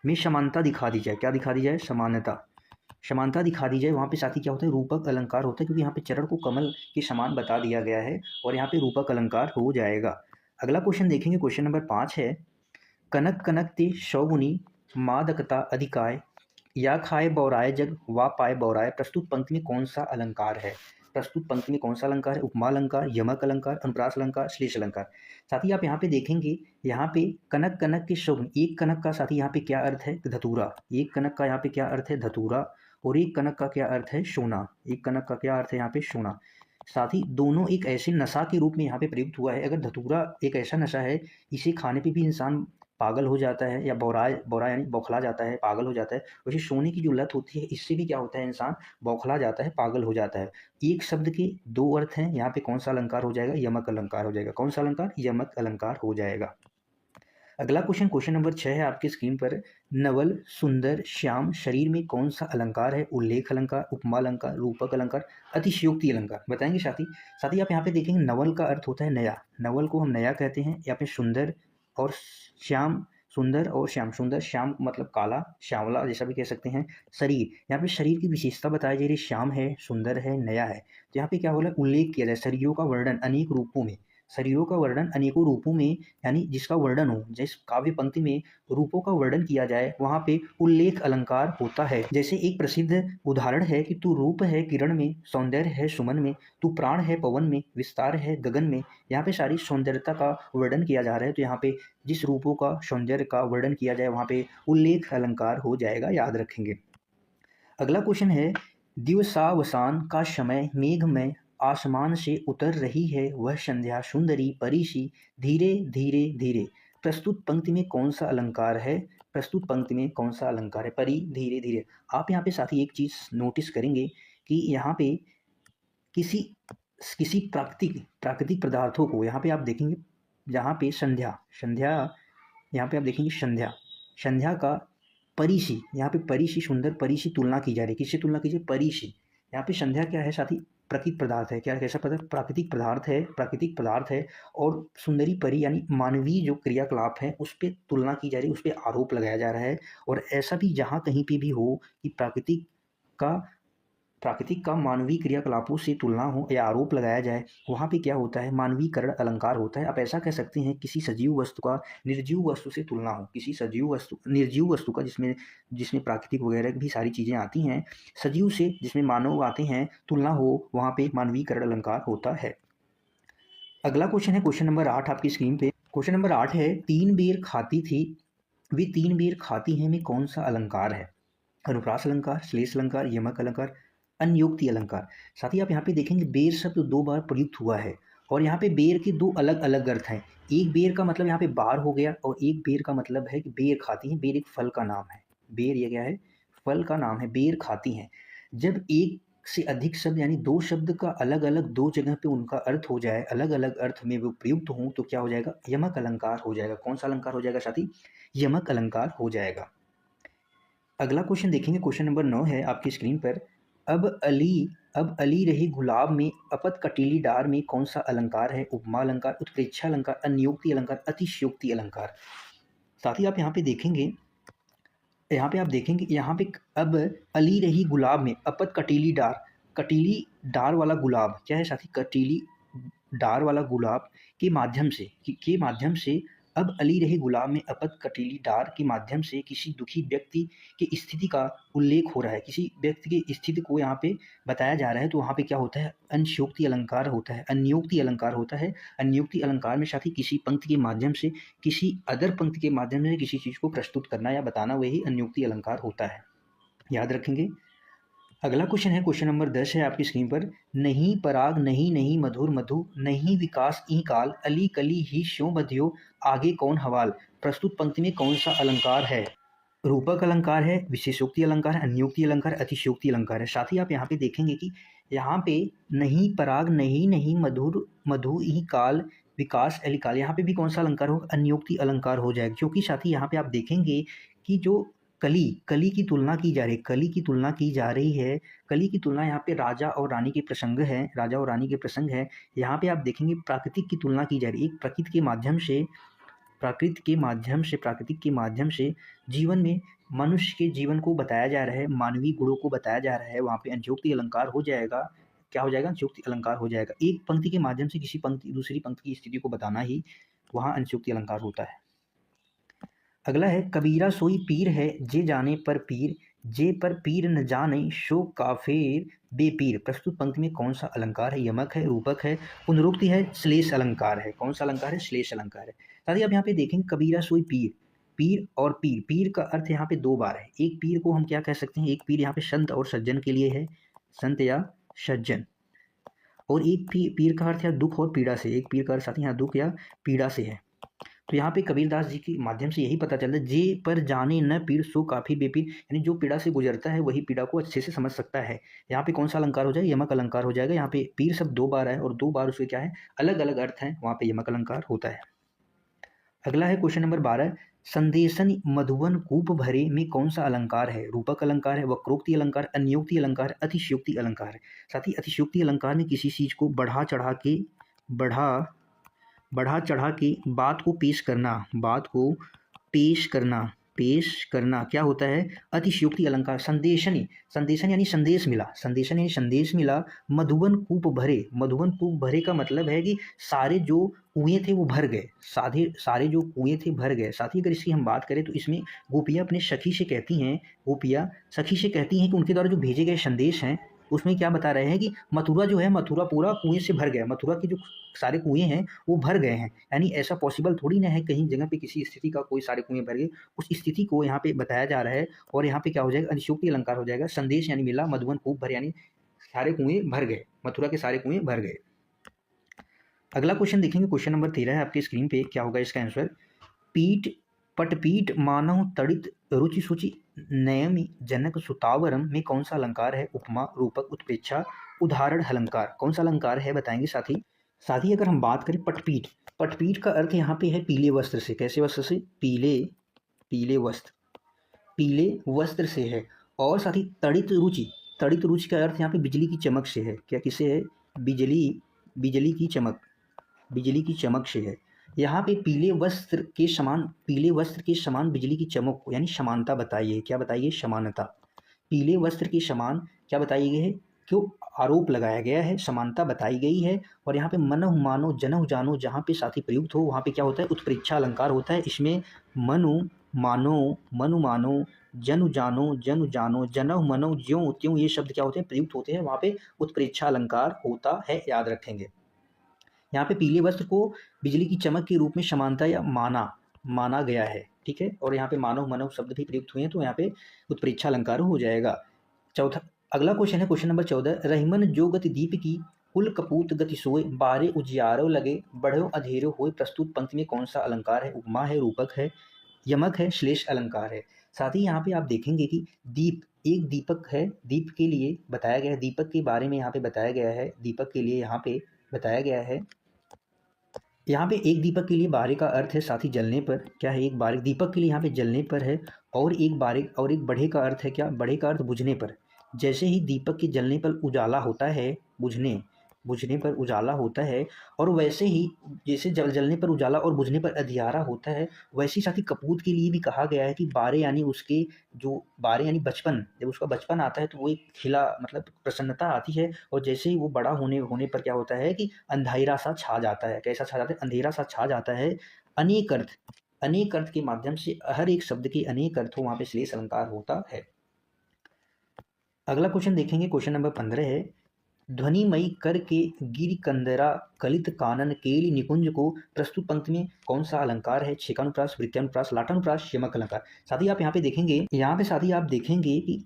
में समानता दिखा दी जाए, क्या दिखा दी जाए, समानता दिखा दी जाए, वहाँ पे साथी क्या होता है, रूपक अलंकार होता है, क्योंकि यहाँ पे चरण को कमल के समान बता दिया गया है, और यहाँ पे रूपक अलंकार हो जाएगा। अगला क्वेश्चन देखेंगे, क्वेश्चन नंबर 5 है। कनक कनक ते शौगुनी मादकता अधिकाय या खाए बौराए जग वा पाए बौराए। प्रस्तुत पंक्ति में कौन सा अलंकार है। उपमा अलंकार, यमक अलंकार, अनुप्रास अलंकार, श्लेष अलंकार। साथी आप यहाँ पे देखेंगे, यहाँ पे कनक कनक के शौगुन, एक कनक का साथी यहाँ पे क्या अर्थ है, धतूरा। एक कनक का यहाँ पे क्या अर्थ है, धतूरा, और एक कनक का क्या अर्थ है, सोना। एक कनक का क्या अर्थ है यहाँ पे, सोना। साथ ही दोनों एक ऐसे नशा के रूप में यहाँ पे प्रयुक्त हुआ है। अगर धतूरा एक ऐसा नशा है, इसे खाने पे भी इंसान पागल हो जाता है या बौरा यानी बौखला जाता है, पागल हो जाता है। वैसे सोने की जो लत होती है, इससे भी क्या होता है, इंसान बौखला जाता है, पागल हो जाता है। एक शब्द के दो अर्थ हैं, यहाँ पे कौन सा अलंकार हो जाएगा? यमक अलंकार हो जाएगा। कौन सा अलंकार? यमक अलंकार हो जाएगा। अगला क्वेश्चन नंबर 6 है आपकी स्क्रीन पर। नवल, सुंदर, श्याम शरीर में कौन सा अलंकार है? उल्लेख अलंकार, उपमा अलंकार, रूपक अलंकार, अतिशयोक्ति अलंकार। बताएंगे साथी। साथी आप यहाँ पे देखेंगे नवल का अर्थ होता है नया, नवल को हम नया कहते हैं। यहाँ पे सुंदर और श्याम, सुंदर और श्याम, सुंदर श्याम मतलब काला, श्यामला जैसा भी कह सकते हैं। शरीर, यहाँ पे शरीर की विशेषता बताई जा रही है, श्याम है, सुंदर है, नया है। तो यहाँ पे क्या हो रहा है? उल्लेख किया जाए, शरीरों का वर्णन अनेक रूपों में, शरीरों का वर्णन अनेकों रूपों में, यानी जिसका वर्णन हो, जिस काव्य पंक्ति में रूपों का वर्णन किया जाए, वहाँ पे उल्लेख अलंकार होता है। जैसे एक प्रसिद्ध उदाहरण है कि तू रूप है किरण में, सौंदर्य है सुमन में, तू प्राण है पवन में, विस्तार है गगन में। यहाँ पे सारी सौंदर्यता का वर्णन किया जा रहा है, तो यहाँ पे जिस रूपों का सौंदर्य का वर्णन किया जाए, वहाँ पे उल्लेख अलंकार हो जाएगा, याद रखेंगे। अगला क्वेश्चन है, दिवसावसान का समय मेघ में आसमान से उतर रही है, वह संध्या सुंदरी परीसी धीरे धीरे धीरे। प्रस्तुत पंक्ति में कौन सा अलंकार है? प्रस्तुत पंक्ति में कौन सा अलंकार है? परी धीरे धीरे। आप यहाँ पे साथी एक चीज नोटिस करेंगे कि यहाँ पे किसी किसी प्राकृतिक प्राकृतिक पदार्थों को यहाँ पे आप देखेंगे, जहाँ पे संध्या, संध्या यहाँ पे आप देखेंगे संध्या, संध्या का परिशी, यहाँ पे परिशी, सुंदर परिशी तुलना की जा रही है। किससे तुलना कीजिए? परिशी। यहाँ पे संध्या क्या है साथी? प्राकृतिक पदार्थ है। क्या, कैसा पदार्थ? प्राकृतिक पदार्थ है, प्राकृतिक पदार्थ है। और सुंदरी परी यानी मानवीय जो क्रियाकलाप है, उस पर तुलना की जा रही है, उस पर आरोप लगाया जा रहा है। और ऐसा भी जहाँ कहीं पे भी हो कि प्राकृतिक का मानवीय क्रियाकलापों से तुलना हो या आरोप लगाया जाए, वहाँ पे क्या होता है? मानवीकरण अलंकार होता है। आप ऐसा कह सकते हैं, किसी सजीव वस्तु का निर्जीव वस्तु से तुलना हो, किसी सजीव वस्तु, निर्जीव वस्तु का जिसमें जिसमें प्राकृतिक वगैरह भी सारी चीज़ें आती हैं, सजीव से जिसमें मानव आते हैं, तुलना हो, वहाँ पे मानवीकरण अलंकार होता है। अगला क्वेश्चन है क्वेश्चन नंबर 8 आपकी स्क्रीन पे। क्वेश्चन नंबर 8 है, तीन बेर खाती थी वे तीन बेर खाती हैं में कौन सा अलंकार है? अनुप्रास अलंकार, श्लेष अलंकार, यमक अलंकार, अन्योक्ति अलंकार। साथ ही आप यहाँ पे देखेंगे बेर शब्द दो बार प्रयुक्त हुआ है, और यहाँ पे बेर के दो अलग अलग अर्थ हैं। एक बेर का मतलब यहाँ पे बार हो गया, और एक बेर का मतलब है कि बेर खाती हैं। बेर एक फल का नाम है, बेर ये क्या है? फल का नाम है, बेर खाती हैं। जब एक से अधिक शब्द यानी दो शब्द का अलग अलग दो जगह पे उनका अर्थ हो जाए, अलग अलग अर्थ में वो प्रयुक्त हों, तो क्या हो जाएगा? यमक अलंकार हो जाएगा। कौन सा अलंकार हो जाएगा साथी? यमक अलंकार हो जाएगा। अगला क्वेश्चन देखेंगे, क्वेश्चन नंबर 9 है आपकी स्क्रीन पर। अब अली रही गुलाब में, अपत कटीली डार में कौन सा अलंकार है? उपमा अलंकार, उत्प्रेक्षा अलंकार, अन्योक्ति अलंकार, अतिशयोक्ति अलंकार। साथ ही आप यहाँ पे देखेंगे, यहाँ पे अब अली रही गुलाब में, अपत कटीली डार, कटीली डार वाला गुलाब क्या है साथी? कटीली डार वाला गुलाब के माध्यम से अब अली रहे गुलाब में अपत कटीली डार के माध्यम से किसी दुखी व्यक्ति की स्थिति का उल्लेख हो रहा है, किसी व्यक्ति की स्थिति को यहाँ पे बताया जा रहा है। तो वहाँ पे क्या होता है? अंशयोक्ति अलंकार होता है, अन्योक्ति अलंकार होता है। अन्योक्ति अलंकार में साथ ही किसी पंक्ति के माध्यम से, किसी अदर पंक्ति के माध्यम से किसी चीज़ को प्रस्तुत करना या बताना, वही अन्योक्ति अलंकार होता है, याद रखेंगे। अगला क्वेश्चन है क्वेश्चन नंबर 10 है आपकी स्क्रीन पर। नहीं पराग नहीं नहीं मधुर मधु, नहीं विकास ई काल, अली कली ही श्यों बधियो, आगे कौन हवाल। प्रस्तुत पंक्ति में कौन सा अलंकार है? रूपक अलंकार है, विशेषोक्ति अलंकार है, अन्योक्ति अलंकार, अतिशयोक्ति अलंकार है। साथ ही आप यहाँ पे देखेंगे कि यहाँ पे नहीं पराग नहीं नहीं मधुर मधु ई काल, विकास अली काल, यहाँ पे भी कौन सा अलंकार होगा? अन्योक्ति अलंकार हो जाएगा। क्योंकि साथ ही यहाँ पे आप देखेंगे कि जो कली की तुलना की जा रही है, कली की तुलना की जा रही है, कली की तुलना यहाँ पे राजा और रानी के प्रसंग है, राजा और रानी के प्रसंग है। यहाँ पे आप देखेंगे प्राकृतिक की तुलना की जा रही है, एक प्रकृति के माध्यम से, प्राकृतिक के माध्यम से जीवन में मनुष्य के जीवन को बताया जा रहा है, मानवीय गुणों को बताया जा रहा है। वहाँ पे अंशयोक्ति अलंकार हो जाएगा। क्या हो जाएगा? अंशयोक्ति अलंकार हो जाएगा। एक पंक्ति के माध्यम से किसी पंक्ति दूसरी पंक्ति की स्थिति को बताना ही वहाँ अंशयोक्ति अलंकार होता है। अगला है, कबीरा सोई पीर है, जे जाने पर पीर, जे पर पीर न जाने शो काफिर बेपीर। प्रस्तुत पंक्ति में कौन सा अलंकार है? यमक है, रूपक है, पुनरुक्ति है, श्लेष अलंकार है। कौन सा अलंकार है? श्लेष अलंकार है। साथ ही आप यहाँ पे देखेंगे कबीरा सोई पीर, पीर और पीर का अर्थ यहाँ पे दो बार है। एक पीर को हम क्या कह सकते हैं? एक पीर यहाँ पे संत और सज्जन के लिए है, संत या सज्जन। और एक पीर का अर्थ है दुख और पीड़ा से, एक पीर का अर्थ साथी यहाँ दुख या पीड़ा से है। तो यहाँ पे कबीरदास जी के माध्यम से यही पता चलता है, जे पर जाने न पीड़ सो काफी बेपीर, यानी जो पीड़ा से गुजरता है वही पीड़ा को अच्छे से समझ सकता है। यहाँ पे कौन सा अलंकार हो जाएगा, यमक अलंकार हो जाएगा। यहाँ पे पीर शब्द 2 बार है और 2 बार उसके क्या है, अलग अलग अर्थ हैं, वहाँ पे यमक अलंकार होता है। अगला है क्वेश्चन नंबर 12, संदेशन मधुवन कूप भरे में कौन सा अलंकार है, रूपक अलंकार है, वक्रोक्ति अलंकार, अन्योक्ति अलंकार, अतिशयोक्ति अलंकार है। साथ ही अतिशयोक्ति अलंकार में किसी चीज को बढ़ा चढ़ा के बात को पेश करना क्या होता है, अतिशयोक्ति अलंकार। संदेशन यानी संदेश मिला, मधुबन कूप भरे का मतलब है कि सारे जो कुएं थे वो भर गए, सारे जो कुएं थे भर गए। साथ ही अगर इसकी हम बात करें तो इसमें गोपियाँ अपने सखी से कहती हैं कि उनके द्वारा जो भेजे गए संदेश हैं उसमें क्या बता रहे हैं कि मथुरा जो है, मथुरा पूरा कुएं से भर गया, मथुरा के जो सारे कुएं हैं वो भर गए हैं। यानी ऐसा पॉसिबल थोड़ी ना है कहीं जगह पे किसी स्थिति का कोई सारे कुएं भर गए, उस स्थिति को यहाँ पे बताया जा रहा है। और यहाँ पे क्या हो जाएगा, अतिशयोक्ति अलंकार हो जाएगा। संदेश यानी मिला, मधुबन कूप भरे यानी सारे कुएं भर गए, मथुरा के सारे कुएं भर गए। अगला क्वेश्चन देखेंगे, क्वेश्चन नंबर 13 है आपकी स्क्रीन पे, क्या होगा इसका आंसर, पटपीठ मानव तड़ित रुचि सूचि नयमि जनक सुतावरम में कौन सा अलंकार है, उपमा, रूपक, उत्प्रेक्षा, उदाहरण अलंकार, कौन सा अलंकार है बताएंगे साथ ही अगर हम बात करें पटपीठ का अर्थ यहाँ पे है पीले वस्त्र से। कैसे वस्त्र से, पीले वस्त्र से है। और साथ ही तड़ित रुचि का अर्थ यहाँ पे बिजली की चमक से है। क्या किसे है, बिजली की चमक से है। यहाँ पे पीले वस्त्र के समान बिजली की चमक को यानी समानता बताइए। क्या बताइए, समानता। पीले वस्त्र के समान क्या बताई गई है, क्यों आरोप लगाया गया है, समानता बताई गई है। और यहाँ पे मनहु मानो जनहु जानो जहाँ पे साथी प्रयुक्त हो वहाँ पे क्या होता है, उत्प्रेक्षा अलंकार होता है। इसमें मनु मानो जनु जानो जनहु मनो ज्यों त्यों ये शब्द क्या होते हैं, प्रयुक्त होते हैं, वहाँ पे उत्प्रेक्षा अलंकार होता है, याद रखेंगे। यहाँ पे पीले वस्त्र को बिजली की चमक के रूप में समानता या माना गया है, ठीक है। और यहाँ पे मानव शब्द भी प्रयुक्त हुए हैं, तो यहाँ पे उत्प्रेक्षा अलंकार हो जाएगा। अगला क्वेश्चन है क्वेश्चन नंबर 14, रहीमन जो गति दीप की कुल कपूत गति सोए, बारे उजियारो लगे बढ़ो अधेरो होए, प्रस्तुत पंक्ति में कौन सा अलंकार है, उपमा है, रूपक है, यमक है, श्लेष अलंकार है। साथ ही यहाँ पे आप देखेंगे कि एक दीपक है, दीप के लिए बताया गया है, दीपक के बारे में यहाँ पे बताया गया है, दीपक के लिए यहाँ पे बताया गया है। यहाँ पे एक दीपक के लिए बारे का अर्थ है साथी जलने पर, क्या है, एक बारे दीपक के लिए यहाँ पे जलने पर है। और एक बढ़े का अर्थ है क्या, बढ़े का अर्थ बुझने पर। जैसे ही दीपक के जलने पर उजाला होता है, बुझने पर उजाला होता है, और वैसे ही जैसे जलने पर उजाला और बुझने पर अंधियारा होता है, वैसे ही साथी कपूत के लिए भी कहा गया है कि बारे यानी उसके जो बारे यानी बचपन, जब उसका बचपन आता है तो वो एक खिला मतलब प्रसन्नता आती है, और जैसे ही वो बड़ा होने पर क्या होता है कि अंधेरा सा छा जाता है। कैसा छा जाता है, अंधेरा सा छा जाता है। अनेक अर्थ के माध्यम से हर एक शब्द के अनेक अर्थ हो, वहाँ पे श्लेष अलंकार होता है। अगला क्वेश्चन देखेंगे, क्वेश्चन नंबर 15 है, ध्वनिमयी कर के गिरि कंदरा कलित कानन केली निकुंज को प्रस्तुत पंक्ति में कौन सा अलंकार है, छेकानुप्रास, वृत्यानुप्रास, लाटानुप्रास, यमक अलंकार। साथ ही आप यहाँ पे देखेंगे कि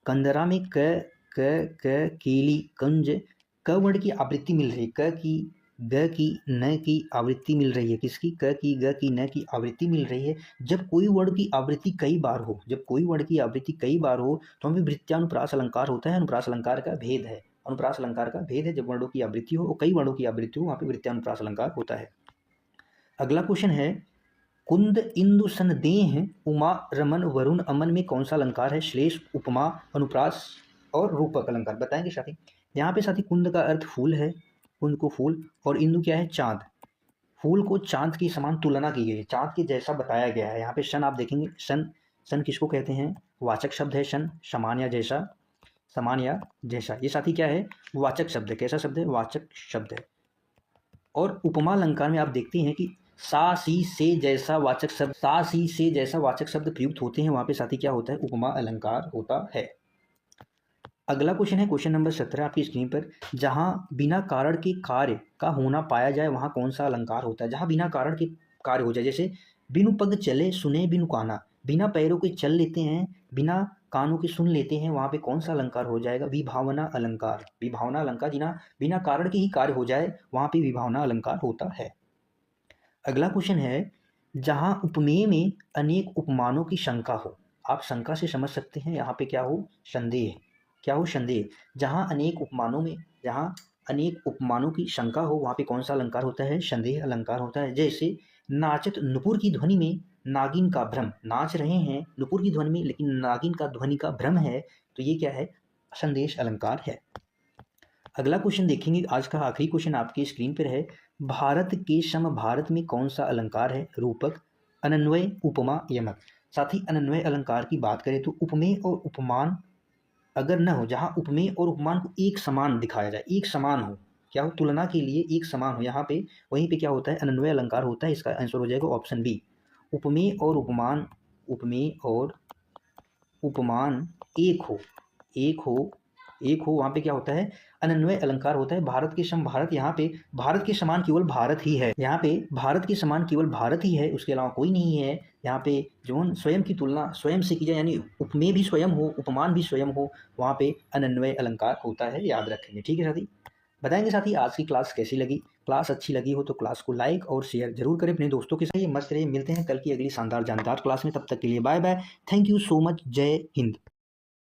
कंदरा में क केली कंज क वर्ण की आवृत्ति मिल रही है, क की ग की न की आवृत्ति मिल रही है, किसकी, क की ग की न की आवृत्ति मिल रही है। जब कोई वर्ण की आवृत्ति कई बार हो तो हमें वृत्यानुप्रास अलंकार होता है। अनुप्रास अलंकार का भेद है, अनुप्रास अलंकार का भेद है, जब वर्णों की आवृत्ति हो और कई वर्णों की आवृत्ति हो वहाँ पे वृत्यानुप्रास अलंकार होता है। अगला क्वेश्चन है, कुंद इंदु सन देह उमा रमन वरुण अमन में कौन सा अलंकार है, श्लेष, उपमा, अनुप्रास और रूपक अलंकार, बताएंगे साथी। यहाँ पे साथी कुंद का अर्थ फूल है, कुंद को फूल, और इंदु क्या है, चांद। फूल को चांद की समान तुलना की गई है, चांद के जैसा बताया गया है। यहाँ पे शन आप देखेंगे, सन किसको कहते हैं, वाचक शब्द है शन, समान या जैसा। ये साथी क्या है, वाचक शब्द है। कैसा शब्द है, वाचक शब्द है। और उपमा अलंकार में आप देखते हैं कि सा सी से जैसा वाचक शब्द प्रयुक्त होते हैं, वहां पे साथी क्या होता है, उपमा अलंकार होता है। अगला क्वेश्चन है क्वेश्चन नंबर 17 आपकी स्क्रीन पर, जहां बिना कारण के कार्य का होना पाया जाए वहां कौन सा अलंकार होता है। जहां बिना कारण के कार्य हो जाए, जैसे बिनु पग चले सुने बिनु काना, बिना पैरों के चल लेते हैं, बिना कानों की सुन लेते हैं वहाँ पे कौन सा अलंकार हो जाएगा? विभावना अलंकार। विभावना अलंकार बिना बिना कारण के ही कार्य हो जाए वहाँ पे विभावना अलंकार होता है। अगला क्वेश्चन है, जहाँ उपमेय में अनेक उपमानों की शंका हो। आप शंका से समझ सकते हैं यहाँ पे क्या हो? संदेह। क्या हो? संदेह। जहाँ अनेक उपमानों की शंका हो वहाँ पे कौन सा अलंकार होता है? संदेह अलंकार होता है। जैसे नाचत नुपुर की ध्वनि में नागिन का भ्रम। नाच रहे हैं नुपुर की ध्वनि में लेकिन नागिन का ध्वनि का भ्रम है, तो ये क्या है? संदेश अलंकार है। अगला क्वेश्चन देखेंगे, आज का आखिरी क्वेश्चन आपकी स्क्रीन पर है। भारत के सम भारत में कौन सा अलंकार है? रूपक, अनन्वय, उपमा, यमक। साथ ही अनन्वय अलंकार की बात करें तो उपमेय और उपमान अगर न हो, जहाँ उपमेय और उपमान को एक समान दिखाया जाए, एक समान हो, क्या हो? तुलना के लिए एक समान हो, यहाँ पे वहीं पे क्या होता है? अनन्वय अलंकार होता है। इसका आंसर हो जाएगा ऑप्शन बी। उपमेय और उपमान एक हो वहाँ पे क्या होता है? अनन्वय अलंकार होता है। भारत के सम भारत, यहाँ पे भारत के समान केवल भारत ही है। यहाँ पे भारत के समान केवल भारत ही है, उसके अलावा कोई नहीं है। यहाँ पे जो स्वयं की तुलना स्वयं से की जाए, यानी उपमेय भी स्वयं हो, उपमान भी स्वयं हो, वहाँ पे अनन्वय अलंकार होता है। याद रखेंगे, ठीक है साथी? बताएंगे साथी आज की क्लास कैसी लगी। क्लास अच्छी लगी हो तो क्लास को लाइक और शेयर जरूर करें अपने दोस्तों के साथ। ये मस्त रहे। मिलते हैं कल की अगली शानदार जानदार क्लास में। तब तक के लिए bye bye. Thank you so much. जय हिंद।